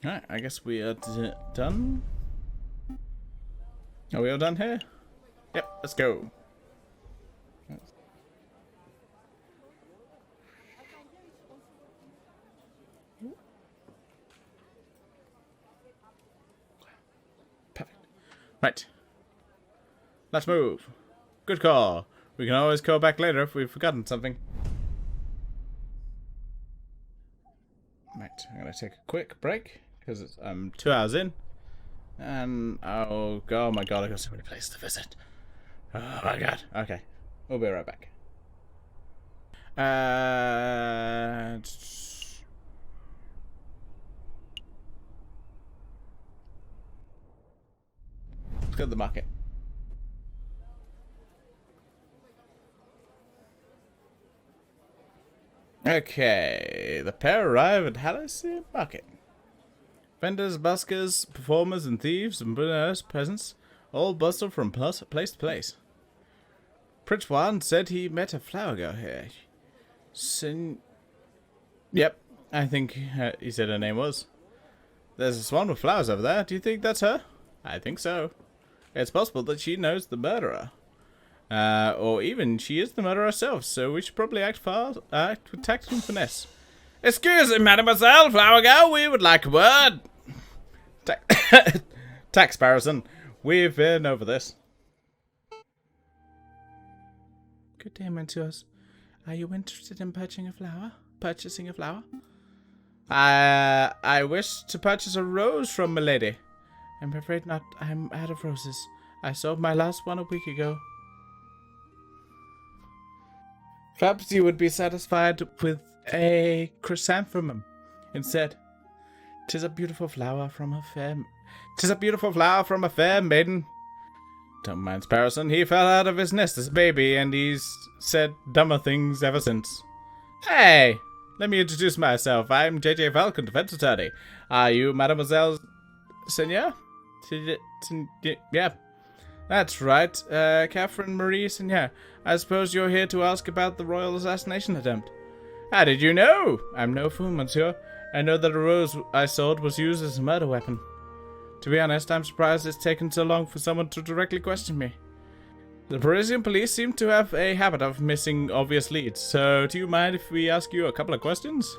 Alright, I guess we are done. Are we all done here? Yep, let's go. Perfect. Right. Let's move. Good call. We can always go back later if we've forgotten something. Right, I'm gonna take a quick break because I'm 2 hours in. And oh my god, I got so many places to visit. Oh my god. Okay. We'll be right back. Let's go to the market. Okay, the pair arrive at Hallysia Market. Vendors, buskers, performers, and thieves and peasants all bustle from place to place. Prince Juan said he met a flower girl here. Yep, I think he said her name was. There's a swan with flowers over there. Do you think that's her? I think so. It's possible that she knows the murderer. Or even she is the murderer herself, so we should probably act with tact and finesse. Excuse me, mademoiselle, flower girl, we would like a word. Tax Parison, we've been over this. Good day, messieurs. Are you interested in purchasing a flower? I wish to purchase a rose from milady. I'm afraid not. I'm out of roses. I sold my last one a week ago. Perhaps you would be satisfied with a chrysanthemum instead. 'Tis a beautiful flower from a fair maiden. Don't mind Sparrowson. He fell out of his nest as a baby, and he's said dumber things ever since. Hey, let me introduce myself. I'm J.J. Falcon, defense attorney. Are you Mademoiselle Seigneur? Yeah, that's right. Catherine Marie Seigneur. I suppose you're here to ask about the royal assassination attempt. How did you know? I'm no fool, monsieur. I know that a rose I sold was used as a murder weapon. To be honest, I'm surprised it's taken so long for someone to directly question me. The Parisian police seem to have a habit of missing obvious leads, so do you mind if we ask you a couple of questions?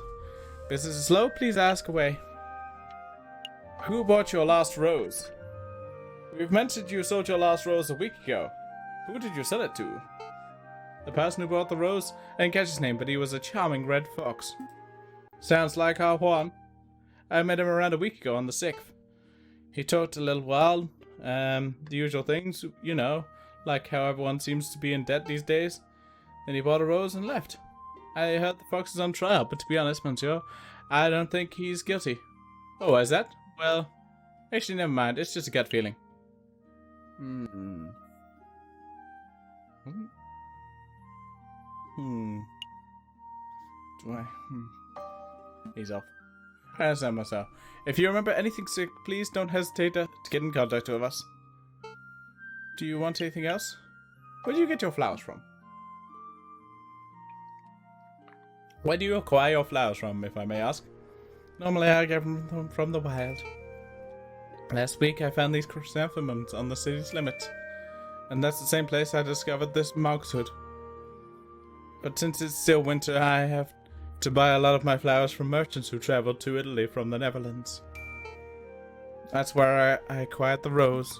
Business is slow, please ask away. Who bought your last rose? We've mentioned you sold your last rose a week ago. Who did you sell it to? The person who bought the rose? I didn't catch his name, but he was a charming red fox. Sounds like our Juan. I met him around a week ago on the 6th. He talked a little while, the usual things, you know, like how everyone seems to be in debt these days. Then he bought a rose and left. I heard the fox is on trial, but to be honest, monsieur, I don't think he's guilty. Oh, why is that? Well, actually, never mind. It's just a gut feeling. Hmm. Do I? He's off. I understand myself. If you remember anything sick, please don't hesitate to get in contact with us. Do you want anything else? Where do you get your flowers from? Where do you acquire your flowers from, if I may ask? Normally I get them from the wild. Last week I found these chrysanthemums on the city's limits. And that's the same place I discovered this monk's hood. But since it's still winter, I have to buy a lot of my flowers from merchants who traveled to Italy from the Netherlands. That's where I acquired the rose.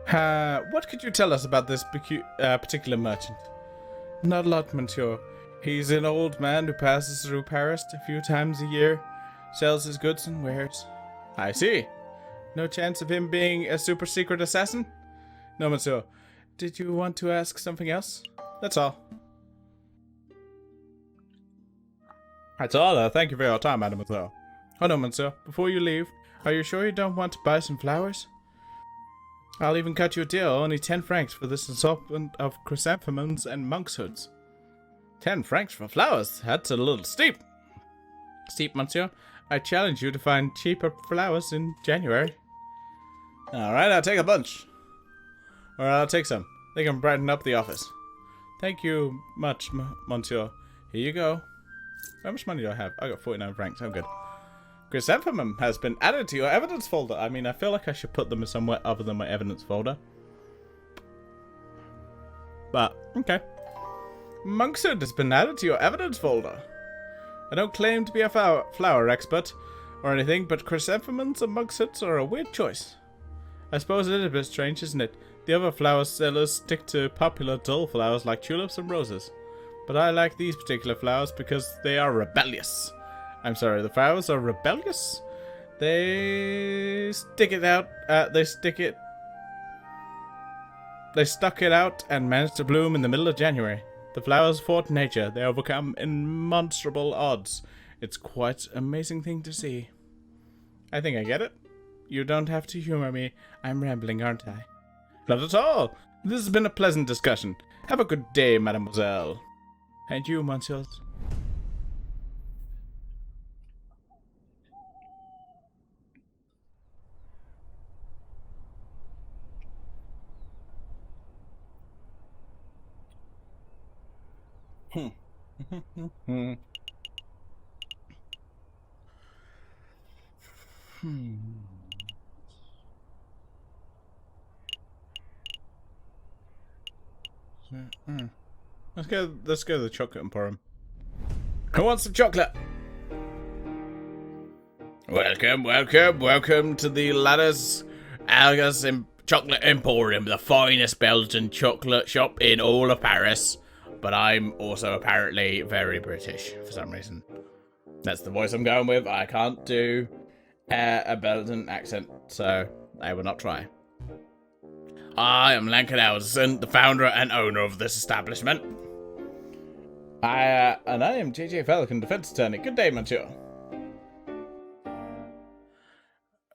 What could you tell us about this particular merchant? Not a lot, monsieur. He's an old man who passes through Paris a few times a year, sells his goods and wares. I see. No chance of him being a super secret assassin? No, monsieur. Did you want to ask something else? That's all. That's all. Thank you for your time, mademoiselle. Hold on, monsieur. Before you leave, are you sure you don't want to buy some flowers? I'll even cut you a deal. Only 10 francs for this assortment of chrysanthemums and monk's hoods. 10 francs for flowers? That's a little steep. Steep, monsieur? I challenge you to find cheaper flowers in January. Alright, I'll take a bunch. Or I'll take some. They can brighten up the office. Thank you much, monsieur. Here you go. How much money do I have? I got 49 francs. I'm good. Chrysanthemum has been added to your evidence folder. I mean, I feel like I should put them somewhere other than my evidence folder. But, okay. Monkshood has been added to your evidence folder. I don't claim to be a flower expert or anything, but chrysanthemums and monkshood are a weird choice. I suppose it is a bit strange, isn't it? The other flower sellers stick to popular dull flowers like tulips and roses. But I like these particular flowers because they are rebellious. I'm sorry, the flowers are rebellious? They stick it out, they stuck it out and managed to bloom in the middle of January. The flowers fought nature. They overcome immonstrable odds. It's quite an amazing thing to see. I think I get it. You don't have to humor me. I'm rambling, aren't I? Not at all. This has been a pleasant discussion. Have a good day, mademoiselle. And you, monsieur. Let's go to the chocolate emporium. Who wants some chocolate? Welcome to the Ladders Algas Chocolate Emporium, the finest Belgian chocolate shop in all of Paris. But I'm also apparently very British for some reason. That's the voice I'm going with. I can't do a Belgian accent, so I will not try. I am Lankin Alderson, the founder and owner of this establishment. I am JJ Falcon, defense attorney. Good day, monsieur.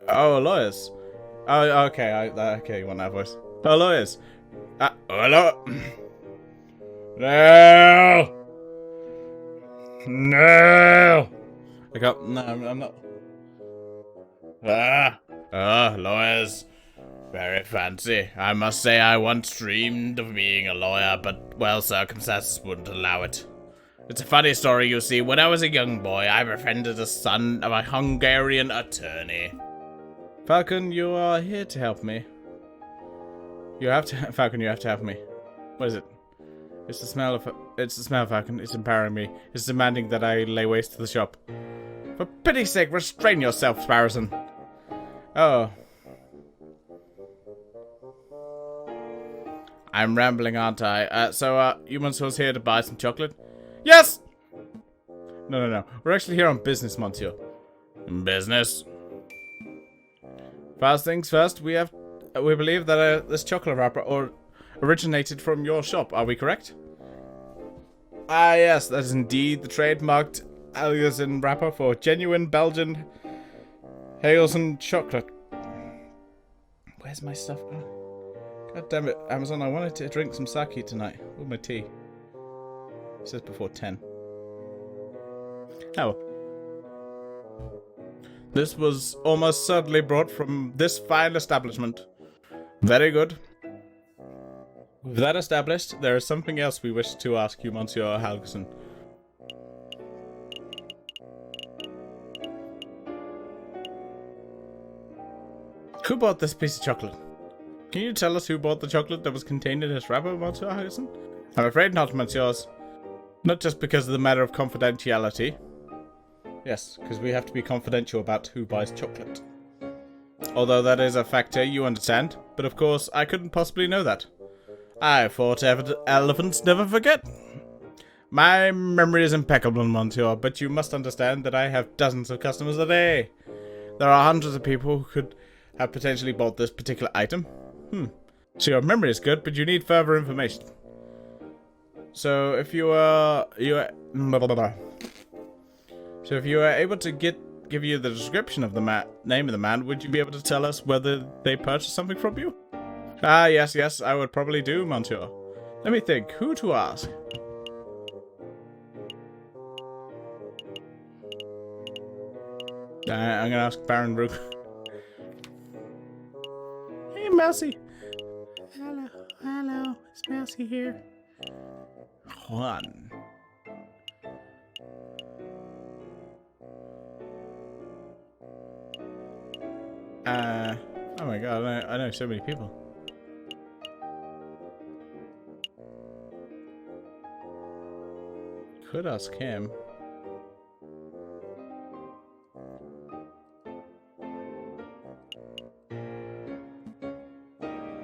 Oh, lawyers. Oh, okay. Okay, you want that voice? Oh, lawyers. Hello. No! No! No, I'm not. Lawyers. Very fancy. I must say I once dreamed of being a lawyer, but, well, circumstances wouldn't allow it. It's a funny story, you see. When I was a young boy, I befriended the son of a Hungarian attorney. Falcon, you are here to help me. Falcon, you have to help me. What is it? It's the smell, Falcon. It's empowering me. It's demanding that I lay waste to the shop. For pity's sake, restrain yourself, Sparrowson. Oh. I'm rambling, aren't I? You was here to buy some chocolate? Yes! No. We're actually here on business, monsieur. Business? First things first, we believe that this chocolate wrapper, or originated from your shop. Are we correct? Ah, yes, that is indeed the trademarked Algerson wrapper for genuine Belgian Hazelnut chocolate. Where's my stuff? God damn it, Amazon, I wanted to drink some sake tonight with my tea. It says before 10. Oh. This was almost certainly brought from this fine establishment. Very good. With that established, there is something else we wish to ask you, Monsieur Halgerson. Who bought this piece of chocolate? Can you tell us who bought the chocolate that was contained in this wrapper, Monsieur Halgerson? I'm afraid not, Monsieurs. Not just because of the matter of confidentiality. Yes, because we have to be confidential about who buys chocolate. Although that is a factor, you understand. But of course, I couldn't possibly know that. I thought elephants never forget. My memory is impeccable, Monsieur, but you must understand that I have dozens of customers a day. There are hundreds of people who could have potentially bought this particular item. So your memory is good, but you need further information. So if you are able to give you the description of the name of the man, would you be able to tell us whether they purchased something from you? Ah, yes, I would probably do, Monsieur. Let me think, who to ask? I'm gonna ask Baron Rook. Hey, Mousy. Hello, it's Mousy here. Juan. Oh my god, I know so many people. Could ask him.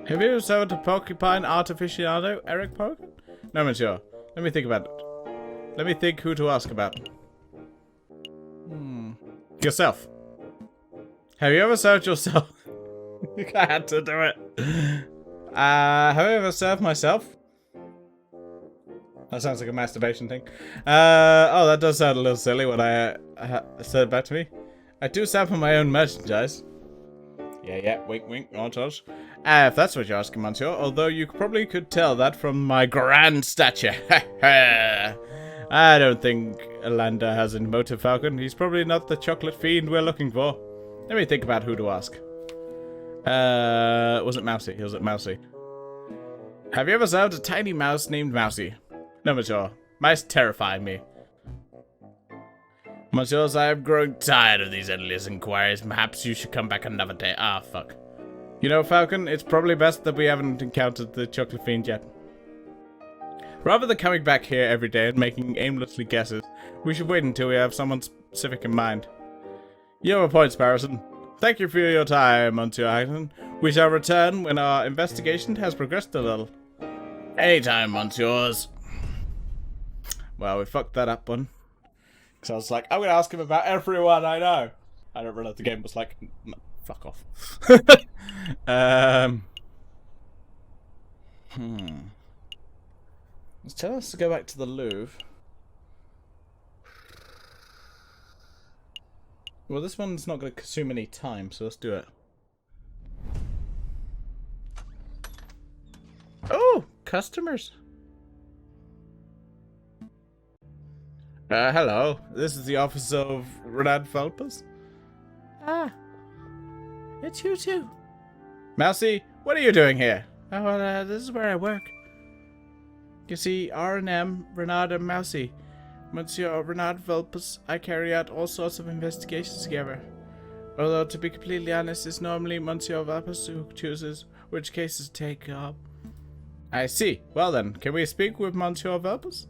Have you ever sold a porcupine artificiado, Eric Pogue? No, Monsieur. Let me think about it. Let me think who to ask about. Yourself. Have you ever served yourself? I had to do it. Have I ever served myself? That sounds like a masturbation thing. Oh, that does sound a little silly when I said it back to me. I do sample my own merchandise. Yeah, wink, nudge. If that's what you're asking, Monsieur, although you probably could tell that from my grand stature. I don't think Alander has any motive, Falcon. He's probably not the chocolate fiend we're looking for. Let me think about who to ask. Was it Mousy? Was it Mousy? Have you ever served a tiny mouse named Mousy? No, Monsieur. Mice terrify me. Monsieurs, I am growing tired of these endless inquiries. Perhaps you should come back another day. Ah, fuck. You know, Falcon, it's probably best that we haven't encountered the chocolate fiend yet. Rather than coming back here every day and making aimlessly guesses, we should wait until we have someone specific in mind. You have a point, Sparrowson. Thank you for your time, Monsieur Hagen. We shall return when our investigation has progressed a little. Anytime, Monsieurs. Well, we fucked that up one. Because I was like, I'm going to ask him about everyone I know. I don't realize the game was like, no, fuck off. Let's tell us to go back to the Louvre. Well, this one's not going to consume any time, so let's do it. Oh, customers. Hello. This is the office of Renard Felpers. Ah, it's you too. Mousy, what are you doing here? Oh, well, this is where I work. You see, R&M, Renard and Mousy. Monsieur Renard Felpers, I carry out all sorts of investigations together. Although, to be completely honest, it's normally Monsieur Felpers who chooses which cases to take up. I see. Well then, can we speak with Monsieur Felpers?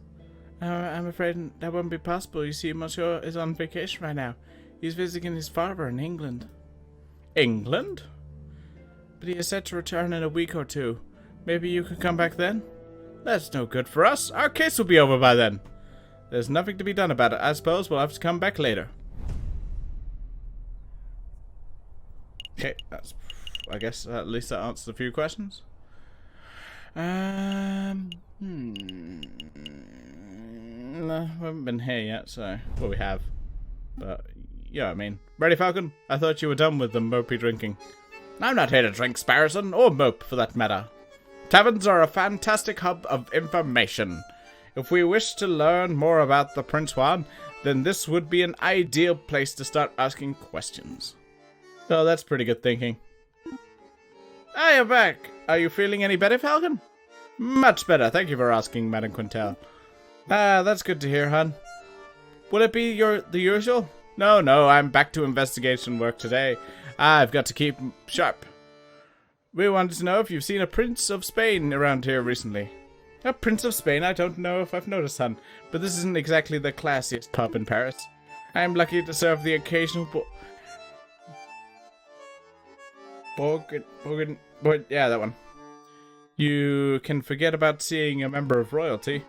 I'm afraid that won't be possible. You see, Monsieur is on vacation right now. He's visiting his father in England. England? But he is set to return in a week or two. Maybe you could come back then? That's no good for us. Our case will be over by then. There's nothing to be done about it. I suppose we'll have to come back later. Okay, I guess at least that answers a few questions. No, we haven't been here yet, so... Well, we have. But, yeah, I mean... Ready, Falcon? I thought you were done with the mopey drinking. I'm not here to drink, Sparrowson, or mope, for that matter. Taverns are a fantastic hub of information. If we wish to learn more about the Prince Juan, then this would be an ideal place to start asking questions. Oh, that's pretty good thinking. Ah, you're back. Are you feeling any better, Falcon? Much better. Thank you for asking, Madame Quintel. Ah, that's good to hear, hon. Will it be the usual? No, I'm back to investigation work today. I've got to keep sharp. We wanted to know if you've seen a Prince of Spain around here recently. A Prince of Spain? I don't know if I've noticed, hon, but this isn't exactly the classiest pub in Paris. I'm lucky to serve the occasional yeah, that one. You can forget about seeing a member of royalty.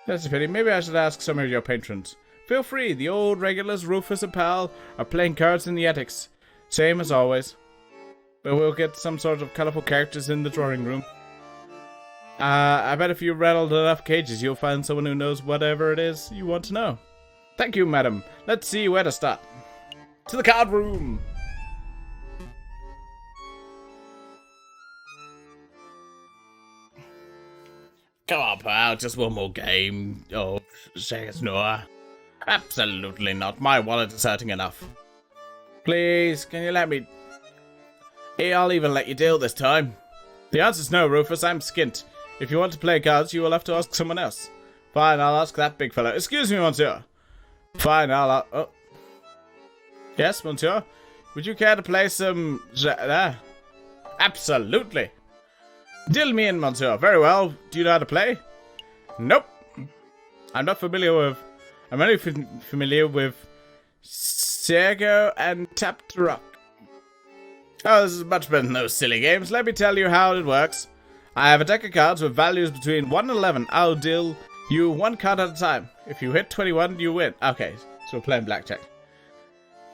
That's a pity. Maybe I should ask some of your patrons. Feel free. The old regulars, Rufus and Pal, are playing cards in the attics. Same as always. But we'll get some sort of colourful characters in the drawing room. I bet if you rattled enough cages, you'll find someone who knows whatever it is you want to know. Thank you, madam. Let's see where to start. To the card room! Come on, pal. Just one more game. Oh, Shagus Noah. Absolutely not. My wallet is hurting enough. Please, can you let me... Hey, I'll even let you deal this time. The answer's no, Rufus. I'm skint. If you want to play cards, you will have to ask someone else. Fine, I'll ask that big fellow. Excuse me, monsieur. Fine, oh. Yes, monsieur? Would you care to play some... Absolutely. Deal me in, monsieur. Very well. Do you know how to play? Nope. I'm not familiar with... I'm only familiar with... Sergo and Tap to Rock. Oh, this is much better than those silly games. Let me tell you how it works. I have a deck of cards with values between 1 and 11. I'll deal you one card at a time. If you hit 21, you win. Okay, so we're playing blackjack.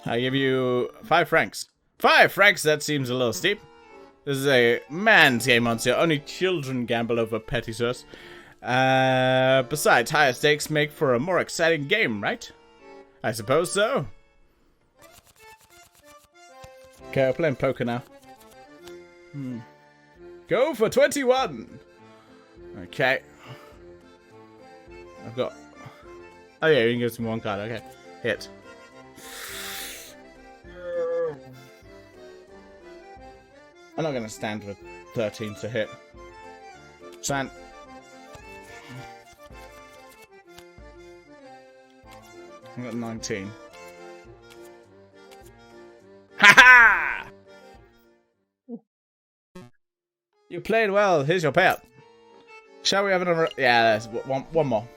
I give you 5 francs. 5 francs? That seems a little steep. This is a man's game, monsieur. Only children gamble over petty source. Besides, higher stakes make for a more exciting game, right? I suppose so. Okay, we're playing poker now. Go for 21! Okay. I've got... Oh yeah, you can give me one card. Okay. Hit. I'm not going to stand for 13 to hit. Stand. I got 19. Ha-ha! You played well. Here's your payout. Shall we have another? Yeah, there's one more.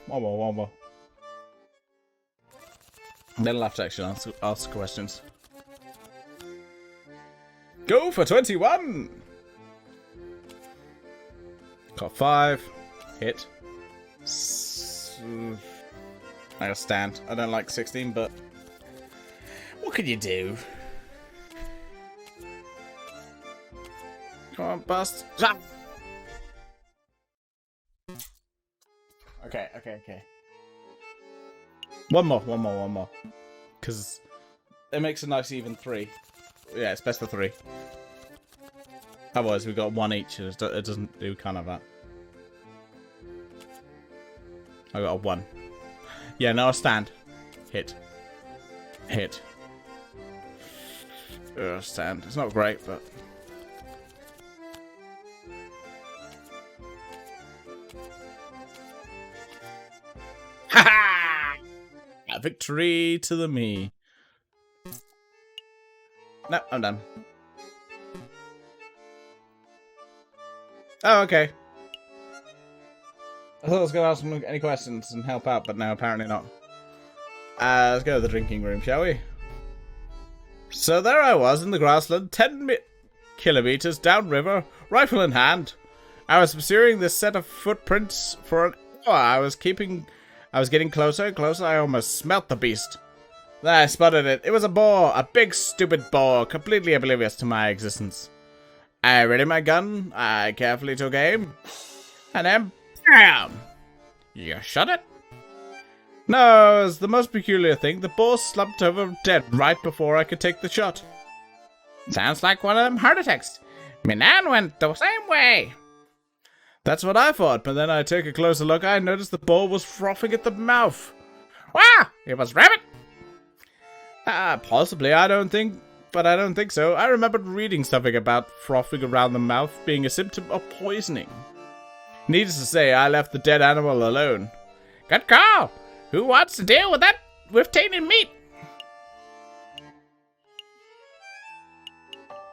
Then I'll have to actually ask questions. Go for 21! Got 5. Hit. I gotta stand. I don't like 16, but... What can you do? Come on, bust. Ah! Okay. One more. Because it makes a nice even 3. Yeah, it's best of 3. Otherwise, we've got 1 each. It doesn't do kind of that. I got a 1. Yeah, now I stand. Hit. Stand. It's not great, but... Ha-ha! A victory to the me. No, I'm done. Oh, okay. I thought I was going to ask them any questions and help out, but no, apparently not. Let's go to the drinking room, shall we? So there I was in the grassland, 10 kilometers downriver, rifle in hand. I was pursuing this set of footprints for an hour. I was getting closer and closer. I almost smelt the beast. Then I spotted it. It was a boar, a big stupid boar, completely oblivious to my existence. I readied my gun, I carefully took aim, and then BAM! You shot it? No, it was the most peculiar thing. The boar slumped over dead right before I could take the shot. Sounds like one of them heart attacks. My nan went the same way. That's what I thought, but then I took a closer look. I noticed the boar was frothing at the mouth. Wow, it was rabbit. Possibly, I don't think so. I remembered reading something about frothing around the mouth being a symptom of poisoning. Needless to say, I left the dead animal alone. Good call. Who wants to deal with that with tainted meat?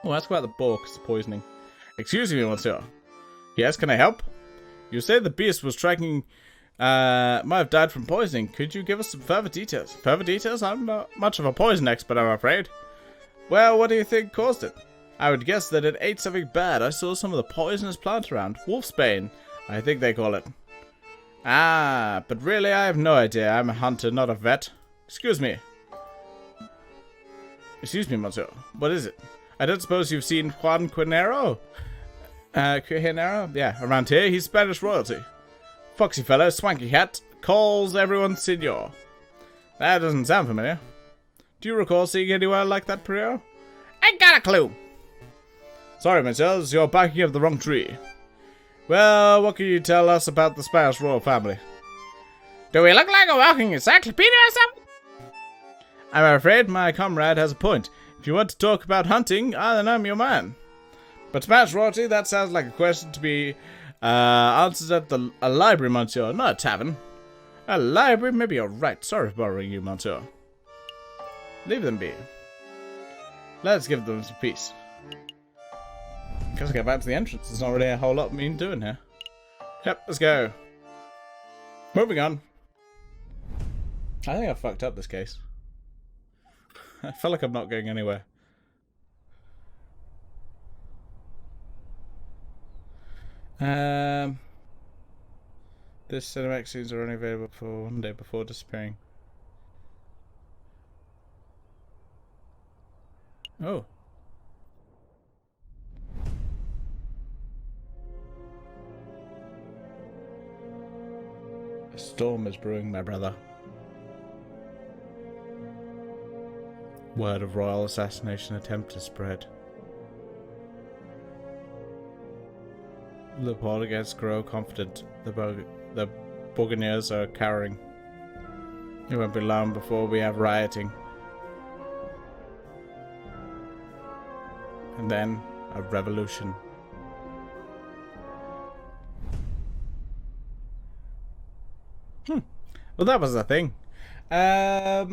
Oh, ask about the boar, 'cause of poisoning. Excuse me, monsieur. Yes, can I help? You say the beast was tracking, might have died from poisoning. Could you give us some further details? Further details? I'm not much of a poison expert, I'm afraid. Well, what do you think caused it? I would guess that it ate something bad. I saw some of the poisonous plants around. Wolfsbane, I think they call it. Ah, but really, I have no idea. I'm a hunter, not a vet. Excuse me. Excuse me, monsieur. What is it? I don't suppose you've seen Juan Quinero? Quinero? Yeah, around here, he's Spanish royalty. Foxy fellow, swanky hat, calls everyone senor. That doesn't sound familiar. Do you recall seeing anywhere like that, Prior? I got a clue. Sorry, messieurs, you're barking up the wrong tree. Well, what can you tell us about the Spanish royal family? Do we look like a walking encyclopedia or something? I'm afraid my comrade has a point. If you want to talk about hunting, then I'm your man. But Spanish royalty, that sounds like a question to be answered at a library, monsieur, not a tavern. A library? Maybe you're right. Sorry for bothering you, monsieur. Leave them be. Let's give them some peace. Guess I'll get back to the entrance. There's not really a whole lot me doing here. Yep, let's go. Moving on. I think I fucked up this case. I feel like I'm not going anywhere. This cinematic scenes are only available for one day before disappearing. Oh. A storm is brewing, my brother. Word of royal assassination attempt to spread. The Portuguese grow confident. The Buccaneers are cowering. It won't be long before we have rioting. And then a revolution. Well, that was the thing. I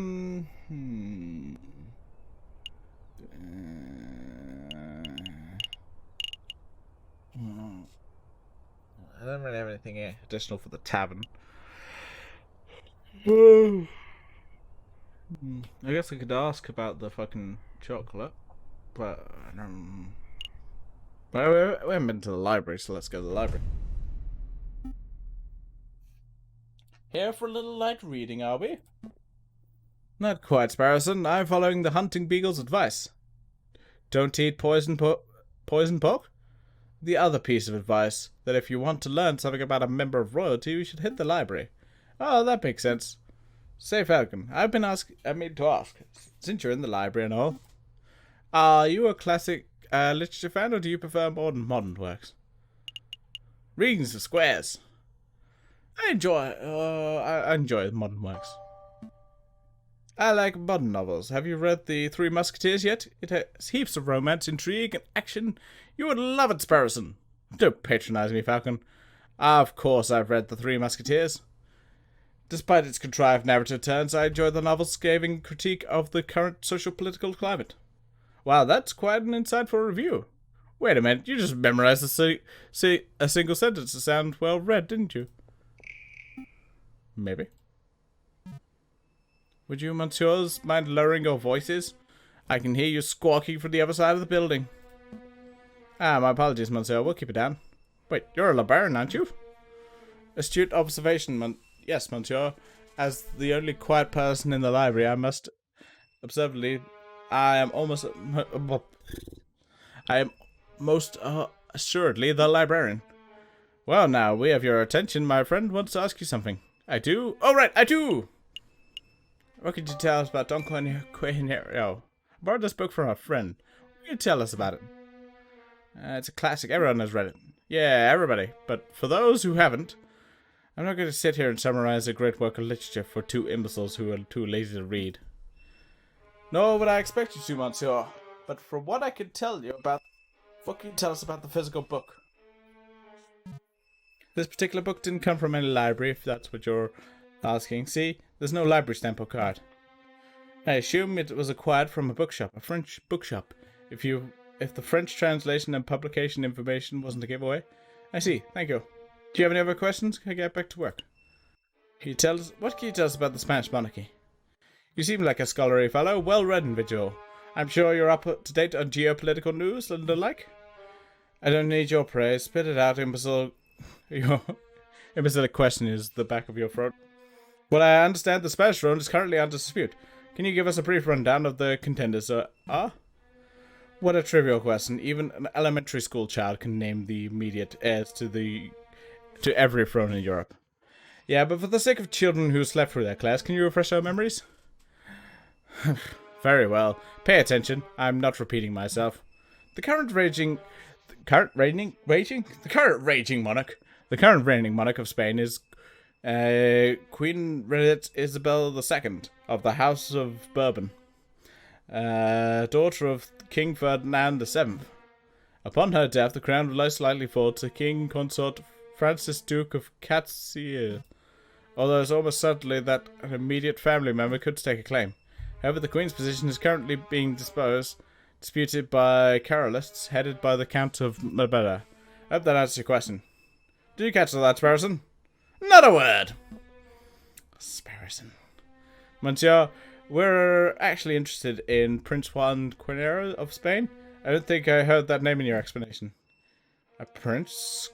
don't really have anything additional for the tavern. I guess I could ask about the fucking chocolate, but I don't. But we haven't been to the library, so let's go to the library. Here for a little light reading, are we? Not quite, Sparrowson. I'm following the hunting beagle's advice. Don't eat poison pork? The other piece of advice, that if you want to learn something about a member of royalty, you should hit the library. Oh, that makes sense. Say, Falcon, I mean to ask, since you're in the library and all, are you a classic literature fan, or do you prefer modern works? Rings of squares. I enjoy modern works. I like modern novels. Have you read The Three Musketeers yet? It has heaps of romance, intrigue, and action. You would love it, Sparrowson. Don't patronize me, Falcon. Of course I've read The Three Musketeers. Despite its contrived narrative turns, I enjoy the novel's scathing critique of the current social-political climate. Wow, that's quite an insightful review. Wait a minute, you just memorized a single sentence to sound well read, didn't you? Maybe. Would you, messieurs, mind lowering your voices? I can hear you squawking from the other side of the building. My apologies, monsieur. We'll keep it down. Wait, you're a LeBaron, aren't you? Astute observation, yes, monsieur. As the only quiet person in the library, I must observe I am most assuredly the librarian. Well, now we have your attention. My friend wants to ask you something. I do? Oh, right, I do! What could you tell us about Don Quainero? I borrowed this book from a friend. What can you tell us about it? It's a classic. Everyone has read it. Yeah, everybody. But for those who haven't, I'm not going to sit here and summarize a great work of literature for two imbeciles who are too lazy to read. Nor would I expect you to, Monsieur. But from what I can tell you about... What can you tell us about the physical book? This particular book didn't come from any library, if that's what you're asking. See, there's no library stamp or card. I assume it was acquired from a bookshop, a French bookshop. If the French translation and publication information wasn't a giveaway. I see, thank you. Do you have any other questions? Can I get back to work? What can you tell us about the Spanish monarchy? You seem like a scholarly fellow, well-read individual. I'm sure you're up to date on geopolitical news and the like. I don't need your praise. Spit it out, imbecile. Your imbecilic question is the back of your throat. Well, I understand the Spanish throne is currently under dispute. Can you give us a brief rundown of the contenders? What a trivial question. Even an elementary school child can name the immediate heirs to every throne in Europe. Yeah, but for the sake of children who slept through their class, can you refresh our memories? Very well. Pay attention. I'm not repeating myself. The current reigning monarch of Spain is Queen Isabel II of the House of Bourbon, daughter of King Ferdinand VII. Upon her death, the crown will most likely fall to King Consort Francis Duke of Castile, although it's almost certainly that an immediate family member could stake a claim. However, the Queen's position is currently being disputed by Carolists, headed by the Count of Marbella. I hope that answers your question. Did you catch that, Sparrowson? Not a word! Sparrowson. Monsieur, we're actually interested in Prince Juan Quinero of Spain. I don't think I heard that name in your explanation. A Prince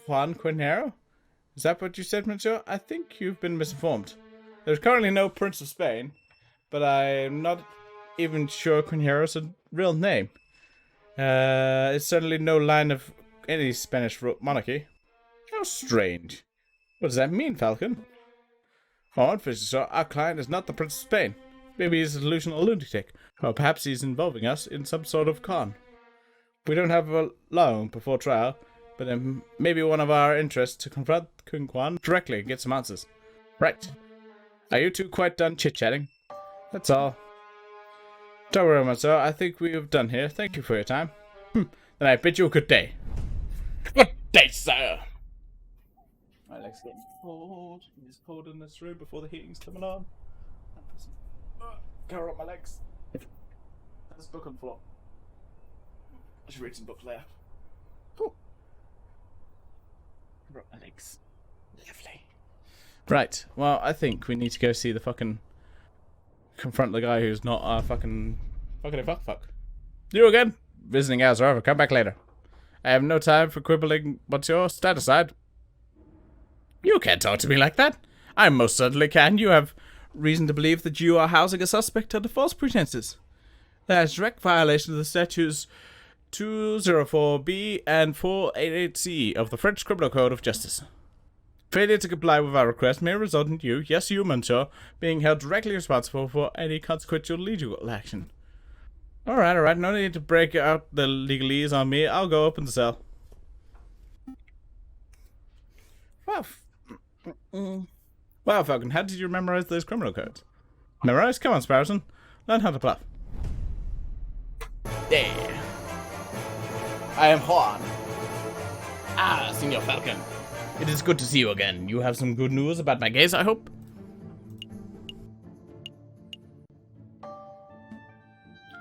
Juan Quinero? Is that what you said, Monsieur? I think you've been misinformed. There's currently no Prince of Spain, but I'm not even sure Quinero's a real name. It's certainly no line of any Spanish monarchy. How strange. What does that mean, Falcon? Oh, unfortunately, sir, our client is not the Prince of Spain. Maybe he's a delusional lunatic, or perhaps he's involving us in some sort of con. We don't have long before trial, but it may be one of our interests to confront King Juan directly and get some answers. Right. Are you two quite done chit-chatting? That's all. Don't worry, Monsieur. I think we have done here. Thank you for your time. Then I bid you a good day. Good day, sir. My leg's getting cold. It's cold in this room before the heating's coming on. Cover up my legs. There's a book on the floor. I should read some books later. Cool. Cover up my legs. Lovely. Right. Well, I think we need to go see the fucking... confront the guy who's not our fucking fuck. You again? Visiting hours are over. Come back later. I have no time for quibbling. What's your stand aside? You can't talk to me like that. I most certainly can. You have reason to believe that you are housing a suspect under false pretenses. That is direct violation of the statutes 204B and 488C of the French Criminal Code of Justice. Failure to comply with our request may result in you, yes you, Monsieur, being held directly responsible for any consequential legal action. Alright, no need to break out the legalese on me. I'll go open the cell. Wow, Falcon, how did you memorize those criminal codes? Memorize? Come on, Sparrowson. Learn how to bluff. There. I am Juan. Ah, Senor Falcon. It is good to see you again. You have some good news about my case, I hope?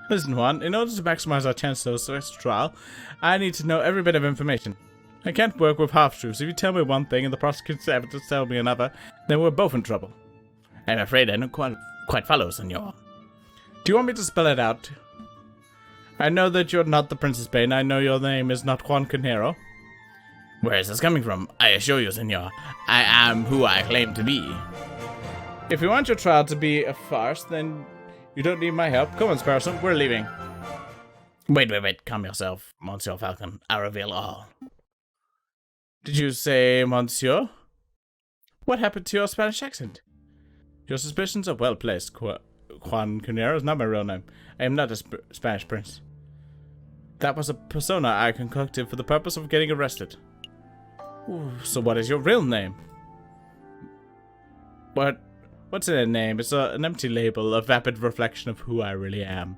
Listen, Juan, in order to maximize our chances of a successful trial, I need to know every bit of information. I can't work with half-truths. If you tell me one thing and the prosecutor's evidence tell me another, then we're both in trouble. I'm afraid I don't quite follow, senor. Do you want me to spell it out? I know that you're not the Prince of Spain. I know your name is not Juan Quinero. Where is this coming from? I assure you, senor, I am who I claim to be. If you want your trial to be a farce, then you don't need my help. Come on, Sparrowson, we're leaving. Wait. Calm yourself, Monsieur Falcon. I reveal all. Did you say Monsieur? What happened to your Spanish accent? Your suspicions are well placed. Juan Cunero is not my real name. I am not a Spanish prince. That was a persona I concocted for the purpose of getting arrested. Ooh, so what is your real name? What's in a name? It's an empty label, a vapid reflection of who I really am.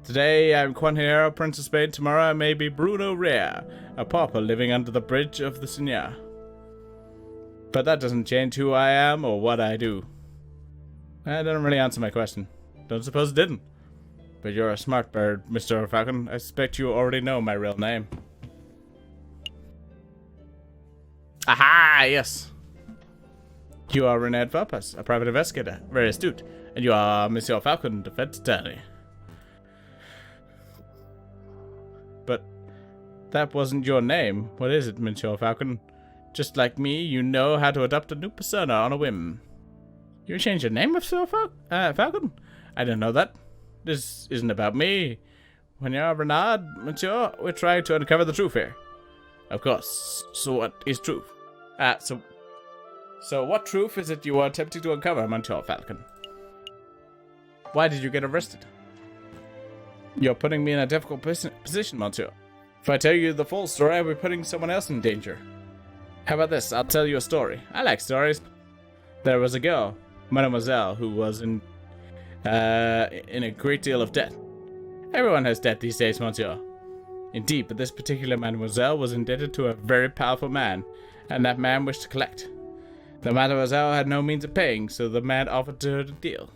Today I'm Juan Cunero, Prince of Spain. Tomorrow I may be Bruno Rea, a pauper living under the bridge of the Seigneur. But that doesn't change who I am or what I do. That doesn't really answer my question. Don't suppose it didn't. But you're a smart bird, Mr. Falcon. I suspect you already know my real name. Aha, yes. You are René Valpas, a private investigator, very astute. And you are Monsieur Falcon, defense attorney. But that wasn't your name. What is it, Monsieur Falcon? Just like me, you know how to adopt a new persona on a whim. You changed your name, Monsieur Falcon? I didn't know that. This isn't about me. When you're Renard, Monsieur, we're trying to uncover the truth here. Of course. So what is truth? So what truth is it you are attempting to uncover, Monsieur Falcon? Why did you get arrested? You're putting me in a difficult position, Monsieur. If I tell you the full story, I'll be putting someone else in danger. How about this? I'll tell you a story. I like stories. There was a girl, Mademoiselle, who was in a great deal of debt. Everyone has debt these days, Monsieur. Indeed, but this particular Mademoiselle was indebted to a very powerful man, and that man wished to collect. The Mademoiselle had no means of paying, so the man offered to her a deal.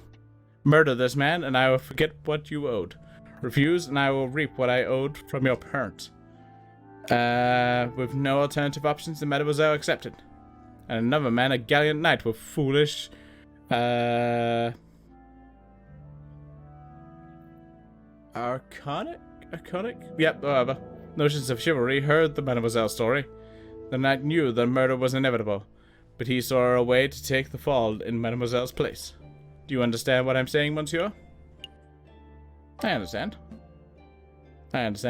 Murder this man, and I will forget what you owed. Refuse, and I will reap what I owed from your parents. With no alternative options, the Mademoiselle accepted. And another man, a gallant knight with foolish, archonic? Yep, whatever. Notions of chivalry heard the Mademoiselle's story. The knight knew that murder was inevitable, but he saw a way to take the fall in Mademoiselle's place. Do you understand what I'm saying, Monsieur? I understand,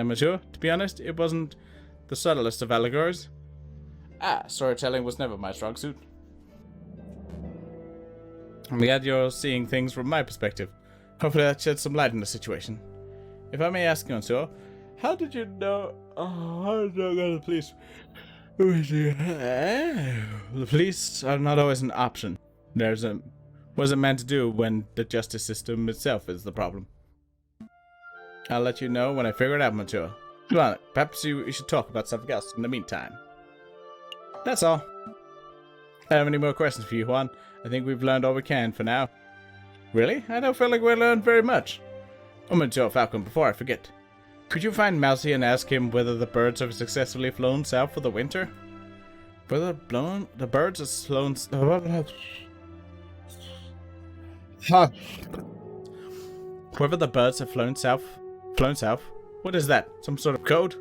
Monsieur. To be honest, it wasn't the subtlest of allegories. Storytelling was never my strong suit. I'm glad you're seeing things from my perspective. Hopefully that sheds some light in the situation. If I may ask you, Monsieur, how did you know... how did you go to the police? The police are not always an option. What is a man to do when the justice system itself is the problem? I'll let you know when I figure it out, Monsieur. Come on, perhaps you should talk about something else in the meantime. That's all. I don't have any more questions for you, Juan. I think we've learned all we can for now. Really? I don't feel like we learned very much. Oh, Monsieur Falcon, before I forget. Could you find Mousy and ask him whether the birds have successfully flown south for the winter? Whether the birds have flown... Whether the birds have flown south? What is that? Some sort of code?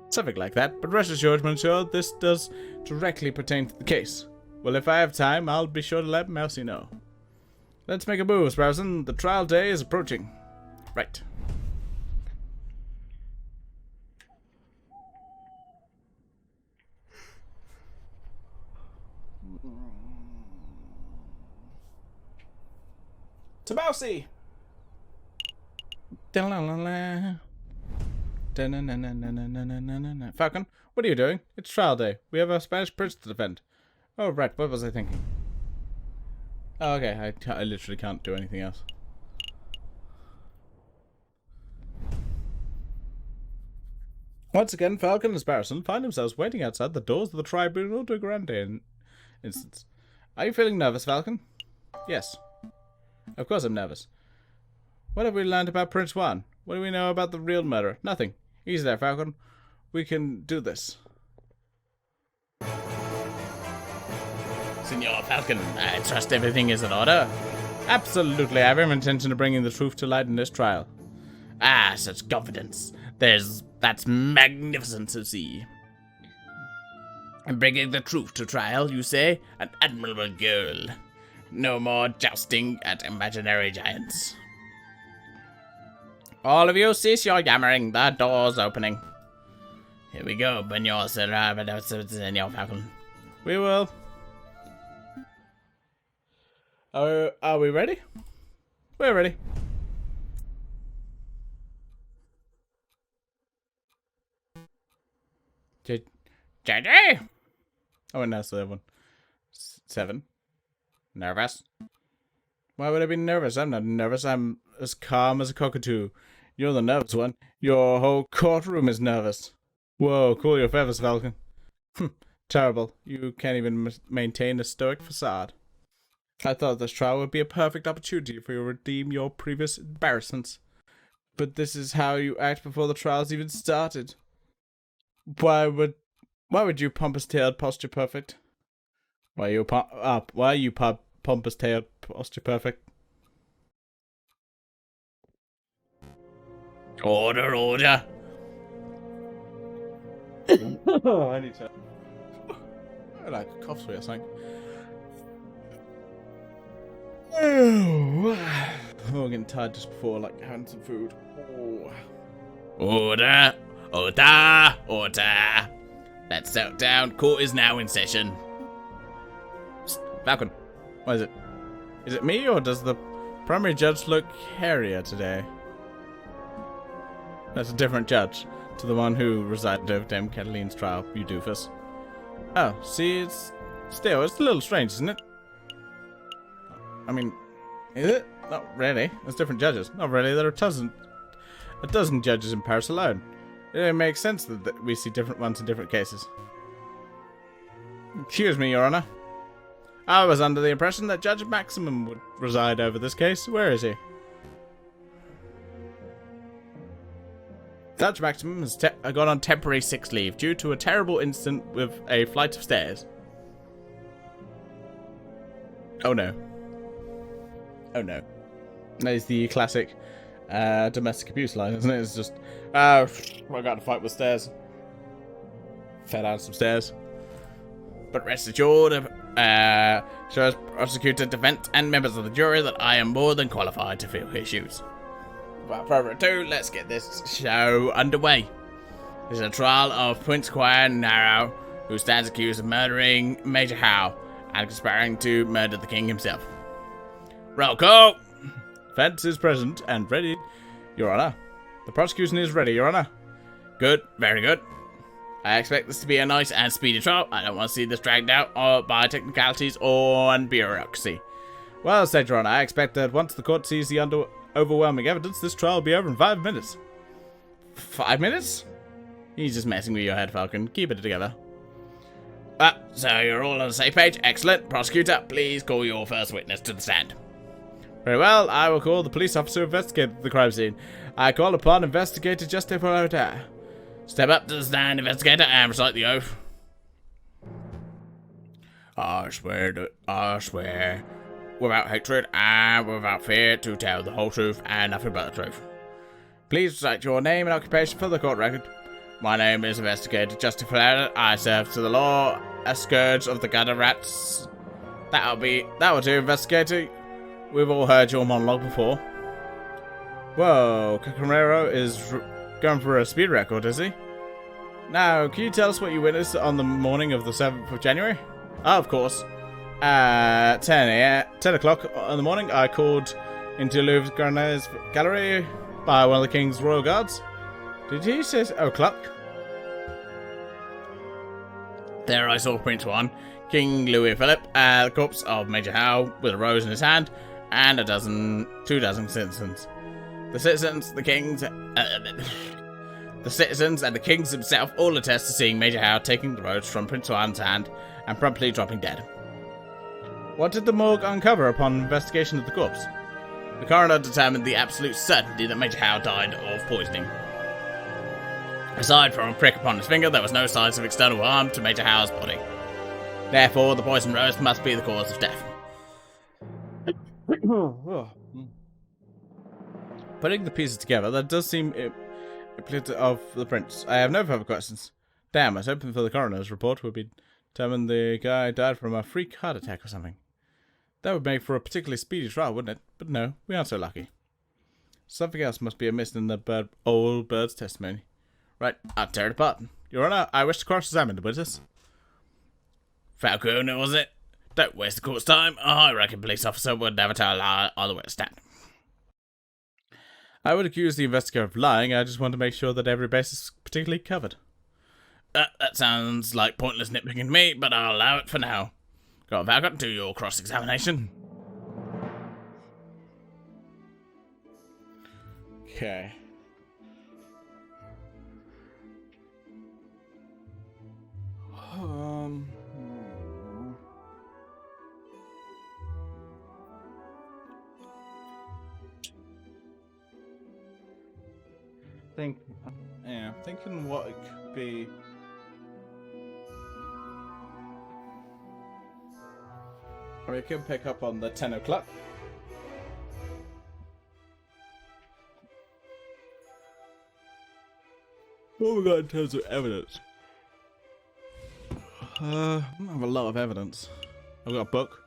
Something like that, but rest assured, Monsieur, this does directly pertain to the case. Well, if I have time, I'll be sure to let Mousy know. Let's make a move, Sprousen. The trial day is approaching. Right. To Mousy! Falcon, what are you doing? It's trial day. We have a Spanish prince to defend. Oh, right. What was I thinking? Oh, okay. I literally can't do anything else. Once again, Falcon and Sparrowson find themselves waiting outside the doors of the Tribunal de Grande instance. Are you feeling nervous, Falcon? Yes. Of course I'm nervous. What have we learned about Prince Juan? What do we know about the real murderer? Nothing. Easy there, Falcon. We can do this. Senor Falcon, I trust everything is in order. Absolutely. I have every intention of bringing the truth to light in this trial. Ah, such confidence. That's magnificent to see. And bringing the truth to trial, you say? An admirable goal. No more jousting at imaginary giants. All of you, cease your yammering. The door's opening. Here we go. Bring your Falcon. We will. Are we ready? We're ready. JJ! Oh, and that's the other one. 7. Nervous? Why would I be nervous? I'm not nervous. I'm as calm as a cockatoo. You're the nervous one. Your whole courtroom is nervous. Whoa, cool your feathers, Falcon. Terrible. You can't even maintain a stoic facade. I thought this trial would be a perfect opportunity for you to redeem your previous embarrassments. But this is how you act before the trial's even started. Why would you pompous-tailed posture perfect? Why are you pompous-tailed posture perfect? Order, order. I need to. I like a cough or something. Oh, I'm getting tired just before having some food. Oh. Order, order, order. Let's settle down. Court is now in session. Psst, Falcon, what is it? Is it me or does the primary judge look hairier today? That's a different judge to the one who resided over Dame Cataline's trial, you doofus. Oh, see, it's a little strange, isn't it? I mean, is it? Not really. There's different judges. Not really. There are a dozen judges in Paris alone. It makes sense that we see different ones in different cases. Excuse me, Your Honor. I was under the impression that Judge Maximum would reside over this case. Where is he? Judge Maximum has gone on temporary sick leave due to a terrible incident with a flight of stairs. Oh no. Oh no. That is the classic domestic abuse line, isn't it? It's just, I got to fight with stairs. Fell down some stairs. But rest assured, shows prosecutor, defense, and members of the jury that I am more than qualified to fill his shoes. Without further ado, let's get this show underway. This is a trial of Prince Quan Narrow, who stands accused of murdering Major Howe and conspiring to murder the king himself. Roll call! Defense is present and ready, Your Honor. The prosecution is ready, Your Honor. Good, very good. I expect this to be a nice and speedy trial. I don't want to see this dragged out by technicalities or bureaucracy. Well said, Your Honor. I expect that once the court sees the overwhelming evidence, this trial will be over in 5 minutes. 5 minutes? He's just messing with your head, Falcon. Keep it together. So you're all on the same page. Excellent. Prosecutor, please call your first witness to the stand. Very well. I will call the police officer who investigated the crime scene. I call upon Investigator Justin Pelota. Step up to the stand, investigator, and recite the oath. I swear, without hatred and without fear, to tell the whole truth and nothing but the truth. Please recite your name and occupation for the court record. My name is Investigator Justin Pelota. I serve to the law, a scourge of the gutter rats. That will do, Investigator. We've all heard your monologue before. Whoa, Cacarero is going for a speed record, is he? Now, can you tell us what you witnessed on the morning of the 7th of January? Oh, of course. At 10 o'clock in the morning, I called into Louvre Garnier's gallery by one of the King's Royal Guards. Did he say o'clock? There I saw Prince Juan, King Louis Philip, the corpse of Major Howe with a rose in his hand, and 2 dozen citizens. The citizens, the citizens and the kings himself all attest to seeing Major Howe taking the rose from Prince Juan's hand and promptly dropping dead. What did the morgue uncover upon investigation of the corpse? The coroner determined the absolute certainty that Major Howe died of poisoning. Aside from a prick upon his finger, there was no signs of external harm to Major Howe's body. Therefore, the poison rose must be the cause of death. Putting the pieces together, that does seem implicit of the prince. I have no further questions. Damn, I was hoping for the coroner's report would be determined the guy died from a freak heart attack or something. That would make for a particularly speedy trial, wouldn't it? But no, we aren't so lucky. Something else must be amiss in the old bird's testimony. Right, I'll tear it apart. Your Honor, I wish to cross-examine the witness. Falcone, was it? Don't waste the court's time. I reckon police officer would never tell a lie on the witness stand. I would accuse the investigator of lying. I just want to make sure that every base is particularly covered. That sounds like pointless nitpicking to me, but I'll allow it for now. Go on, Falcon, do your cross-examination. Okay. Thinking what it could be. We can pick up on the 10 o'clock. What we got in terms of evidence? I don't have a lot of evidence. I've got a book.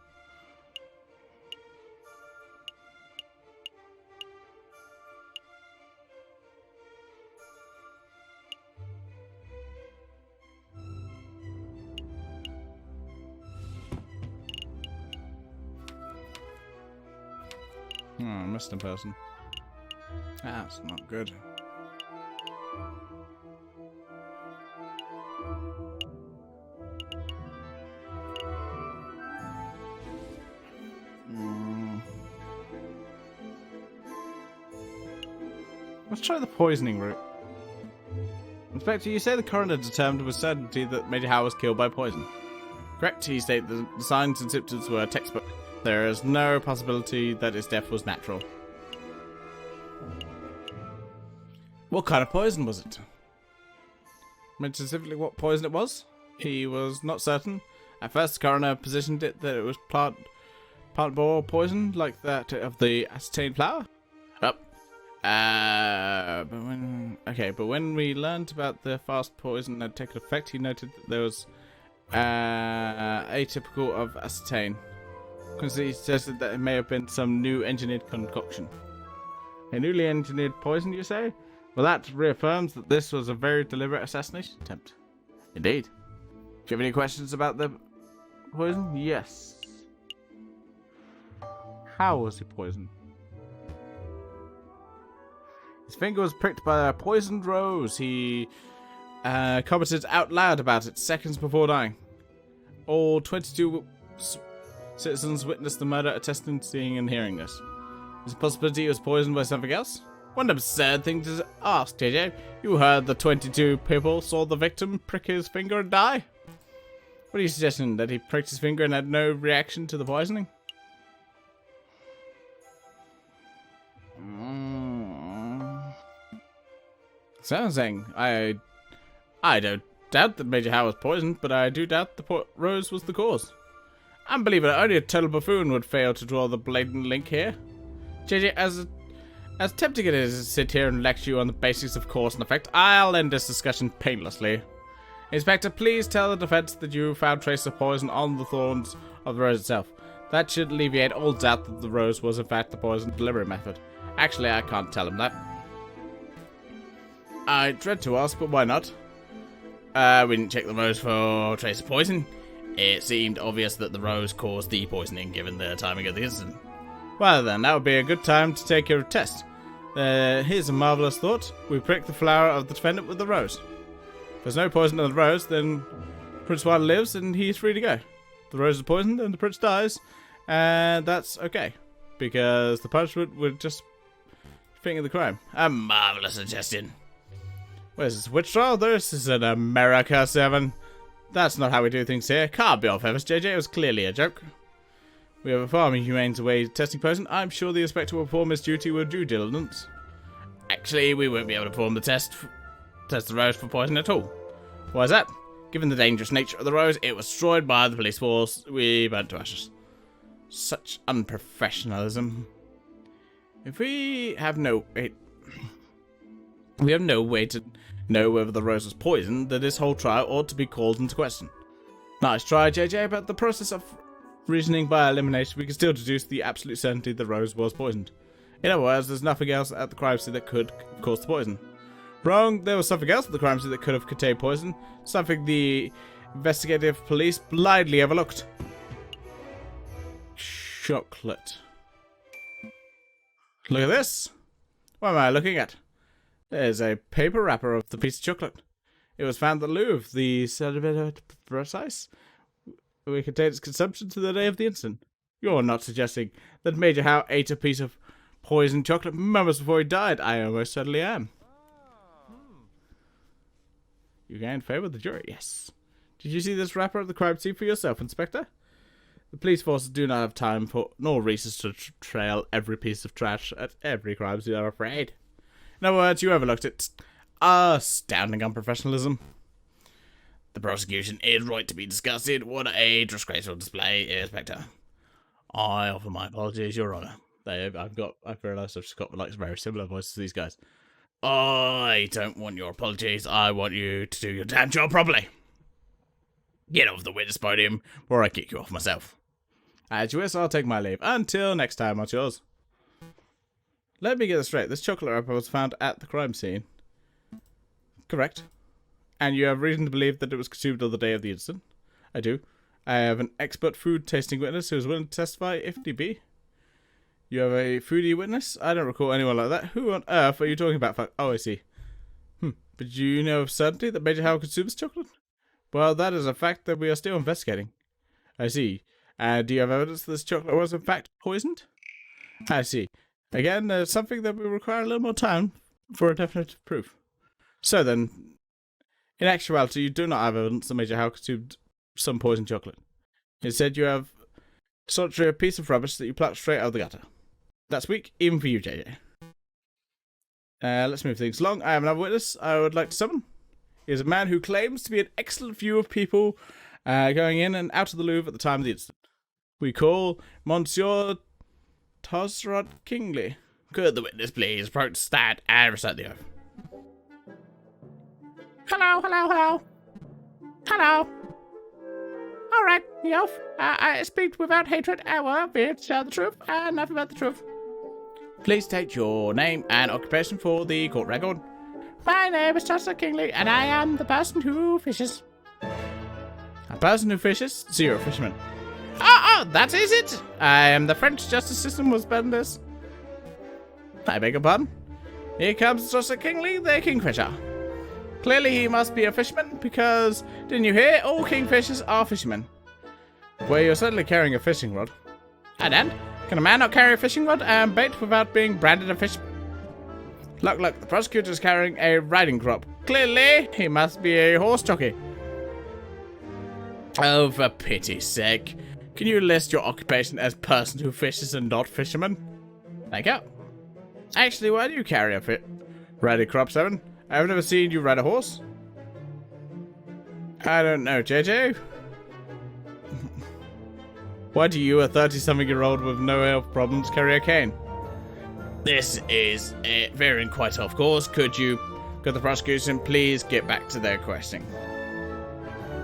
Missing person. That's not good. Let's try the poisoning route. Inspector, you say the coroner determined with certainty that Major Howe was killed by poison. Correct, he stated the signs and symptoms were textbook. There is no possibility that his death was natural. What kind of poison was it? Mention specifically what poison it was? He was not certain. At first, the coroner positioned it that it was plant bore poison, like that of the ascertain flower. But when we learned about the fast poison had taken effect, he noted that there was atypical of ascertain. Because he suggested that it may have been some new engineered concoction. A newly engineered poison, you say? Well, that reaffirms that this was a very deliberate assassination attempt. Indeed. Do you have any questions about the poison? Yes. How was he poisoned? His finger was pricked by a poisoned rose. He commented out loud about it seconds before dying. All 22 citizens witnessed the murder, attesting to seeing and hearing this. Is it a possibility he was poisoned by something else? What an absurd thing to ask, JJ. You heard the 22 people saw the victim prick his finger and die. What are you suggesting? That he pricked his finger and had no reaction to the poisoning? So I'm saying, I don't doubt that Major Howe was poisoned, but I do doubt the rose was the cause. Unbelievable, only a total buffoon would fail to draw the blatant link here. JJ, as tempting it is to sit here and lecture you on the basics of cause and effect, I'll end this discussion painlessly. Inspector, please tell the defense that you found traces of poison on the thorns of the rose itself. That should alleviate all doubt that the rose was in fact the poison delivery method. Actually, I can't tell him that. I dread to ask, but why not? We didn't check the rose for trace of poison. It seemed obvious that the rose caused the poisoning, given the timing of the incident. Well then, that would be a good time to take your test. Here's a marvellous thought. We prick the flower of the defendant with the rose. If there's no poison in the rose, then Prince Juan lives and he's free to go. The rose is poisoned and the prince dies, and that's okay. Because the punishment would just finger the crime. A marvellous suggestion. Where's this witch trial? This is in America, 7. That's not how we do things here. Can't be off Evans, JJ. It was clearly a joke. We have a far more humane way of testing poison. I'm sure the inspector will perform his duty with due diligence. Actually, we won't be able to perform the test the rose for poison at all. Why is that? Given the dangerous nature of the rose, it was destroyed by the police force. We burnt to ashes. Such unprofessionalism. If we have no way to know whether the rose was poisoned, then this whole trial ought to be called into question. Nice try, JJ, but the process of reasoning by elimination, we can still deduce the absolute certainty the rose was poisoned. In other words, there's nothing else at the crime scene that could cause the poison. Wrong, there was something else at the crime scene that could have contained poison. Something the investigative police blindly overlooked. Chocolate. Look at this. What am I looking at? There's a paper wrapper of the piece of chocolate. It was found at the Louvre. The celebrated precise. We contained its consumption to the day of the incident. You're not suggesting that Major Howe ate a piece of poisoned chocolate moments before he died? I almost certainly am. You gained favour with the jury, yes. Did you see this wrapper at the crime scene for yourself, Inspector? The police forces do not have time for nor reasons to trail every piece of trash at every crime scene, I'm afraid. In other words, you overlooked it. Astounding unprofessionalism. The prosecution is right to be disgusted. What a disgraceful display, Inspector. I offer my apologies, Your Honour. I've realised I've just got like very similar voices to these guys. I don't want your apologies. I want you to do your damn job properly. Get off the witness podium, or I kick you off myself. As you wish, I'll take my leave. Until next time, what's yours? Let me get this straight. This chocolate wrapper was found at the crime scene. Correct. And you have reason to believe that it was consumed on the day of the incident? I do. I have an expert food tasting witness who is willing to testify if need be. You have a foodie witness? I don't recall anyone like that. Who on earth are you talking about? Oh, I see. But do you know of certainty that Major Howe consumes chocolate? Well, that is a fact that we are still investigating. I see. Do you have evidence that this chocolate was in fact poisoned? I see. Again, there's something that will require a little more time for a definite proof. So then, in actuality, you do not have evidence that Major Howe consumed some poisoned chocolate. Instead, you have solitary a piece of rubbish that you plucked straight out of the gutter. That's weak, even for you, JJ. Let's move things along. I have another witness I would like to summon. He is a man who claims to be an excellent view of people going in and out of the Louvre at the time of the incident. We call Monsieur Tosrod Kingley. Could the witness please approach the stand and recite the oath? Hello, hello, hello. Hello. All right, the oath. I speak without hatred. I will be to tell the truth and nothing but the truth. Please state your name and occupation for the court record. My name is Tosrod Kingley, and I am the person who fishes. A person who fishes? Zero fisherman. Oh, that is it. I am the French justice system was benders. I beg your pardon? Here comes Tosrod Kingley, the kingfisher. Clearly he must be a fisherman, because, didn't you hear? All kingfishers are fishermen. Well, you're certainly carrying a fishing rod. And? Can a man not carry a fishing rod and bait without being branded a fisherman? Look, the prosecutor is carrying a riding crop. Clearly, he must be a horse jockey. Oh, for pity's sake. Can you list your occupation as person who fishes and not fisherman? Thank you. Actually, why do you carry a riding crop, Seven? I've never seen you ride a horse. I don't know, JJ. Why do you, a 30-something-year-old with no health problems, carry a cane? This is veering quite off course. Could the prosecution please get back to their questioning?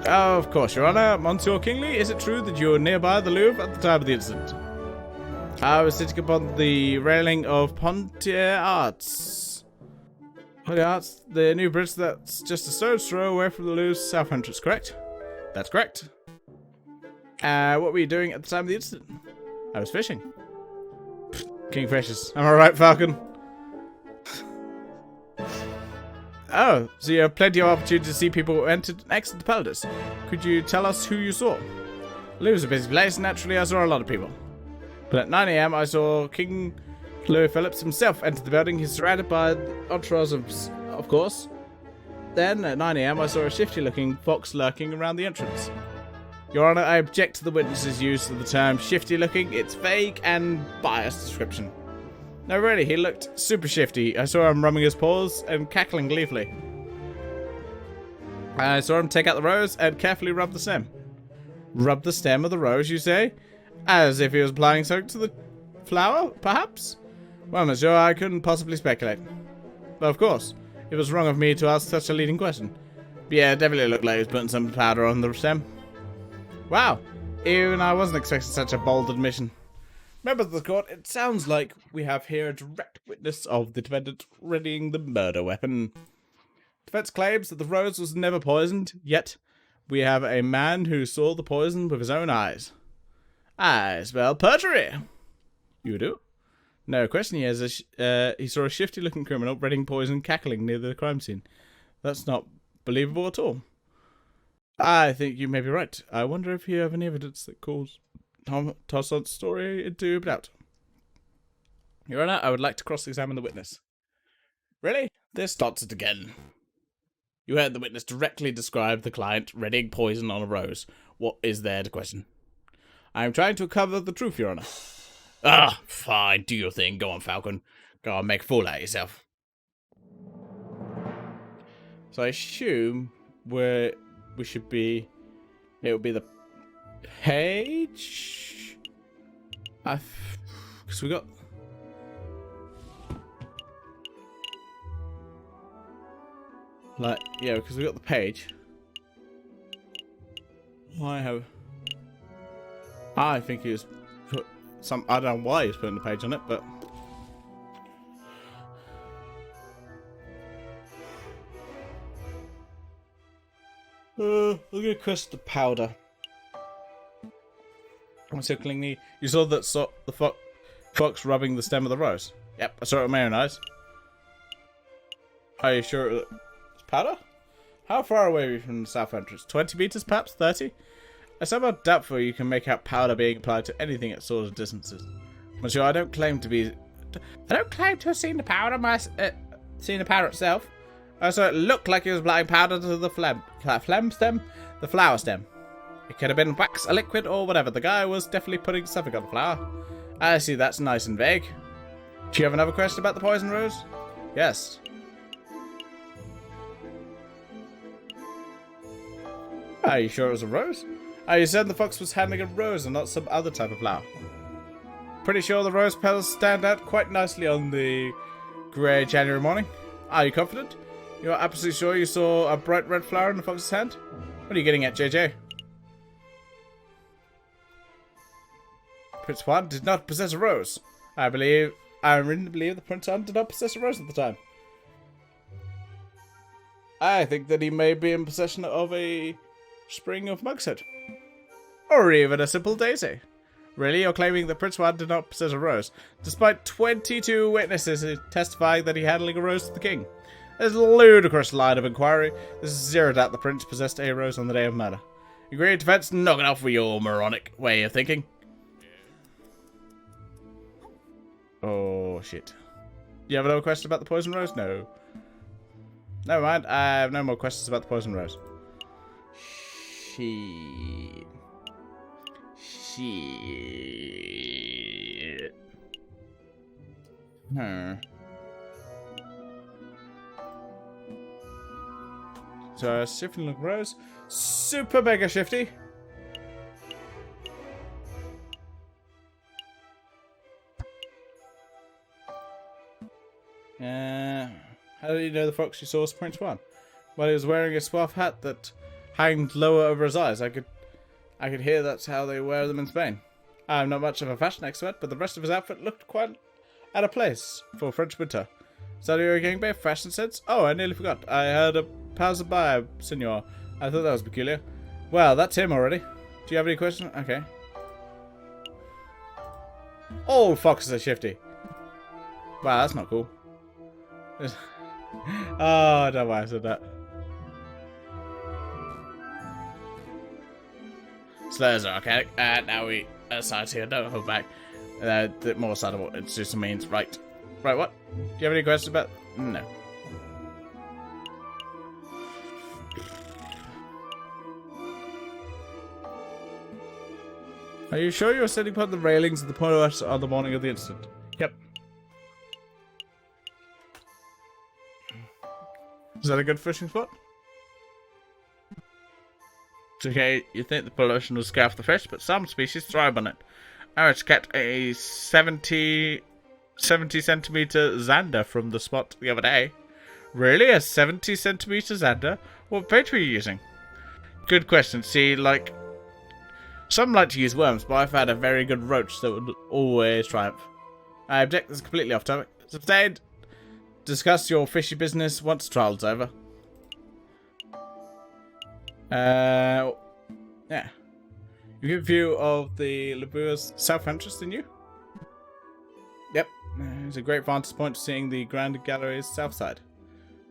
Oh, of course, Your Honour. Monsieur Kingley, is it true that you were nearby the Louvre at the time of the incident? I was sitting upon the railing of Pontier Arts. Pontier Arts, the new bridge that's just a stone's throw away from the Louvre's south entrance, correct? That's correct. What were you doing at the time of the incident? I was fishing. Kingfishers. Am I right, Falcon? Oh, so you have plenty of opportunity to see people who entered and exited the palace. Could you tell us who you saw? Louvre's a busy place, and naturally I saw a lot of people. But at 9 AM I saw King Louis Phillips himself enter the building. He's surrounded by the entourage of course. Then at 9 AM I saw a shifty-looking fox lurking around the entrance. Your Honour, I object to the witness's use of the term shifty-looking. It's vague and biased description. No, really, he looked super shifty. I saw him rubbing his paws and cackling gleefully. I saw him take out the rose and carefully rub the stem. Rub the stem of the rose, you say? As if he was applying something to the flower, perhaps? Well, monsieur, I couldn't possibly speculate. But of course, it was wrong of me to ask such a leading question. But yeah, it definitely looked like he was putting some powder on the stem. Wow, even I wasn't expecting such a bold admission. Members of the court, it sounds like we have here a direct witness of the defendant readying the murder weapon. Defense claims that the rose was never poisoned, yet we have a man who saw the poison with his own eyes. I smell perjury. You do? No question. He saw a shifty-looking criminal readying poison cackling near the crime scene. That's not believable at all. I think you may be right. I wonder if you have any evidence that calls Tossant's story into doubt. Your Honor, I would like to cross-examine the witness. Really? This starts it again. You heard the witness directly describe the client readying poison on a rose. What is there to question? I am trying to uncover the truth, Your Honor. Ah, fine. Do your thing. Go on, Falcon. Go on, make a fool out of yourself. So I assume we should be... It would be the page? Because we got... yeah, because we got the page. I think he was put some... I don't know why he was putting the page on it, but... Look at Chris the powder. I'm circling the... You saw that the fox rubbing the stem of the rose? Yep, I saw it with my own eyes. Are you sure it's powder? How far away are we from the south entrance? 20 meters, perhaps? 30? I somehow doubtful you can make out powder being applied to anything at sort of distances. Monsieur, I don't claim to have seen the powder itself. I saw it looked like he was applying powder to the the flower stem. It could have been wax, a liquid, or whatever. The guy was definitely putting something on the flower. I see, that's nice and vague. Do you have another question about the poison rose? Yes. Are you sure it was a rose? You said the fox was handling a rose and not some other type of flower. Pretty sure the rose petals stand out quite nicely on the grey January morning. Are you confident? You are absolutely sure you saw a bright red flower in the fox's hand? What are you getting at, JJ? Prince Juan did not possess a rose. I really believe the Prince Juan did not possess a rose at the time. I think that he may be in possession of a spring of Mugshead. Or even a simple daisy. Really? You're claiming that Prince Juan did not possess a rose, despite 22 witnesses testifying that he handling a rose to the king? There's a ludicrous line of inquiry. This is zero doubt the prince possessed a rose on the day of murder. Agreed defense? Knock it off with your moronic way of thinking. Oh, shit. Do you have another question about the poison rose? No. Never mind. I have no more questions about the poison rose. Shit. So, shifty look rose. Super mega shifty. How do you know the fox you saw was Prince Juan? Well, he was wearing a suave hat that hanged lower over his eyes. I could hear that's how they wear them in Spain. I'm not much of a fashion expert, but the rest of his outfit looked quite out of place for French winter. Is that your gangbang fashion sense? Oh, I nearly forgot. I heard a passerby, senor. I thought that was peculiar. Well, that's him already. Do you have any questions? Okay. Oh, foxes are shifty. Wow, that's not cool. Oh, I don't know why I said that. Slurs are archaic. Now we aside here. Don't hold back. The more subtle introducing means right. Right, what? Do you have any questions about? No. Are you sure you were sitting upon the railings of the Bodachi on the morning of the incident? Yep. Is that a good fishing spot? It's okay, you think the pollution will scare off the fish, but some species thrive on it. I just kept a 70 centimeter zander from the spot the other day. Really? A 70 centimeter zander? What bait were you using? Good question. See, like, Some like to use worms, but I've had a very good roach that would always triumph. I object, this is completely off topic. Sustained. Discuss your fishy business once the trial's over. Yeah. You get a view of the Labua's south entrance, didn't you? Yep. It's a great vantage point seeing the Grand Gallery's south side.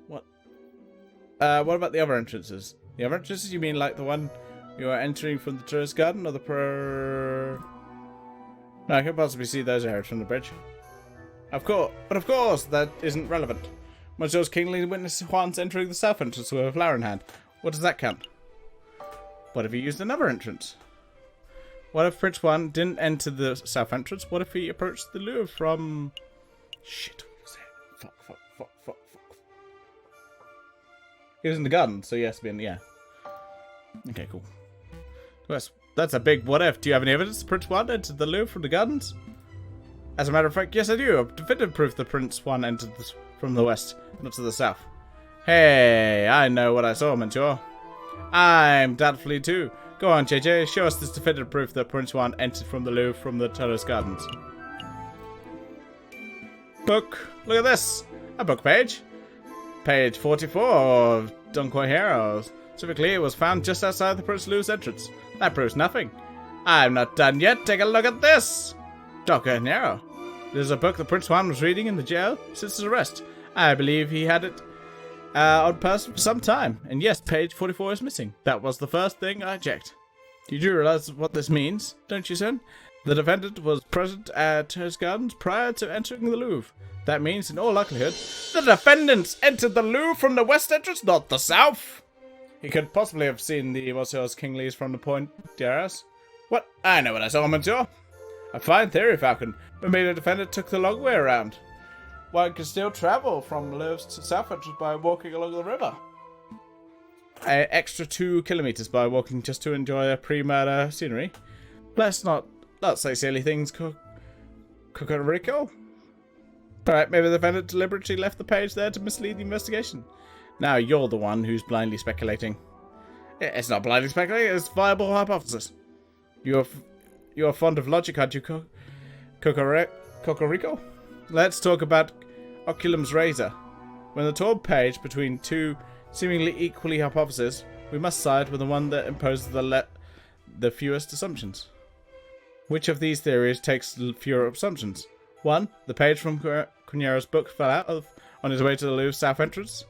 What What about the other entrances? The other entrances, you mean like the one you are entering from the tourist garden or the No, I can possibly see those areas from the bridge. Of course, that isn't relevant. Monsieur's kingly witness Juan's entering the south entrance with a flower in hand. What does that count? What if he used another entrance? What if Prince Juan didn't enter the south entrance? What if he approached the Louvre from... Shit, what was it? Fuck. He was in the garden, so he has to be in the... Yeah. Okay, cool. That's a big what if. Do you have any evidence Prince Juan entered the Louvre from the gardens? As a matter of fact, yes I do. I've definitive proof that Prince Juan entered from the west, not to the south. Hey, I know what I saw, Monsieur. I'm doubtfully too. Go on, JJ, show us this definitive proof that Prince Juan entered from the Louvre from the Tourist Gardens. Book, look at this. A book page. Page 44 of Don Quixote. Specifically, it was found just outside the Prince Louvre's entrance. That proves nothing. I'm not done yet. Take a look at this. Don Quixote. This is a book that Prince Juan was reading in the jail since his arrest. I believe he had it on person for some time. And yes, page 44 is missing. That was the first thing I checked. You do realize what this means, don't you, son? The defendant was present at his gardens prior to entering the Louvre. That means, in all likelihood, the defendants entered the Louvre from the west entrance, not the south. He could possibly have seen the Monsieur's Kingley's from the Point d'Arras. What? I know what I saw, Monsieur. A fine theory, Falcon, but maybe the defendant took the long way around. One can still travel from Louvre to south entrance by walking along the river. An extra 2 kilometers by walking just to enjoy a pre-murder scenery. Let's not say silly things, Cocorico. Alright, maybe the defendant deliberately left the page there to mislead the investigation. Now you're the one who's blindly speculating. It's not blindly speculating, it's a viable hypothesis. You're fond of logic, aren't you, Cocorico? Let's talk about Oculum's razor. When the torn page between two seemingly equally hypotheses, we must side with the one that imposes the fewest assumptions. Which of these theories takes fewer assumptions? 1. The page from Cunera's book fell out on his way to the Louvre's south entrance.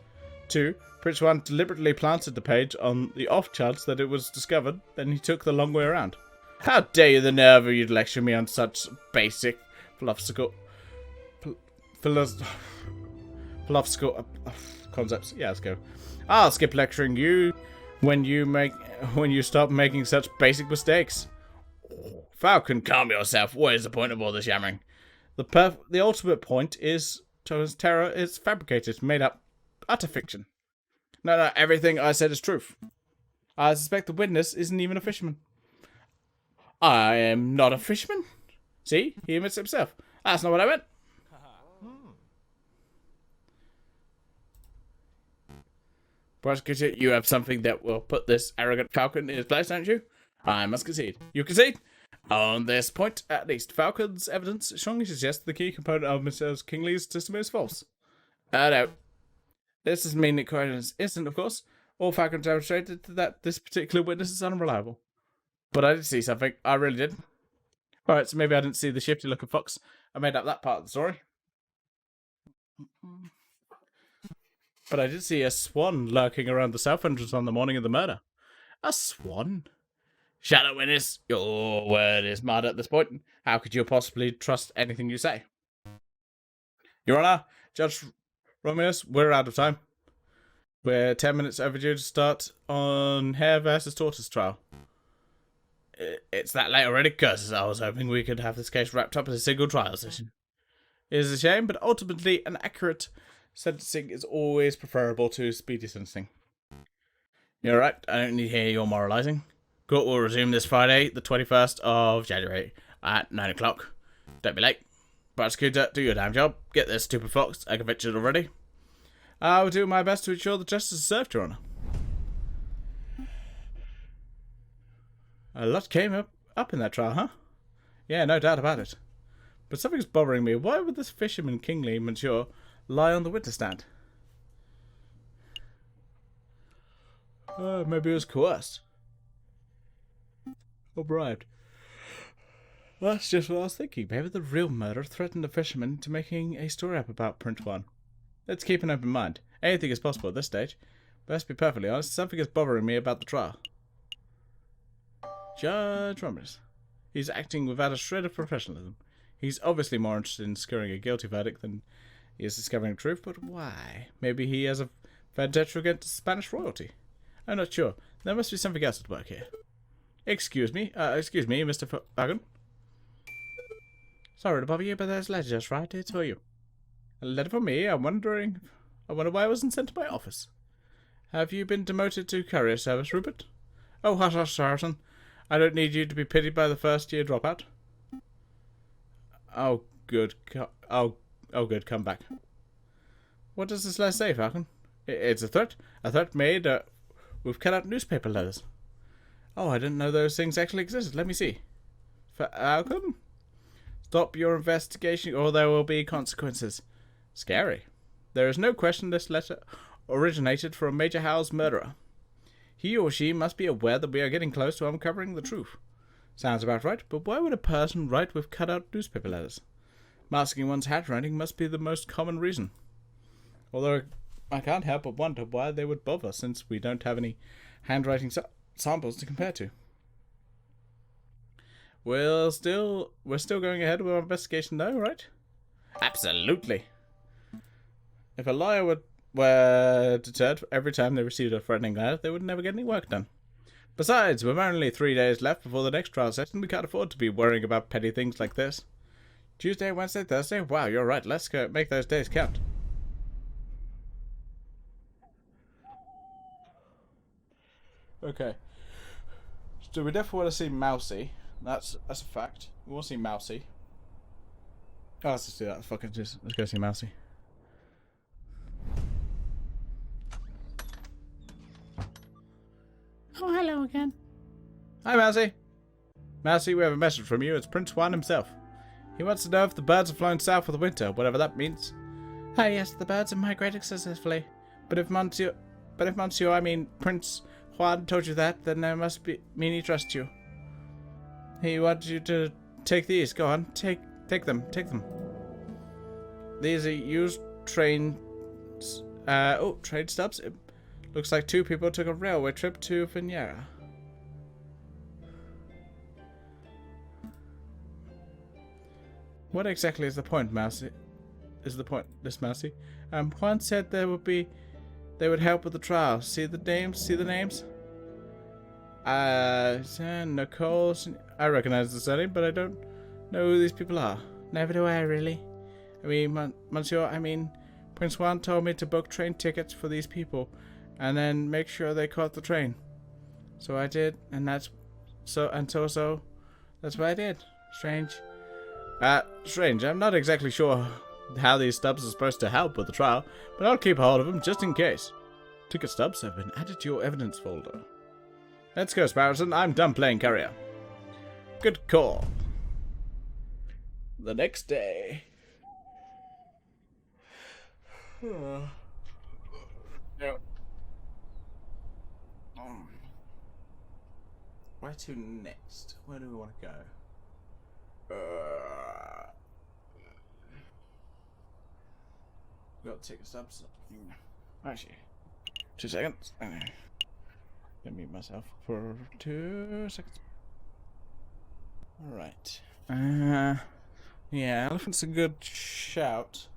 2. Prince Juan deliberately planted the page on the off chance that it was discovered, then he took the long way around. How dare you the nerve of you to lecture me on such basic philosophical concepts. Yeah, let's go. I'll skip lecturing you when you stop making such basic mistakes. Falcon, calm yourself. What is the point of all this yammering? The ultimate point is Thomas' terror is fabricated, made up, utter fiction. No, everything I said is truth. I suspect the witness isn't even a fisherman. I am not a fisherman. See, he admits himself. That's not what I meant. Prosecutor, you have something that will put this arrogant Falcon in his place, don't you? I must concede. You concede? On this point, at least, Falcon's evidence strongly suggests the key component of Mrs. Kingley's testimony is false. No. This doesn't mean that coincidence isn't, of course. All Falcon demonstrated that this particular witness is unreliable. But I did see something. I really did. Alright, so maybe I didn't see the shifty looking fox. I made up that part of the story. But I did see a swan lurking around the south entrance on the morning of the murder. A swan? Shut up, witness. Your word is mud at this point. How could you possibly trust anything you say? Your Honor, Judge Romulus, we're out of time. We're 10 minutes overdue to start on Hare versus Tortoise trial. It's that late already, because I was hoping we could have this case wrapped up in a single trial session. It is a shame, but ultimately an accurate sentencing is always preferable to speedy sentencing. You're right, I don't need to hear your moralising. Court will resume this Friday, the 21st of January, at 9 o'clock. Don't be late. Prosecutor, do your damn job. Get this stupid fox convicted already. I will do my best to ensure that justice is served, Your Honour. A lot came up up in that trial, huh? Yeah, no doubt about it. But something's bothering me. Why would this fisherman Kingsley, monsieur, lie on the witness stand? Maybe it was coerced. Or bribed. That's just what I was thinking. Maybe the real murderer threatened the fisherman into making a story up about Prince Juan. Let's keep an open mind. Anything is possible at this stage. But let's be perfectly honest, something is bothering me about the trial. Judge Romulus. He's acting without a shred of professionalism. He's obviously more interested in securing a guilty verdict than he is discovering the truth, but why? Maybe he has a vendetta against Spanish royalty. I'm not sure. There must be something else at work here. Excuse me, Mr. Fagan. Sorry to bother you, but there's a letter just right. It's for you. A letter for me? I wonder why I wasn't sent to my office. Have you been demoted to courier service, Rupert? Oh, hush, hush, Saracen. I don't need you to be pitied by the first-year dropout. Oh, good. Good. Come back. What does this letter say, Falcon? It's a threat. A threat made with cut-out newspaper letters. Oh, I didn't know those things actually existed. Let me see. Falcon? Stop your investigation or there will be consequences. Scary. There is no question this letter originated from Major Howe's murderer. He or she must be aware that we are getting close to uncovering the truth. Sounds about right, but why would a person write with cut-out newspaper letters? Masking one's handwriting must be the most common reason. Although I can't help but wonder why they would bother, since we don't have any handwriting samples to compare to. We're still going ahead with our investigation though, right? Absolutely. If a lawyer were deterred every time they received a threatening letter, they would never get any work done. Besides, with only 3 days left before the next trial session, we can't afford to be worrying about petty things like this. Tuesday, Wednesday, Thursday? Wow, you're right. Let's go make those days count. Okay. So we definitely want to see Mousy. That's a fact. We want to see Mousy. Oh, let's just do that. Let's go see Mousy. Oh, hello again. Hi, Mousy. Mousy, we have a message from you. It's Prince Juan himself. He wants to know if the birds have flown south for the winter, whatever that means. Ah, yes, the birds have migrated successfully. But if Monsieur, I mean Prince Juan told you that, then there must mean he trusts you. He wants you to take these. Go on, take them. These are used train stubs. It looks like 2 people took a railway trip to Vinera. What exactly is the point, Mousy? Mousy? Juan said they would help with the trial. See the names? Nicole. I recognize the surname, but I don't know who these people are. Never do I, really. I mean, Monsieur, Prince Juan told me to book train tickets for these people, and then make sure they caught the train. So I did, and that's what I did. Strange. Strange. I'm not exactly sure how these stubs are supposed to help with the trial, but I'll keep a hold of them just in case. Ticket stubs have been added to your evidence folder. Let's go, Sparrowson. I'm done playing courier. Good call. The next day. Where to next? Where do we want to go? Got ticket stubs. Actually, 2 seconds. Let me mute myself for 2 seconds. Alright. Yeah, elephant's a good shout.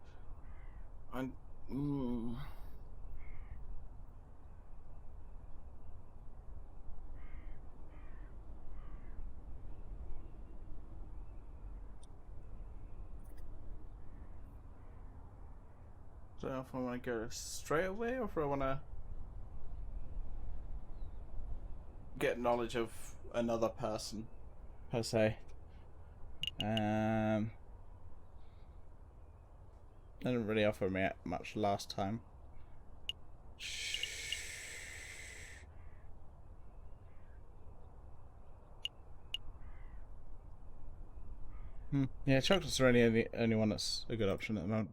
So if I want to go straight away or if I want to get knowledge of another person, per se. They didn't really offer me much last time. Yeah, chocolates are only one that's a good option at the moment.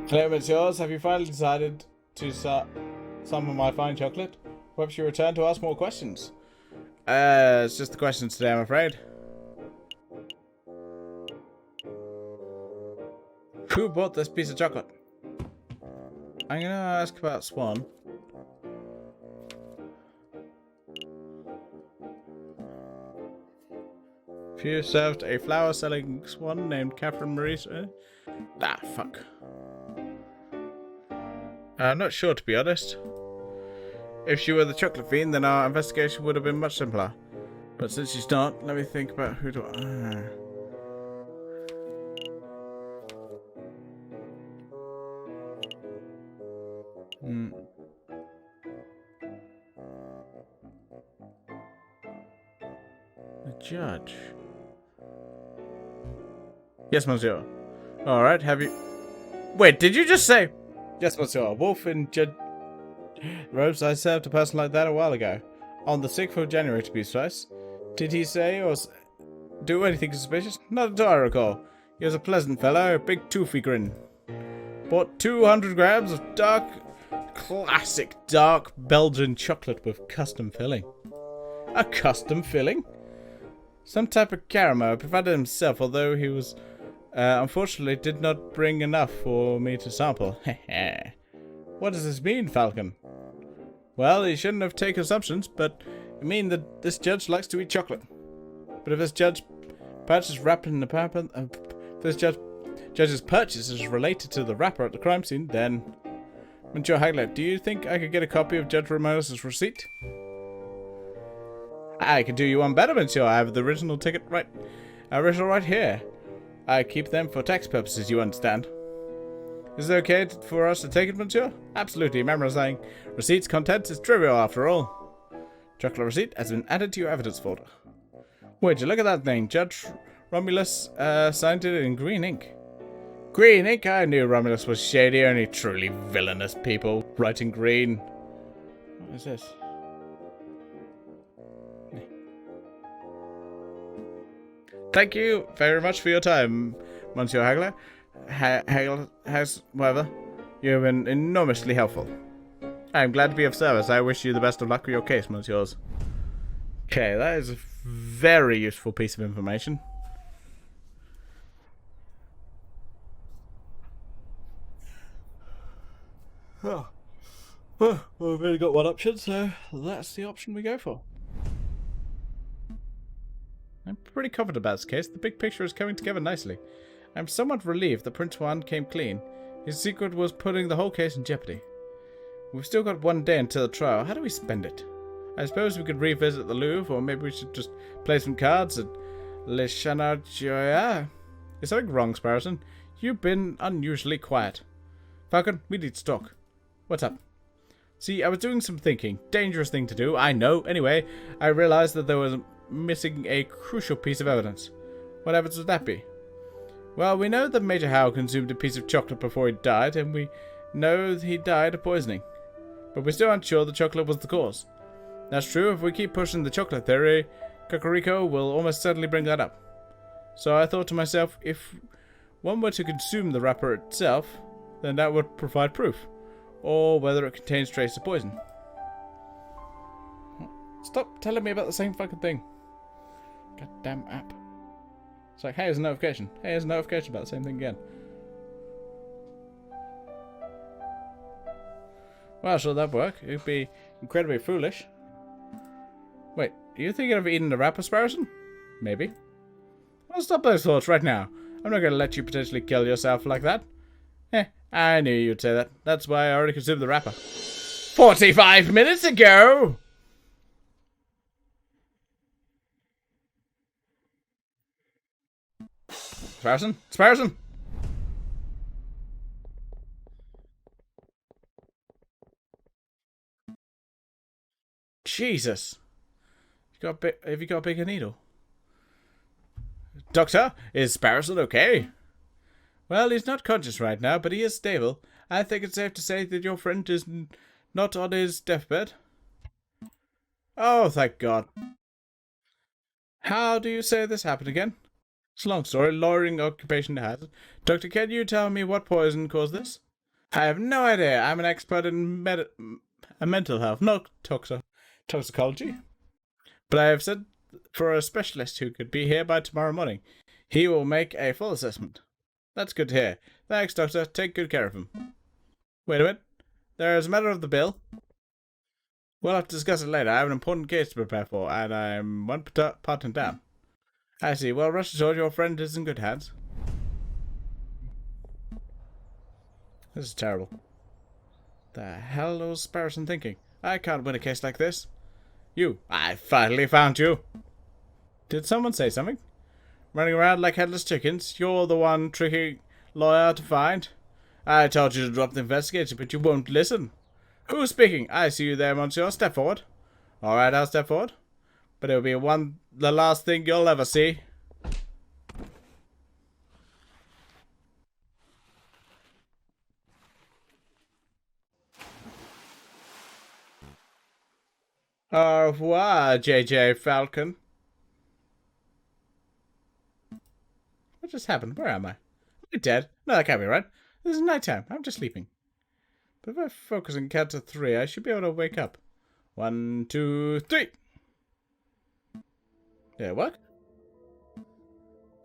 Hello, messieurs. Have you finally decided to start some of my fine chocolate? Perhaps you return to ask more questions. It's just the questions today, I'm afraid. Who bought this piece of chocolate? I'm gonna ask about Swan. Few served a flower-selling swan named Catherine Marie. Ah, fuck. I'm not sure, to be honest. If she were the chocolate fiend, then our investigation would have been much simpler. But since she's not, let me think about who do I... The judge. Yes, monsieur. Alright, have you... Wait, did you just say... Yes, monsieur. Wolf in robes. I served a person like that a while ago. On the 6th of January, to be precise. Did he say or do anything suspicious? Not at all, I recall. He was a pleasant fellow, a big toothy grin. Bought 200 grams of classic dark Belgian chocolate with custom filling. A custom filling? Some type of caramel provided himself, although he was... unfortunately did not bring enough for me to sample. What does this mean, Falcon? Well, he shouldn't have taken assumptions, but it means that this judge likes to eat chocolate. But if this judge purchase wrapped in the paper, this judge's purchase is related to the wrapper at the crime scene, then... Monsieur Hagler, do you think I could get a copy of Judge Ramones' receipt? I could do you one better, monsieur. I have the original ticket right here. I keep them for tax purposes, you understand. Is it okay for us to take it, monsieur? Absolutely. Memorizing receipt's contents is trivial after all. Chocolate receipt has been added to your evidence folder. Would you look at that thing? Judge Romulus signed it in green ink. Green ink? I knew Romulus was shady. Only truly villainous people write in green. What is this? Thank you very much for your time, Monsieur Hagler. Hagler has, whatever. You have been enormously helpful. I am glad to be of service. I wish you the best of luck with your case, Monsieurs. Okay, that is a very useful piece of information. Oh. Well, we've only got one option, so that's the option we go for. I'm pretty confident about this case. The big picture is coming together nicely. I'm somewhat relieved that Prince Juan came clean. His secret was putting the whole case in jeopardy. We've still got one day until the trial. How do we spend it? I suppose we could revisit the Louvre, or maybe we should just play some cards at Le Chanarjoya. Is something wrong, Sparrowson? You've been unusually quiet. Falcon, we need to talk. What's up? See, I was doing some thinking. Dangerous thing to do, I know. Anyway, I realized that there was missing a crucial piece of evidence. What evidence would that be? Well, we know that Major Howe consumed a piece of chocolate before he died, and we know he died of poisoning. But we're still unsure the chocolate was the cause. That's true. If we keep pushing the chocolate theory, Cocorico will almost certainly bring that up. So I thought to myself, if one were to consume the wrapper itself, then that would provide proof. Or whether it contains trace of poison. Stop telling me about the same fucking thing. Goddamn app. It's like, hey, there's a notification. Hey, there's a notification about the same thing again. Well, sure, that'd work. It'd be incredibly foolish. Wait, are you thinking of eating the wrapper, Sparrowson? Maybe. Well, stop those thoughts right now. I'm not going to let you potentially kill yourself like that. I knew you'd say that. That's why I already consumed the wrapper. 45 minutes ago! Sparrowson? Sparrowson? Jesus. Have you got a bigger needle? Doctor, is Sparrowson okay? Well, he's not conscious right now, but he is stable. I think it's safe to say that your friend is not on his deathbed. Oh, thank God. How do you say this happened again? It's a long story, lawyering occupation has it. Doctor, can you tell me what poison caused this? I have no idea. I'm an expert in mental health, not toxicology. But I have sent for a specialist who could be here by tomorrow morning. He will make a full assessment. That's good to hear. Thanks, Doctor. Take good care of him. Wait a minute. There's a matter of the bill. We'll have to discuss it later. I have an important case to prepare for, and I'm one partner down. I see. Well, rest assured, your friend is in good hands. This is terrible. The hell was Sparrowson thinking? I can't win a case like this. You. I finally found you. Did someone say something? Running around like headless chickens. You're the one tricky lawyer to find. I told you to drop the investigation, but you won't listen. Who's speaking? I see you there, monsieur. Step forward. All right, I'll step forward. But it'll be the last thing you'll ever see. Au revoir, J.J. Falcon. What just happened? Where am I? Am I dead? No, that can't be right. This is nighttime. I'm just sleeping. But if I focus and count to 3, I should be able to wake up. 1, 2, 3. Did it work?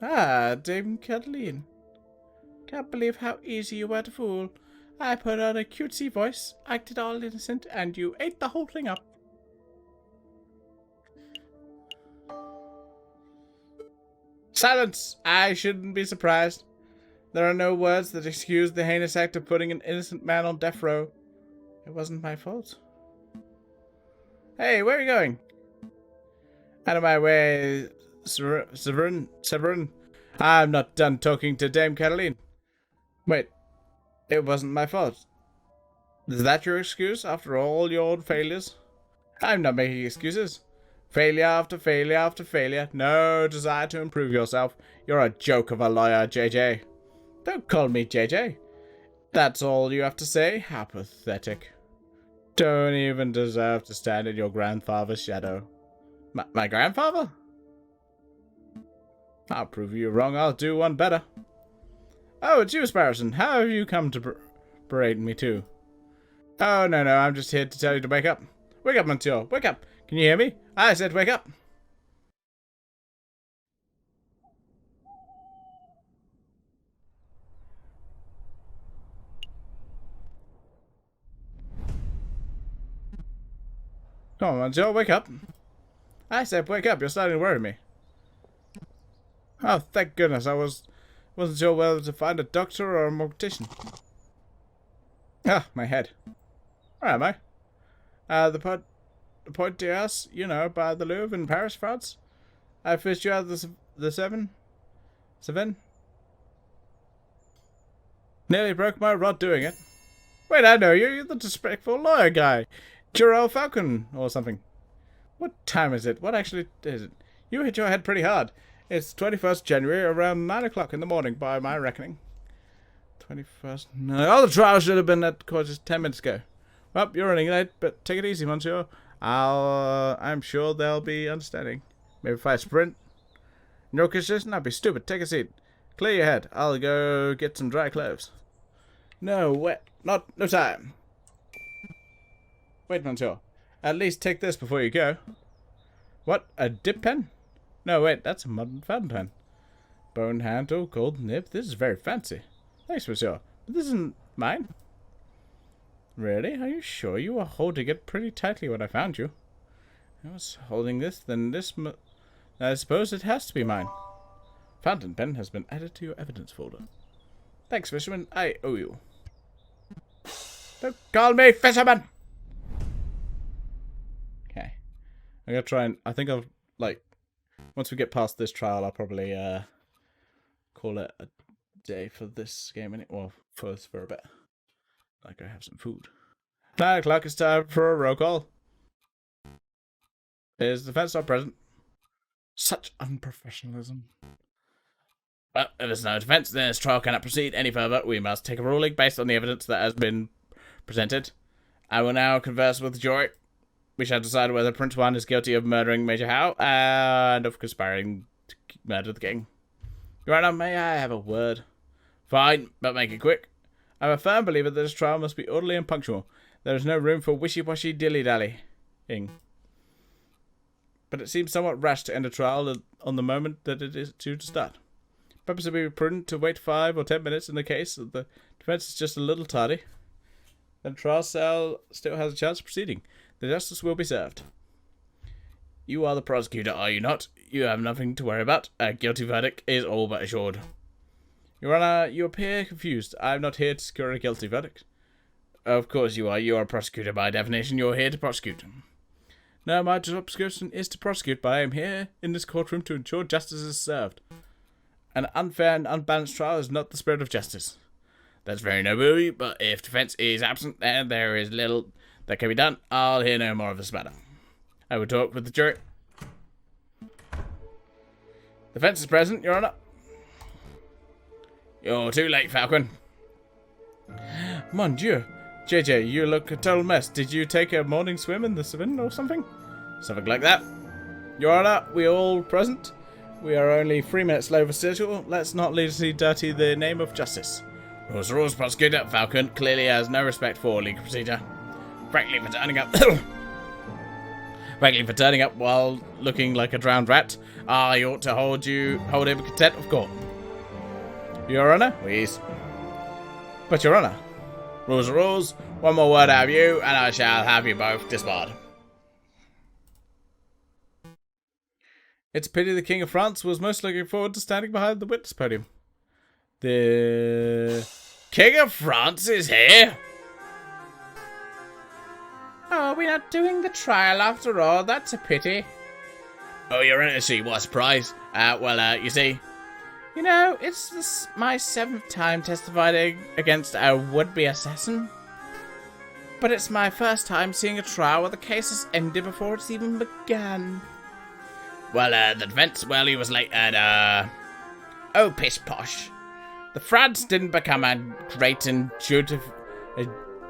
Ah, Dame Kathleen. Can't believe how easy you were to fool. I put on a cutesy voice, acted all innocent, and you ate the whole thing up. Silence! I shouldn't be surprised. There are no words that excuse the heinous act of putting an innocent man on death row. It wasn't my fault. Hey, where are you going? Out of my way, Severin. I'm not done talking to Dame Cataline. Wait, it wasn't my fault. Is that your excuse after all your old failures? I'm not making excuses. Failure after failure after failure. No desire to improve yourself. You're a joke of a lawyer, JJ. Don't call me JJ. That's all you have to say? How pathetic. Don't even deserve to stand in your grandfather's shadow. My grandfather? I'll prove you wrong. I'll do one better. Oh, it's you, Sparrowson. How have you come to berate me too? Oh, no, I'm just here to tell you to wake up. Wake up, monsieur. Wake up. Can you hear me? I said wake up. Come on, monsieur. Wake up. I said wake up. You're starting to worry me. Oh, thank goodness. I wasn't sure whether to find a doctor or a mortician. Ah, my head. Where am I? The Point d'Arc, you know, by the Louvre in Paris, France. I fished you out of the Seven. Nearly broke my rod doing it. Wait, I know you. You're the disrespectful lawyer guy. Jarrell Falcon or something. What time is it? What actually is it? You hit your head pretty hard. It's 21st January, around 9 o'clock in the morning, by my reckoning. 21st... No, oh, the trial should have been at court just 10 minutes ago. Well, you're running late, but take it easy, monsieur. I'm sure they'll be understanding. Maybe if I sprint. No consistent, I'd be stupid. Take a seat. Clear your head. I'll go get some dry clothes. No, wait. No time. Wait, monsieur. At least take this before you go. What? A dip pen? No, wait. That's a modern fountain pen. Bone handle, gold nib. This is very fancy. Thanks, monsieur. But this isn't mine. Really? Are you sure? You were holding it pretty tightly when I found you. I was holding this, then this I suppose it has to be mine. Fountain pen has been added to your evidence folder. Thanks, fisherman. I owe you. Don't call me fisherman! Okay. I'm gonna try and... I think I'll, like... Once we get past this trial, I'll probably, call it a day for this game. Well, for a bit. Like I have some food. 9 o'clock, it's time for a roll call. Is the defense not present? Such unprofessionalism. Well, if there's no defense, then this trial cannot proceed any further. We must take a ruling based on the evidence that has been presented. I will now converse with the jury. we shall decide whether Prince Juan is guilty of murdering Major Howe and of conspiring to murder the king. Your Honor, may I have a word? Fine, but make it quick. I'm a firm believer that this trial must be orderly and punctual. There is no room for wishy-washy dilly-dallying. But it seems somewhat rash to end a trial on the moment that it is due to start. Perhaps it would be prudent to wait 5 or 10 minutes in the case that the defense is just a little tardy. Then the trial cell still has a chance of proceeding. The justice will be served. You are the prosecutor, are you not? You have nothing to worry about. A guilty verdict is all but assured. Your Honor, you appear confused. I am not here to secure a guilty verdict. Of course you are. You are a prosecutor by definition. You are here to prosecute. No, my job description is to prosecute, but I am here in this courtroom to ensure justice is served. An unfair and unbalanced trial is not the spirit of justice. That's very noble, but if defense is absent, then there is little that can be done. I'll hear no more of this matter. I will talk with the jury. Defense is present, Your Honor. You're too late, Falcon. Mon Dieu. JJ, you look a total mess. Did you take a morning swim in the Savannah or something? Something like that. Your Honor, we all present. We are only 3 minutes late for schedule. Let's not needlessly dirty the name of justice. Rules, prosecutor. Falcon clearly has no respect for legal procedure. Frankly, for turning up... Frankly, for turning up while looking like a drowned rat, I ought to hold him in contempt of court. Your Honor? Please. But Your Honor... Rules are rules. One more word out of you, and I shall have you both disbarred. It's a pity the King of France was most looking forward to standing behind the witness podium. The King of France is here? Oh, we're not doing the trial after all. That's a pity. Oh, Your Honor, see, what a surprise. You see... You know, it's my 7th time testifying against a would-be assassin. But it's my first time seeing a trial where the case has ended before it's even begun. Well, the defense, he was late and, oh, pish-posh. The France didn't become a great and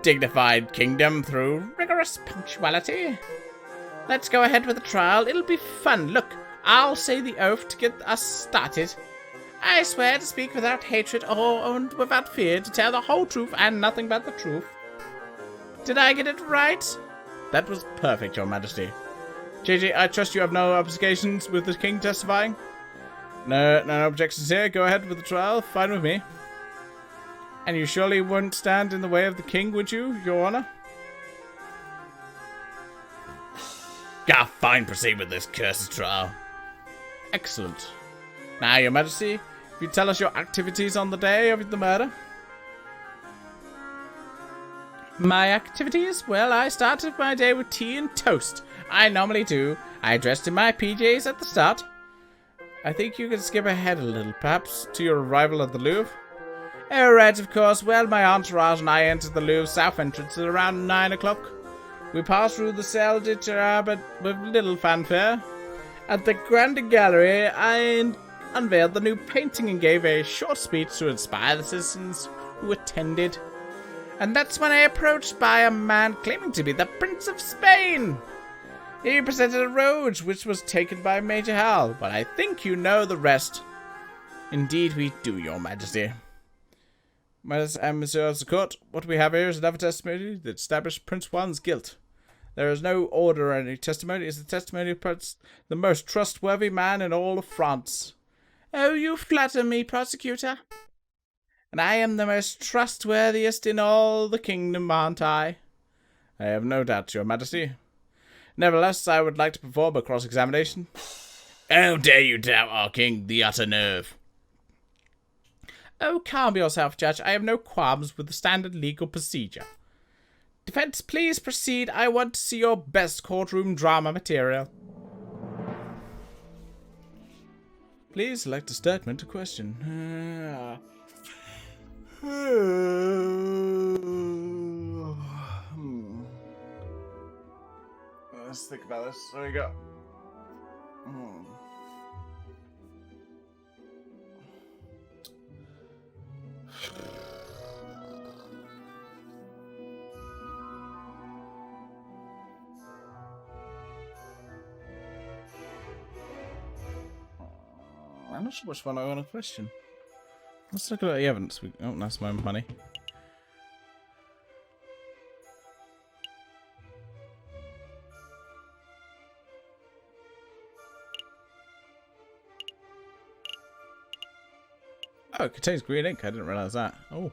dignified kingdom through rigorous punctuality. Let's go ahead with the trial. It'll be fun. Look, I'll say the oath to get us started. I swear to speak without hatred and without fear, to tell the whole truth and nothing but the truth. Did I get it right? That was perfect, Your Majesty. JJ, I trust you have no objections with the king testifying? No objections here. Go ahead with the trial. Fine with me. And you surely wouldn't stand in the way of the king, would you, Your Honor? Fine. Proceed with this cursed trial. Excellent. Now, Your Majesty, if you tell us your activities on the day of the murder. My activities? Well, I started my day with tea and toast. I normally do. I dressed in my PJs at the start. I think you can skip ahead a little, perhaps, to your arrival at the Louvre. Oh, right, of course. Well, my entourage and I entered the Louvre south entrance at around 9 o'clock. We passed through the Salle de Terre, but with little fanfare. At the Grand Gallery, I unveiled the new painting and gave a short speech to inspire the citizens who attended. And that's when I approached by a man claiming to be the Prince of Spain. He presented a rose which was taken by Major Hal, but I think you know the rest. Indeed we do, Your Majesty. Messieurs of the court, what we have here is another testimony that established Prince Juan's guilt. There is no ordinary testimony. It's the testimony of the most trustworthy man in all of France. Oh, you flatter me, prosecutor. And I am the most trustworthiest in all the kingdom, aren't I? I have no doubt, Your Majesty. Nevertheless, I would like to perform a cross-examination. How dare you doubt our king, the utter nerve? Oh, calm yourself, Judge. I have no qualms with the standard legal procedure. Defense, please proceed. I want to see your best courtroom drama material. Please select a statement to question. Let's think about this. There we go. not sure which one I want to question. Let's look at the evidence. Oh, that's my money. Oh, it contains green ink. I didn't realize that. Oh.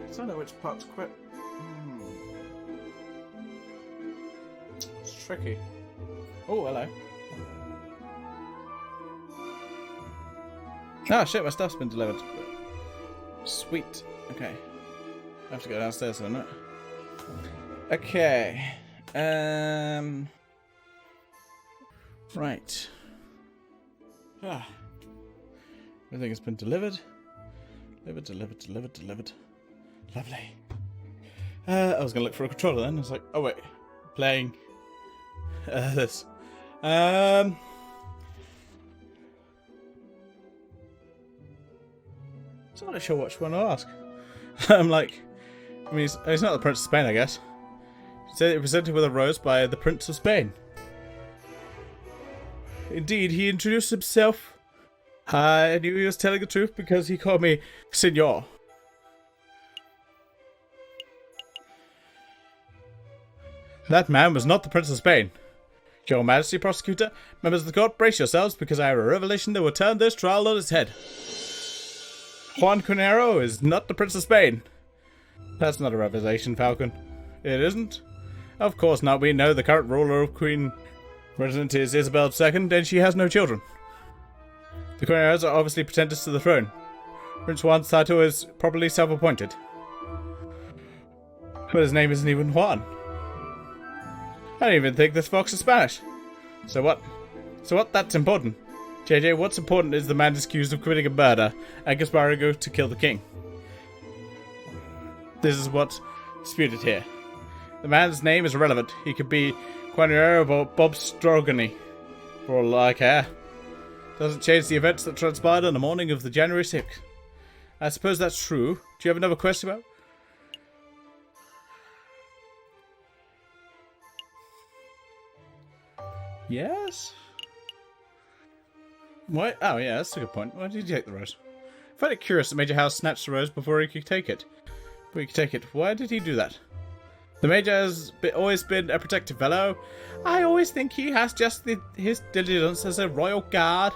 I don't know which part's quit. It's tricky. Oh, hello. Ah, shit, my stuff's been delivered. Sweet. Okay. I have to go downstairs, don't I? Okay. Right. Ah. Everything has been delivered. Delivered. Lovely. I was gonna look for a controller then. I was like, oh wait, playing this. I'm not sure which one to ask. I'm like, I mean, he's not the Prince of Spain, I guess. He said it was presented with a rose by the Prince of Spain. Indeed, he introduced himself. I knew he was telling the truth because he called me Senor. That man was not the Prince of Spain. Your Majesty, Prosecutor, members of the court, brace yourselves because I have a revelation that will turn this trial on its head. Juan Cunero is not the Prince of Spain. That's not a revelation, Falcon. It isn't? Of course not. We know the current ruler of Queen Resident is Isabel II, and she has no children. The Cuneros are obviously pretenders to the throne. Prince Juan's title is probably self-appointed. But his name isn't even Juan. I don't even think this fox is Spanish. So what? That's important. JJ, what's important is the man is accused of committing a murder and conspiring to kill the king. This is what's disputed here. The man's name is irrelevant. He could be Quanero or Bob Strogany, for all I care. Doesn't change the events that transpired on the morning of the January 6th. I suppose that's true. Do you have another question about? Yes? What? Oh, yeah, that's a good point. Why did you take the rose? I find it curious that Major House snatched the rose before he could take it. Why did he do that? The Major has always been a protective fellow. I always think he has just his diligence as a royal guard.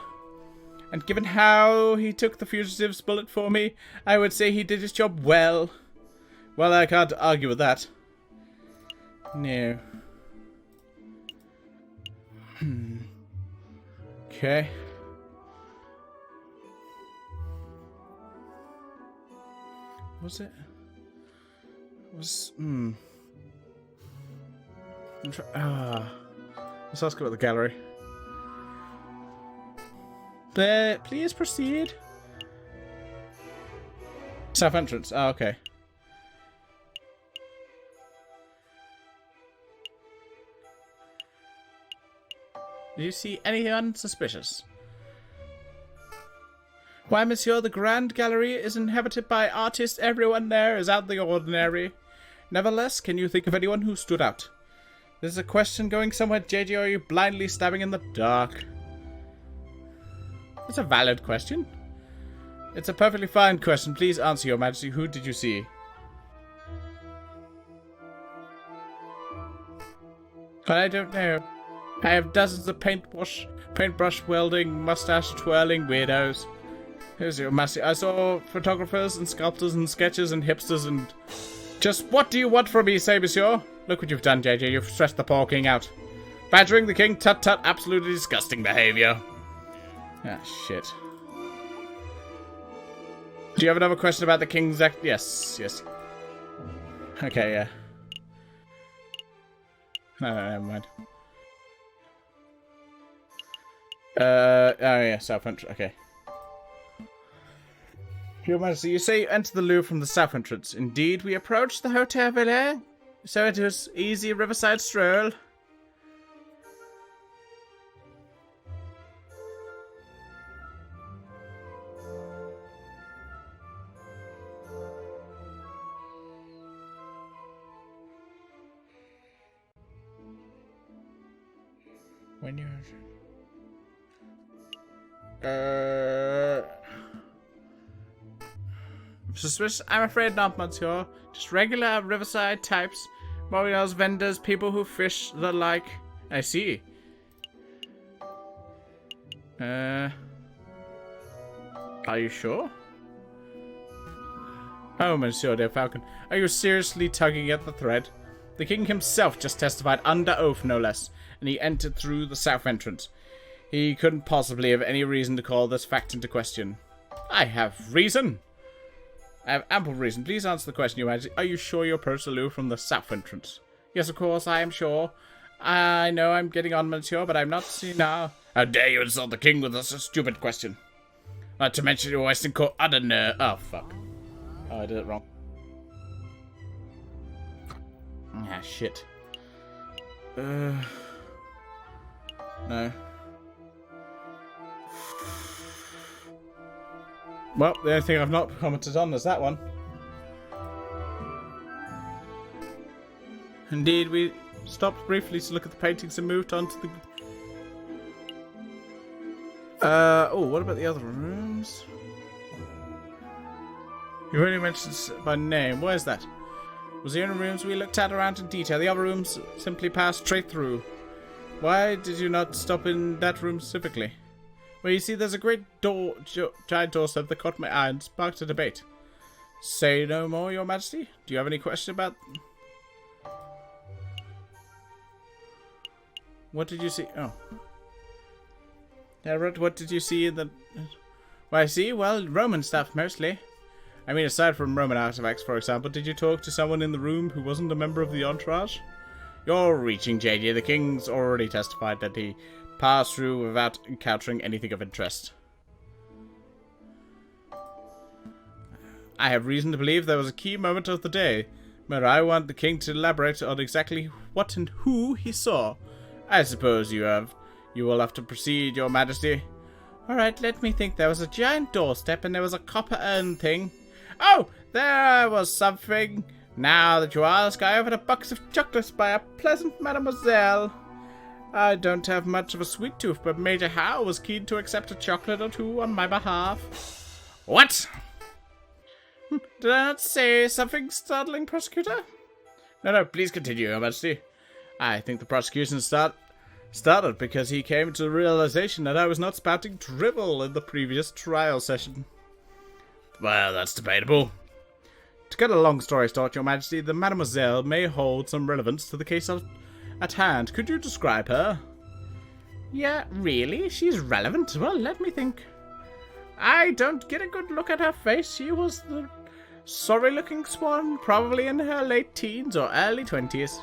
And given how he took the fugitive's bullet for me, I would say he did his job well. Well, I can't argue with that. No. Okay. Was it? Let's ask about the gallery. Please proceed. South entrance. Oh, okay. Do you see anything suspicious? Why, monsieur, the Grand Gallery is inhabited by artists. Everyone there is out of the ordinary. Nevertheless, can you think of anyone who stood out? This is a question going somewhere, JJ, or are you blindly stabbing in the dark? It's a valid question. It's a perfectly fine question. Please answer, Your Majesty. Who did you see? I don't know. I have dozens of paintbrush wielding, mustache twirling weirdos. Here's Your Majesty. I saw photographers and sculptors and sketchers and hipsters and... Just what do you want from me, say, monsieur? Look what you've done, JJ. You've stressed the poor king out. Badgering the king, tut-tut, absolutely disgusting behaviour. Ah, shit. Do you have another question about the king's act? Yes. Okay, yeah. No, never mind. Oh yeah, south entrance. Okay. Your Majesty, you say you enter the Louvre from the south entrance. Indeed, we approach the Hotel Ville. So it was easy riverside stroll. When you're... Suspicious? I'm afraid not, monsieur. Just regular riverside types. Morinos, vendors, people who fish the like. I see. Are you sure? Oh, Monsieur de Falcon, are you seriously tugging at the thread? The king himself just testified under oath, no less, and he entered through the south entrance. He couldn't possibly have any reason to call this fact into question. I have reason. I have ample reason. Please answer the question, Your Majesty. Are you sure you're Pursaloo from the south entrance? Yes, of course, I am sure. I know I'm getting on, Monsieur, but I'm not seeing now. How dare you insult the king with such a stupid question? Not to mention your Western Court other nerve. Oh, fuck. Oh, I did it wrong. Ah, shit. No. Well, the only thing I've not commented on is that one. Indeed, we stopped briefly to look at the paintings and moved on to the... oh, what about the other rooms? You only mentioned by name. Where's that? Was the only rooms we looked at around in detail. The other rooms simply passed straight through. Why did you not stop in that room specifically? Well, you see, there's a great giant doorstep that caught my eye and sparked a debate. Say no more, Your Majesty? Do you have any question about... What did you see? Oh. Yeah, what did you see in the... Well, I see, well, Roman stuff, mostly. I mean, aside from Roman artifacts, for example, did you talk to someone in the room who wasn't a member of the entourage? You're reaching, JJ. The king's already testified that he passed through without encountering anything of interest. I have reason to believe there was a key moment of the day where I want the king to elaborate on exactly what and who he saw. I suppose you will have to proceed, Your Majesty. Alright, let me think. There was a giant doorstep and there was a copper urn thing. Oh, there was something. Now that you ask, I offered a box of chocolates by a pleasant mademoiselle. I don't have much of a sweet tooth, but Major Howe was keen to accept a chocolate or two on my behalf. What? Did I not say something startling, prosecutor? No, please continue, Your Majesty. I think the prosecution started because he came to the realization that I was not spouting drivel in the previous trial session. Well, that's debatable. To cut a long story short, Your Majesty, the mademoiselle may hold some relevance to the case at hand. Could you describe her? Yeah, really? She's relevant? Well, let me think. I don't get a good look at her face. She was the sorry-looking swan, probably in her late teens or early 20s.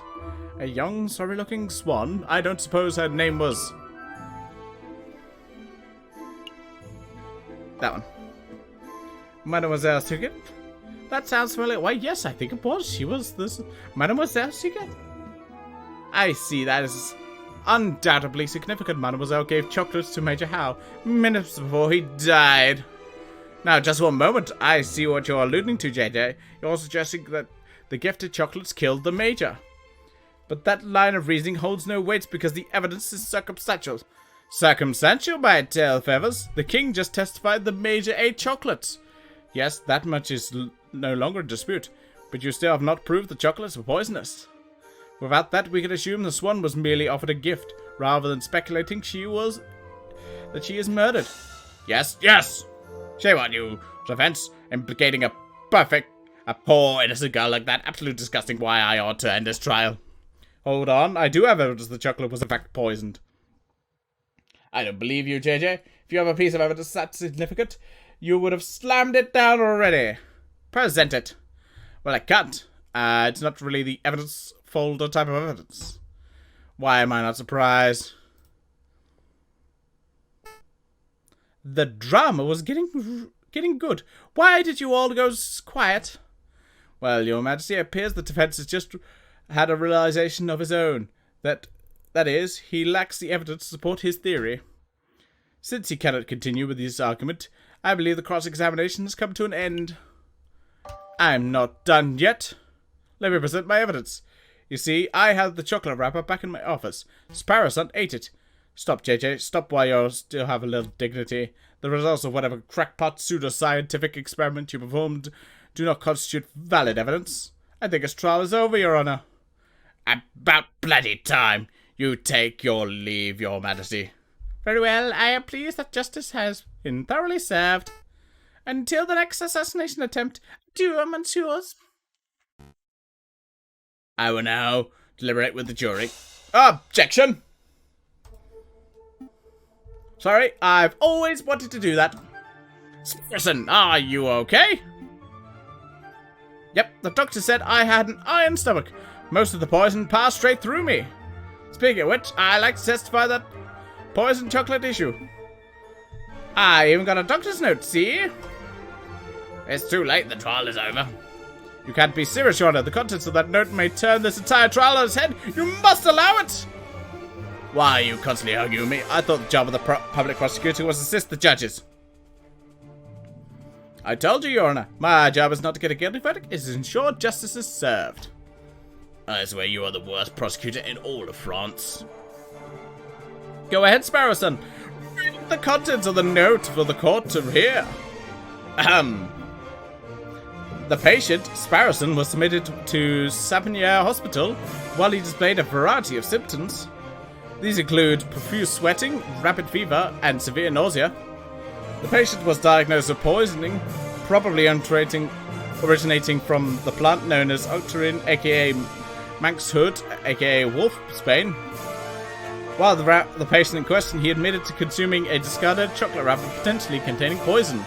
A young, sorry-looking swan? I don't suppose her name was... that one. Mademoiselle Suget? That sounds familiar. Why, yes, I think it was. She was this Mademoiselle Suget. I see, that is undoubtedly significant. Mademoiselle gave chocolates to Major Howe minutes before he died. Now, just one moment. I see what you're alluding to, JJ. You're suggesting that the gifted chocolates killed the Major. But that line of reasoning holds no weight because the evidence is circumstantial. Circumstantial, by tail feathers. The king just testified the Major ate chocolates. Yes, that much is no longer in dispute, but you still have not proved the chocolates were poisonous. Without that, we could assume the swan was merely offered a gift, rather than speculating that she is murdered. Yes! Shame on you, defense, implicating a poor innocent girl like that. Absolute disgusting. Why I ought to end this trial. Hold on, I do have evidence the chocolate was in fact poisoned. I don't believe you, JJ. If you have a piece of evidence that significant, you would have slammed it down already. Present it. Well, I can't. It's not really the evidence folder type of evidence. Why am I not surprised? The drama was getting good. Why did you all go quiet? Well, Your Majesty, it appears the defense is just had a realization of his own. That is, he lacks the evidence to support his theory. Since he cannot continue with his argument, I believe the cross-examination has come to an end. I'm not done yet. Let me present my evidence. You see, I have the chocolate wrapper back in my office. Sparrowson ate it. Stop, JJ. Stop while you still have a little dignity. The results of whatever crackpot pseudo-scientific experiment you performed do not constitute valid evidence. I think his trial is over, Your Honor. About bloody time. You take your leave, Your Majesty. Very well. I am pleased that justice has been thoroughly served. Until the next assassination attempt, adieu, monsieurs. I will now deliberate with the jury. Objection! Sorry, I've always wanted to do that. Listen, are you okay? Yep, the doctor said I had an iron stomach. Most of the poison passed straight through me. Speaking of which, I like to testify that poison chocolate issue. I even got a doctor's note, see? It's too late, the trial is over. You can't be serious, Your Honor. The contents of that note may turn this entire trial on its head. You must allow it! Why are you constantly arguing with me? I thought the job of the public prosecutor was to assist the judges. I told you, Your Honor. My job is not to get a guilty verdict. It is to ensure justice is served. I swear you are the worst prosecutor in all of France. Go ahead, Sparrowson. Read the contents of the note for the court to hear. The patient, Sparrowson, was submitted to Sapiniere Hospital while he displayed a variety of symptoms. These include profuse sweating, rapid fever, and severe nausea. The patient was diagnosed with poisoning, probably originating from the plant known as Octarine, aka Manx Hood, aka Wolfsbane. While the patient in question, he admitted to consuming a discarded chocolate wrapper potentially containing poison.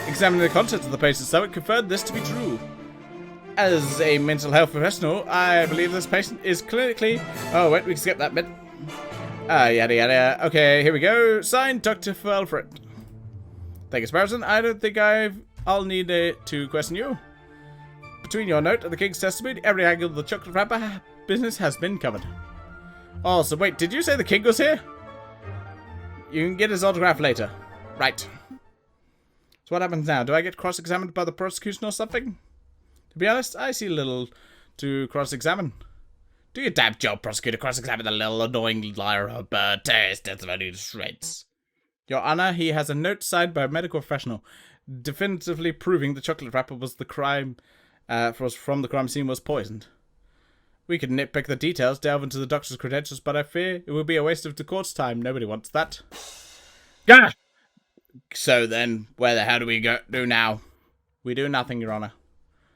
Examining the contents of the patient's stomach confirmed this to be true. As a mental health professional, I believe this patient is clinically... Oh, wait, we can skip that bit. Yada yada. Okay, here we go. Signed, Dr. Felfred. Thank you, Sparrowson. I don't think I'll need to question you. Between your note and the king's testimony, every angle of the chocolate wrapper business has been covered. Also, wait, did you say the king was here? You can get his autograph later. Right. So what happens now? Do I get cross-examined by the prosecution or something? To be honest, I see little to cross-examine. Do your damn job, prosecutor. Cross-examine the little annoying liar of a bird. Tear his testimony to shreds. Your Honor, he has a note signed by a medical professional, definitively proving the chocolate wrapper was from the crime scene was poisoned. We could nitpick the details, delve into the doctor's credentials, but I fear it would be a waste of the court's time. Nobody wants that. Yeah. So then, where the hell do we do now? We do nothing, Your Honor.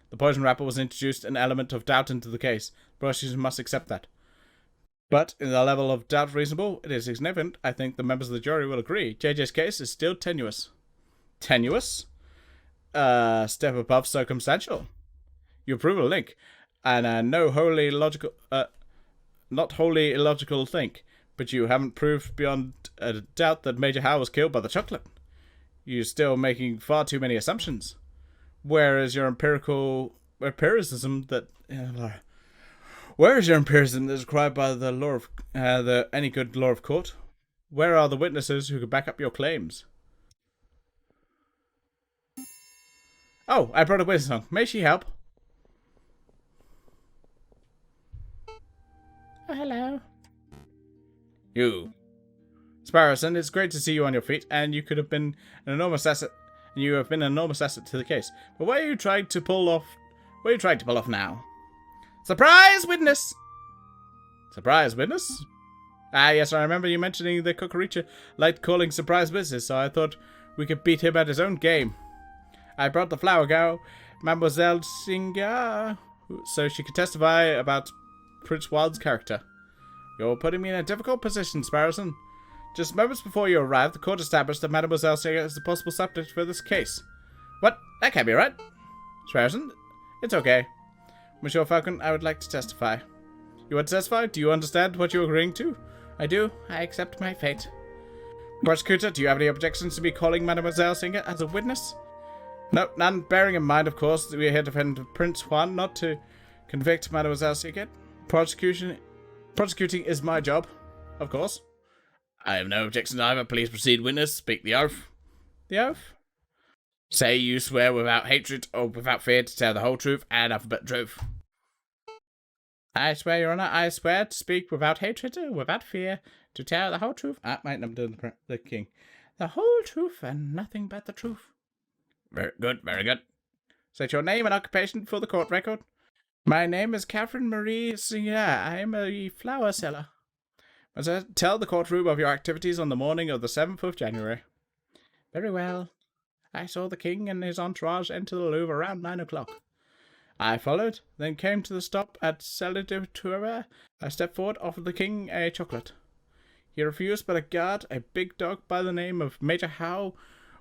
The poison wrapper was introduced an element of doubt into the case. The prosecution must accept that. But, in the level of doubt reasonable, it is significant. I think the members of the jury will agree. JJ's case is still tenuous. Tenuous? Step above circumstantial. You approve a link, and not wholly illogical think, but you haven't proved beyond a doubt that Major Howe was killed by the chocolate. You're still making far too many assumptions. Where is your empiricism that is required by the law of any good law of court? Where are the witnesses who could back up your claims? Oh, I brought a witness along. May she help? Oh, hello. You. Sparrowson, it's great to see you on your feet, and you could have been an enormous asset. You have been an enormous asset to the case. But what are you trying to pull off? What are you trying to pull off now? Surprise witness! Surprise witness? Ah, yes, I remember you mentioning the Cucaracha liked calling surprise witnesses, so I thought we could beat him at his own game. I brought the flower girl, Mademoiselle Singer, so she could testify about Prince Wild's character. You're putting me in a difficult position, Sparrowson. Just moments before you arrived, the court established that Mademoiselle Singer is the possible subject for this case. What? That can't be right. Sparrowson, it's okay. Monsieur Falcon, I would like to testify. You want to testify? Do you understand what you're agreeing to? I do. I accept my fate. Prosecutor, do you have any objections to me calling Mademoiselle Singer as a witness? No, none. Bearing in mind, of course, that we are here to defend Prince Juan, not to Convict Mademoiselle Seagate. Prosecuting is my job, of course. I have no objection either. Please proceed, witness. Speak the oath. The oath? Say you swear without hatred or without fear to tell the whole truth and nothing but the truth. I swear, Your Honor, I swear to speak without hatred or without fear to tell the whole truth. Mate, I'm doing the king. The whole truth and nothing but the truth. Very good, very good. State your name and occupation for the court record. My name is Catherine Marie Singer. I am a flower seller. Tell the courtroom of your activities on the morning of the 7th of January. Very well. I saw the king and his entourage enter the Louvre around 9 o'clock. I followed, then came to the stop at Salle de Tourelle. I stepped forward, offered the king a chocolate. He refused, but a guard, a big dog by the name of Major Howe,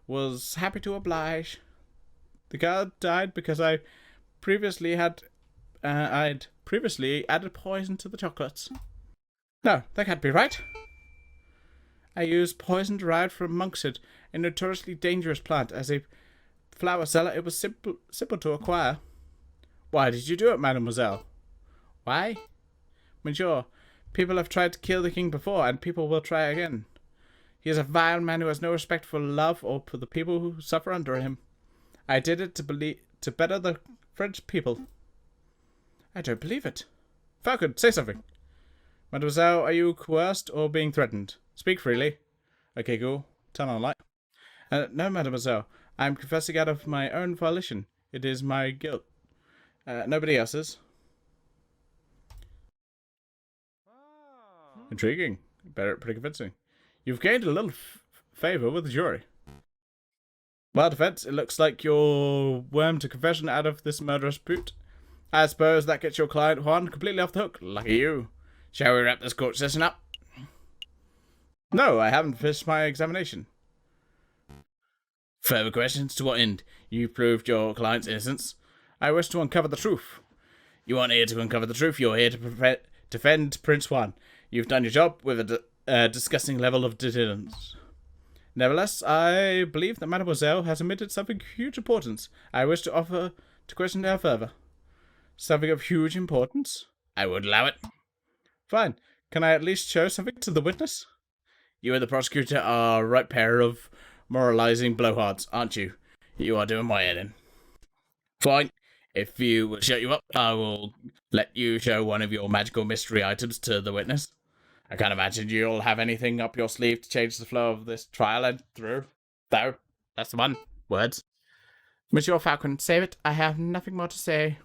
was happy to oblige. The guard died because I'd previously added poison to the chocolates. No, that can't be right. I used poison derived from monkshood, a notoriously dangerous plant. As a flower seller, it was simple to acquire. Why did you do it, mademoiselle? Why? Monsieur, people have tried to kill the king before, and people will try again. He is a vile man who has no respect for love or for the people who suffer under him. I did it to better the French people. I don't believe it. Falcon, say something. Mademoiselle, are you coerced or being threatened? Speak freely. Okay, go. Turn on light. No, mademoiselle. I am confessing out of my own volition. It is my guilt. Nobody else's. Intriguing. Pretty convincing. You've gained a little favour with the jury. Well, defence, it looks like you're wormed to confession out of this murderous brute. I suppose that gets your client Juan completely off the hook. Lucky you. Shall we wrap this court session up? No, I haven't finished my examination. Further questions? To what end? You proved your client's innocence. I wish to uncover the truth. You aren't here to uncover the truth. You're here to defend Prince Juan. You've done your job with a disgusting level of diligence. Nevertheless, I believe that Mademoiselle has omitted something of huge importance. I wish to offer to question her further. Something of huge importance? I would allow it. Fine. Can I at least show something to the witness? You and the prosecutor are a right pair of moralizing blowhards, aren't you? You are doing my head in. Fine. If you will shut you up, I will let you show one of your magical mystery items to the witness. I can't imagine you'll have anything up your sleeve to change the flow of this trial and through. Though, that's the one. Words. Monsieur Falcon, save it. I have nothing more to say.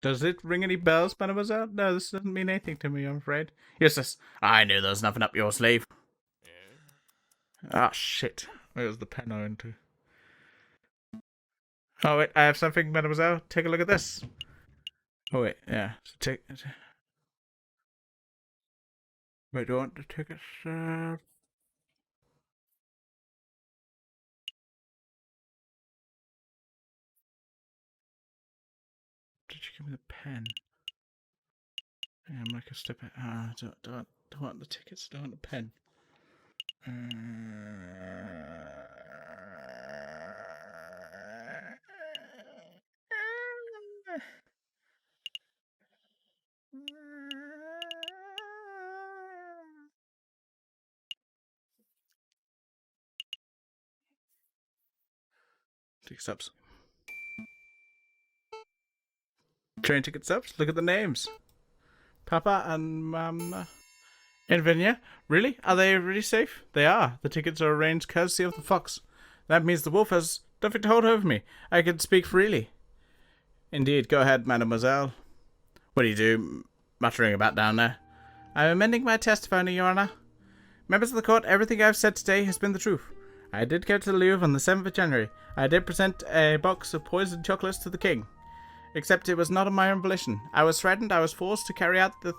Does it ring any bells, mademoiselle? No, this doesn't mean anything to me, I'm afraid. Yes, I knew there was nothing up your sleeve. Ah, shit. Where's the pen I went to? Oh, wait, I have something, mademoiselle. Take a look at this. Oh, wait, yeah. So take... Wait, do you want the tickets? Did you give me the pen? Yeah, I'm like a step back. Don't want the tickets, don't want the pen. Ticket stubs. Train ticket stubs? Look at the names. Papa and Mama. In Virginia? Really? Are they really safe? They are. The tickets are arranged courtesy of the fox. That means the wolf has nothing to hold over me. I can speak freely. Indeed. Go ahead, mademoiselle. What do you do, muttering about down there? I'm amending my testimony, Your Honor. Members of the court, everything I've said today has been the truth. I did go to the Louvre on the 7th of January. I did present a box of poisoned chocolates to the king. Except it was not of my own volition. I was threatened. I was forced to carry out the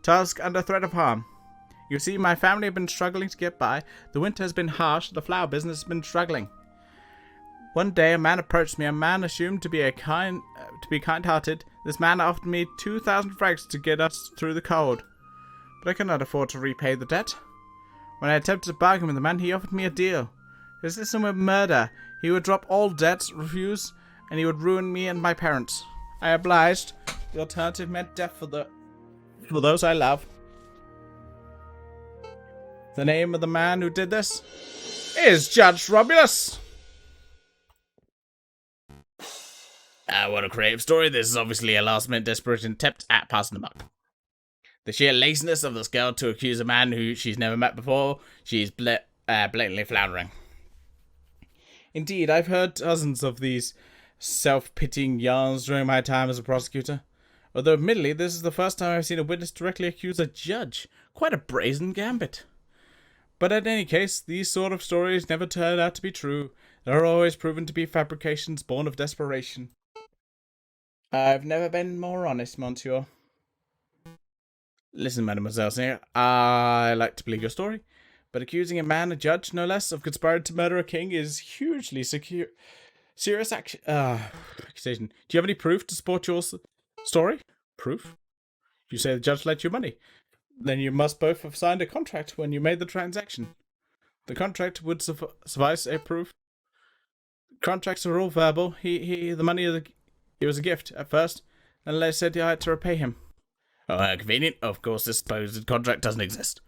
task under threat of harm. You see, my family have been struggling to get by. The winter has been harsh. The flower business has been struggling. One day, a man approached me. A man assumed to be kind-hearted. This man offered me 2,000 francs to get us through the cold, but I could not afford to repay the debt. When I attempted to bargain with the man, he offered me a deal. His system would murder. He would drop all debts, refuse, and he would ruin me and my parents. I obliged. The alternative meant death for those I love. The name of the man who did this is Judge Romulus. What a creative story. This is obviously a last-minute desperation attempt at passing them up. The sheer laziness of this girl to accuse a man who she's never met before, she's blatantly floundering. Indeed, I've heard dozens of these self-pitying yarns during my time as a prosecutor. Although, admittedly, this is the first time I've seen a witness directly accuse a judge. Quite a brazen gambit. But in any case, these sort of stories never turn out to be true. They're always proven to be fabrications born of desperation. I've never been more honest, monsieur. Listen, Mademoiselle Singer, I like to believe your story, but accusing a man, a judge, no less, of conspiring to murder a king is hugely serious accusation. Do you have any proof to support your story? Proof? You say the judge lent you money. Then you must both have signed a contract when you made the transaction. The contract would suffice a proof. Contracts are all verbal. The money, it was a gift at first, and they said I had to repay him. Oh, how convenient. Of course, this supposed contract doesn't exist.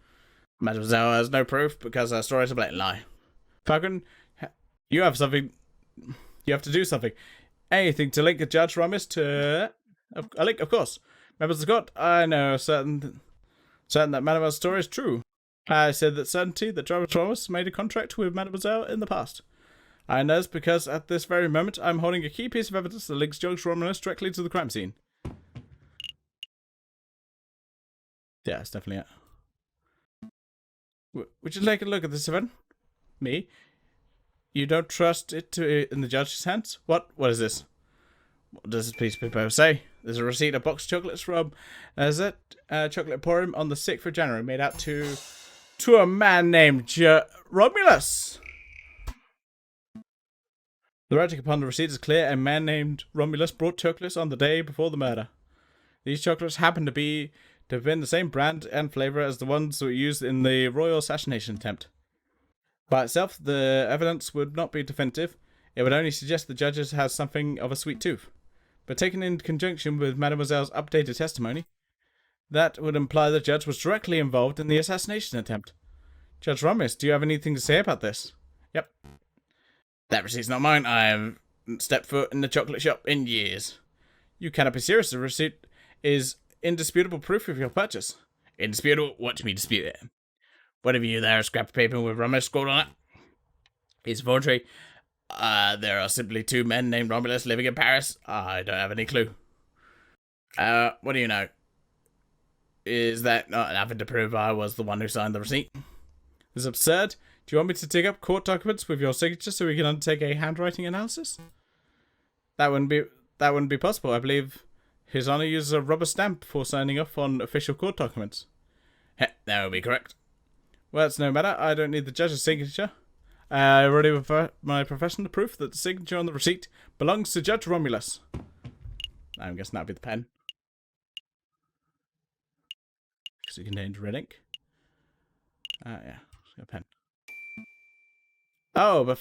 Mademoiselle has no proof because her story is a blatant lie. Falcon, you have something. You have to do something. Anything to link a Judge Romulus to a link, of course. Members of the court, I know certain that Mademoiselle's story is true. I said that certainty that Judge Romulus made a contract with Mademoiselle in the past. I know this because at this very moment I'm holding a key piece of evidence that links Judge Romulus directly to the crime scene. Yeah, it's definitely it. Would you take a look at this event? Me? You don't trust it in the judge's hands? What is this? What does this piece of paper say? There's a receipt of boxed chocolates from Chocolate Emporium on the 6th of January, made out to a man named Romulus. The writing upon the receipt is clear. A man named Romulus brought chocolates on the day before the murder. These chocolates happen to have been the same brand and flavour as the ones that were used in the royal assassination attempt. By itself, the evidence would not be definitive. It would only suggest the judge has something of a sweet tooth. But taken in conjunction with Mademoiselle's updated testimony, that would imply the judge was directly involved in the assassination attempt. Judge Romulus, do you have anything to say about this? Yep. That receipt's not mine. I haven't stepped foot in the chocolate shop in years. You cannot be serious. The receipt is indisputable proof of your purchase. Indisputable? What do you mean dispute it? What have you there? A scrap of paper with Romulus scrawled on it? It's forgery. There are simply two men named Romulus living in Paris. I don't have any clue. What do you know? Is that not enough to prove I was the one who signed the receipt? This is absurd. Do you want me to dig up court documents with your signature so we can undertake a handwriting analysis? That wouldn't be possible. I believe His Honor uses a rubber stamp before signing off on official court documents. That would be correct. Well, it's no matter. I don't need the judge's signature. I already have my professional proof that the signature on the receipt belongs to Judge Romulus. I'm guessing that'd be the pen. Because it contains red ink. Yeah, a pen. Oh, but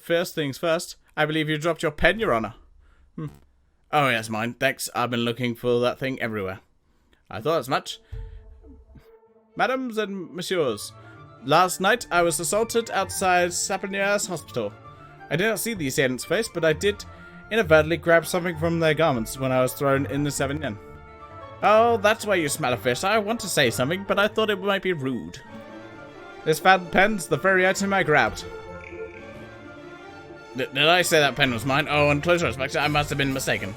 first things first, I believe you dropped your pen, Your Honor. Oh, yes, mine. Thanks. I've been looking for that thing everywhere. I thought as much. Madams and messieurs, last night I was assaulted outside Saponiers Hospital. I did not see the assailant's face, but I did inadvertently grab something from their garments when I was thrown in the 7 Oh, that's why you smell of fish. I want to say something, but I thought it might be rude. This fountain pen's the very item I grabbed. Did I say that pen was mine? Oh, on closer inspection, I must have been mistaken.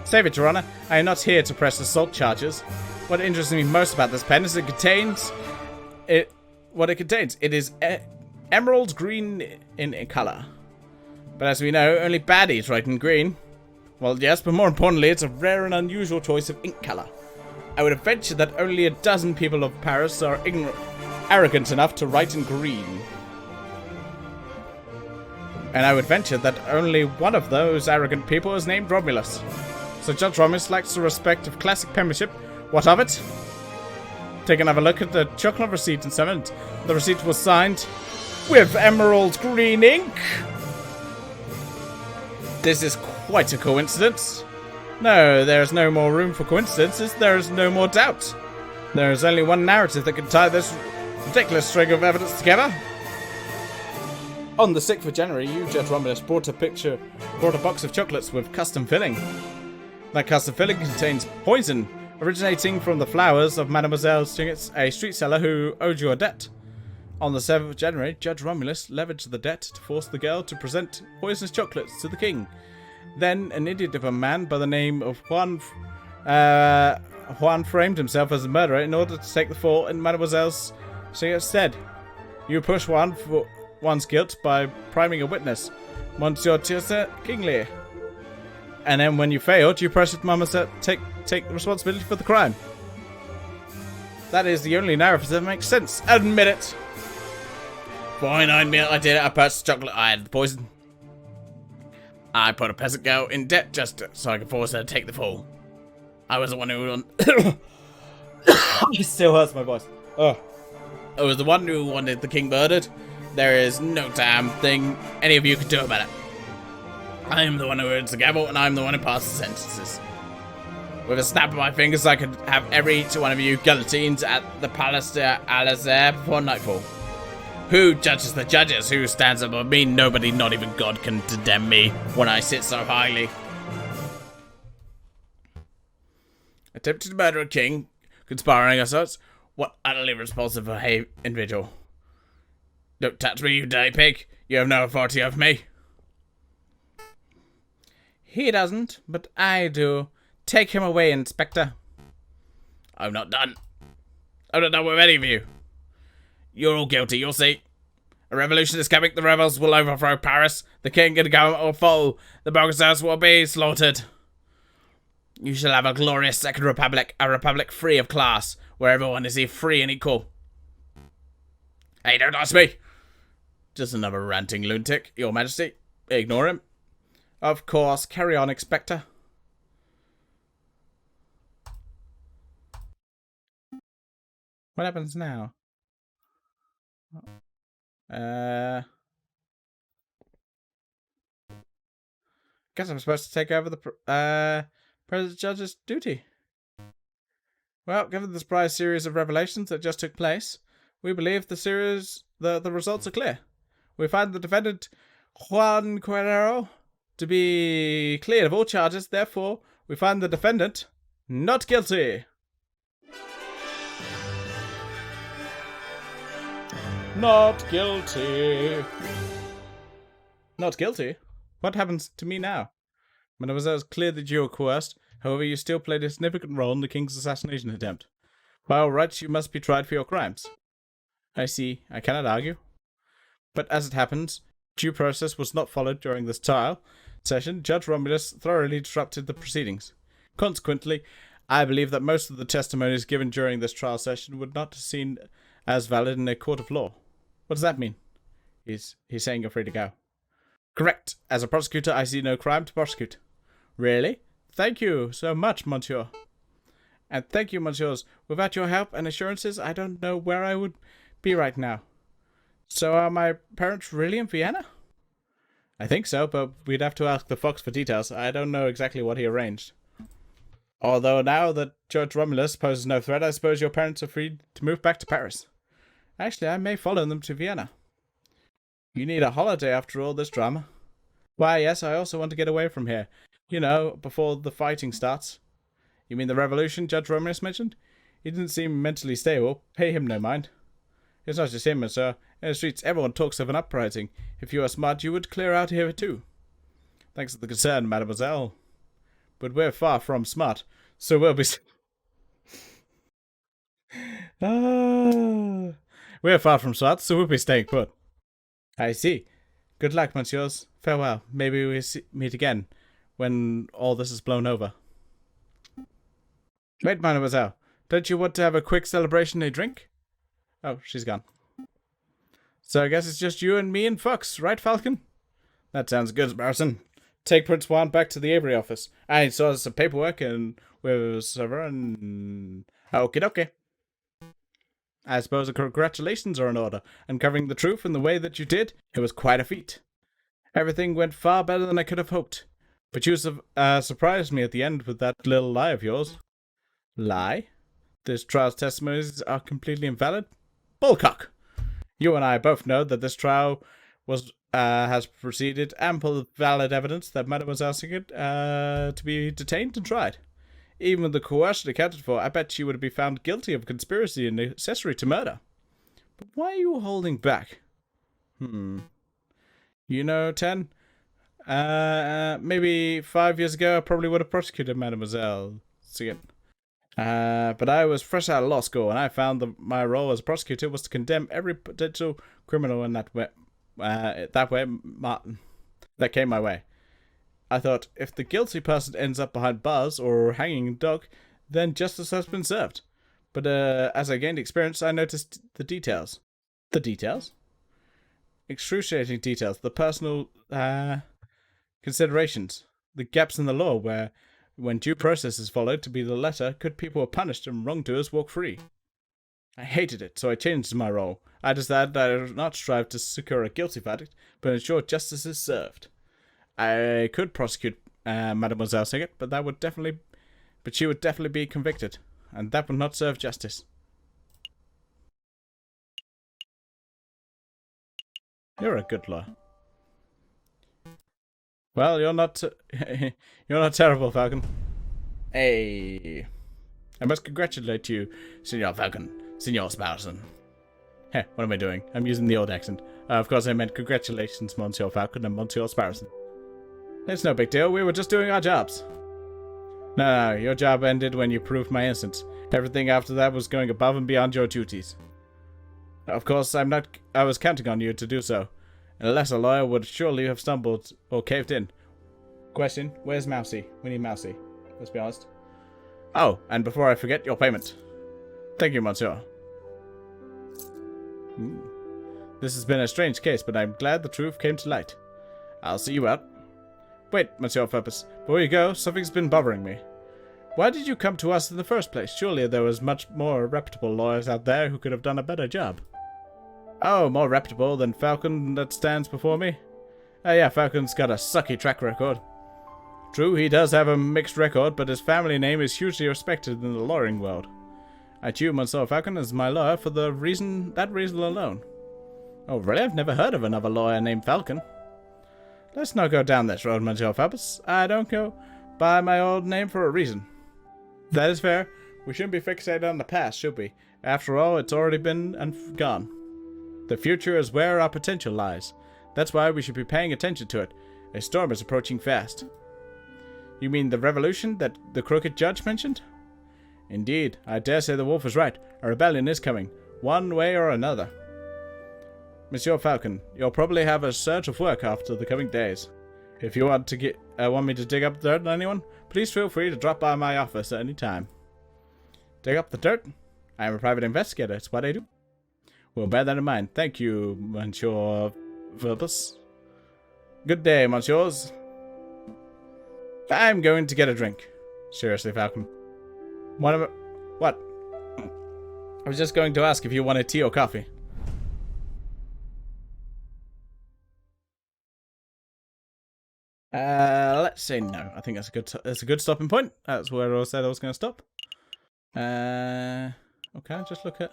Save it, Your Honor. I am not here to press assault charges. What interests me most about this pen is what it contains. It is emerald green in colour. But as we know, only baddies write in green. Well, yes, but more importantly, it's a rare and unusual choice of ink colour. I would venture that only a dozen people of Paris are arrogant enough to write in green. And I would venture that only one of those arrogant people is named Romulus. So Judge Romulus lacks the respect of classic penmanship. What of it? Take another look at the chocolate receipt and summoned. The receipt was signed with emerald green ink. This is quite a coincidence. No, there is no more room for coincidences. There is no more doubt. There is only one narrative that can tie this ridiculous string of evidence together. On the 6th of January, you, Judge Romulus, brought a box of chocolates with custom filling. That custom filling contains poison, originating from the flowers of Mademoiselle Stingets, a street seller who owed you a debt. On the 7th of January, Judge Romulus leveraged the debt to force the girl to present poisonous chocolates to the king. Then, an idiot of a man by the name of Juan framed himself as a murderer in order to take the fall in Mademoiselle Stingets' stead. You push Juan for one's guilt by priming a witness, Monsieur Tirsa Kingley. And then when you failed, you pressured Mama to take responsibility for the crime. That is the only narrative that makes sense. Admit it. Fine, I admit I did it. I purchased chocolate. I had the poison. I put a peasant girl in debt just so I could force her to take the fall. I was the one who... It still hurts my voice. I was the one who wanted the king murdered. There is no damn thing any of you could do about it. I am the one who earns the gavel, and I am the one who passes sentences. With a snap of my fingers, I could have every each one of you guillotines at the Palace de Alazair before nightfall. Who judges the judges? Who stands above me? Nobody, not even God, can condemn me when I sit so highly. Attempted to murder a king, conspiring assaults. What utterly repulsive individual. Don't touch me, you dirty pig. You have no authority over me. He doesn't, but I do. Take him away, Inspector. I'm not done. I'm not done with any of you. You're all guilty, you'll see. A revolution is coming. The rebels will overthrow Paris. The king and the government will fall. The Bogacians will be slaughtered. You shall have a glorious second republic. A republic free of class, where everyone is free and equal. Hey, don't ask me. Just another ranting lunatic, Your Majesty. Ignore him. Of course. Carry on, Inspector. What happens now? Guess I'm supposed to take over the President Judge's duty. Well, given the surprise series of revelations that just took place, we believe the results are clear. We find the defendant Juan Guerrero to be cleared of all charges. Therefore, we find the defendant not guilty. Not guilty. Not guilty? What happens to me now? Mademoiselle, it's clear that you were coerced. However, you still played a significant role in the king's assassination attempt. By all rights, you must be tried for your crimes. I see. I cannot argue. But as it happens, due process was not followed during this trial session. Judge Romulus thoroughly disrupted the proceedings. Consequently, I believe that most of the testimonies given during this trial session would not be seen as valid in a court of law. What does that mean? He's saying you're free to go. Correct. As a prosecutor, I see no crime to prosecute. Really? Thank you so much, monsieur. And thank you, monsieurs. Without your help and assurances, I don't know where I would be right now. So are my parents really in Vienna? I think so, but we'd have to ask the Fox for details. I don't know exactly what he arranged. Although now that Judge Romulus poses no threat, I suppose your parents are free to move back to Paris. Actually, I may follow them to Vienna. You need a holiday after all this drama. Why, yes, I also want to get away from here. You know, before the fighting starts. You mean the revolution Judge Romulus mentioned? He didn't seem mentally stable. Pay him no mind. It's not just him, sir. In the streets, everyone talks of an uprising. If you are smart, you would clear out here too. Thanks for the concern, mademoiselle. But we're far from smart, so we'll be... We're far from smart, so we'll be staying put. I see. Good luck, monsieurs. Farewell. Maybe we'll meet again when all this is blown over. Wait, mademoiselle. Don't you want to have a quick celebration and a drink? Oh, she's gone. So I guess it's just you and me and Fox, right, Falcon? That sounds good, Barson. Take Prince Juan back to the Aviary office. I saw some paperwork and with server and okie dokie. I suppose the congratulations are in order. Uncovering the truth in the way that you did, it was quite a feat. Everything went far better than I could have hoped. But you surprised me at the end with that little lie of yours. Lie? This trial's testimonies are completely invalid? Bullcock! You and I both know that this trial has preceded ample valid evidence that Mademoiselle Sigurd to be detained and tried. Even with the coercion accounted for, I bet she would be found guilty of conspiracy and accessory to murder. But why are you holding back? You know, Ten, maybe 5 years ago I probably would have prosecuted Mademoiselle Sigurd. But I was fresh out of law school, and I found that my role as a prosecutor was to condemn every potential criminal in that way. That came my way. I thought, if the guilty person ends up behind bars or hanging in dock, then justice has been served. But as I gained experience, I noticed the details. The details? Excruciating details. The personal considerations. The gaps in the law where, when due process is followed to be the letter, good people are punished and wrongdoers walk free. I hated it, so I changed my role. I decided I would not strive to secure a guilty verdict, but ensure justice is served. I could prosecute Mademoiselle Sigurd, but she would definitely be convicted, and that would not serve justice. You're a good lawyer. Well, you're not terrible, Falcon. Hey, I must congratulate you, Senor Falcon, Senor Sparson. Heh, what am I doing? I'm using the old accent. Of course, I meant congratulations, Monsieur Falcon and Monsieur Sparson. It's no big deal. We were just doing our jobs. No, your job ended when you proved my innocence. Everything after that was going above and beyond your duties. Of course, I was counting on you to do so. Unless a lawyer would surely have stumbled or caved in. Question, where's Mousy? We need Mousy. Let's be honest. Oh, and before I forget, your payment. Thank you, Monsieur. This has been a strange case, but I'm glad the truth came to light. I'll see you out. Wait, Monsieur Purpose. Before you go, something's been bothering me. Why did you come to us in the first place? Surely there was much more reputable lawyers out there who could have done a better job. Oh, more reputable than Falcon that stands before me? Yeah, Falcon's got a sucky track record. True, he does have a mixed record, but his family name is hugely respected in the lawyering world. I choose Monsieur Falcon as my lawyer for that reason alone. Oh, really? I've never heard of another lawyer named Falcon. Let's not go down this road, Monsieur Purpose. I don't go by my old name for a reason. That is fair. We shouldn't be fixated on the past, should we? After all, it's already been and gone. The future is where our potential lies. That's why we should be paying attention to it. A storm is approaching fast. You mean the revolution that the crooked judge mentioned? Indeed, I dare say the wolf is right. A rebellion is coming, one way or another. Monsieur Falcon, you'll probably have a surge of work after the coming days. If you want me to dig up dirt on anyone, please feel free to drop by my office at any time. Dig up the dirt? I am a private investigator. It's what I do. Well, bear that in mind. Thank you, Monsieur Verbus. Good day, Monsieurs. I'm going to get a drink. Seriously, Falcon. What? I was just going to ask if you wanted tea or coffee. Let's say no. I think that's a good stopping point. That's where I said I was going to stop. Okay, just look at.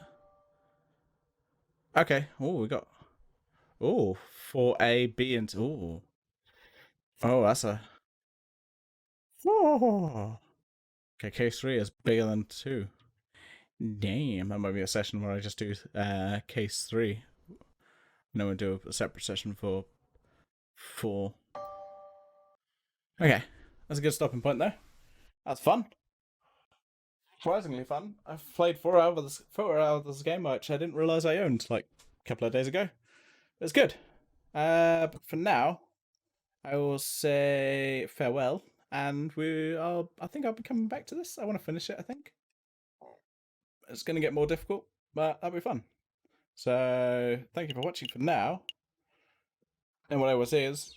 Okay. Oh, we got. Oh, 4A, B, and oh. Oh, that's a. Oh. Okay, case 3 is bigger than 2. Damn, that might be a session where I just do case 3. No, we'll do a separate session for 4. Okay, that's a good stopping point there. That's fun. Surprisingly fun. I've played 4 hours of this game, which I didn't realise I owned like a couple of days ago. It's good. But for now, I will say farewell, and I think I'll be coming back to this. I want to finish it, I think. It's going to get more difficult, but that'll be fun. So, thank you for watching for now. And what I will say is,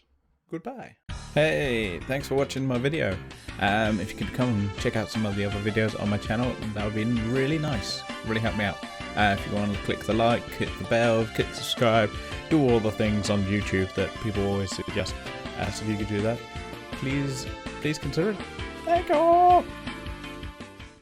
goodbye. Hey, thanks for watching my video. If you could come and check out some of the other videos on my channel, that would be really nice. Really help me out. If you want to click the like, click the bell, click subscribe, do all the things on YouTube that people always suggest. So if you could do that, please consider it. Thank you.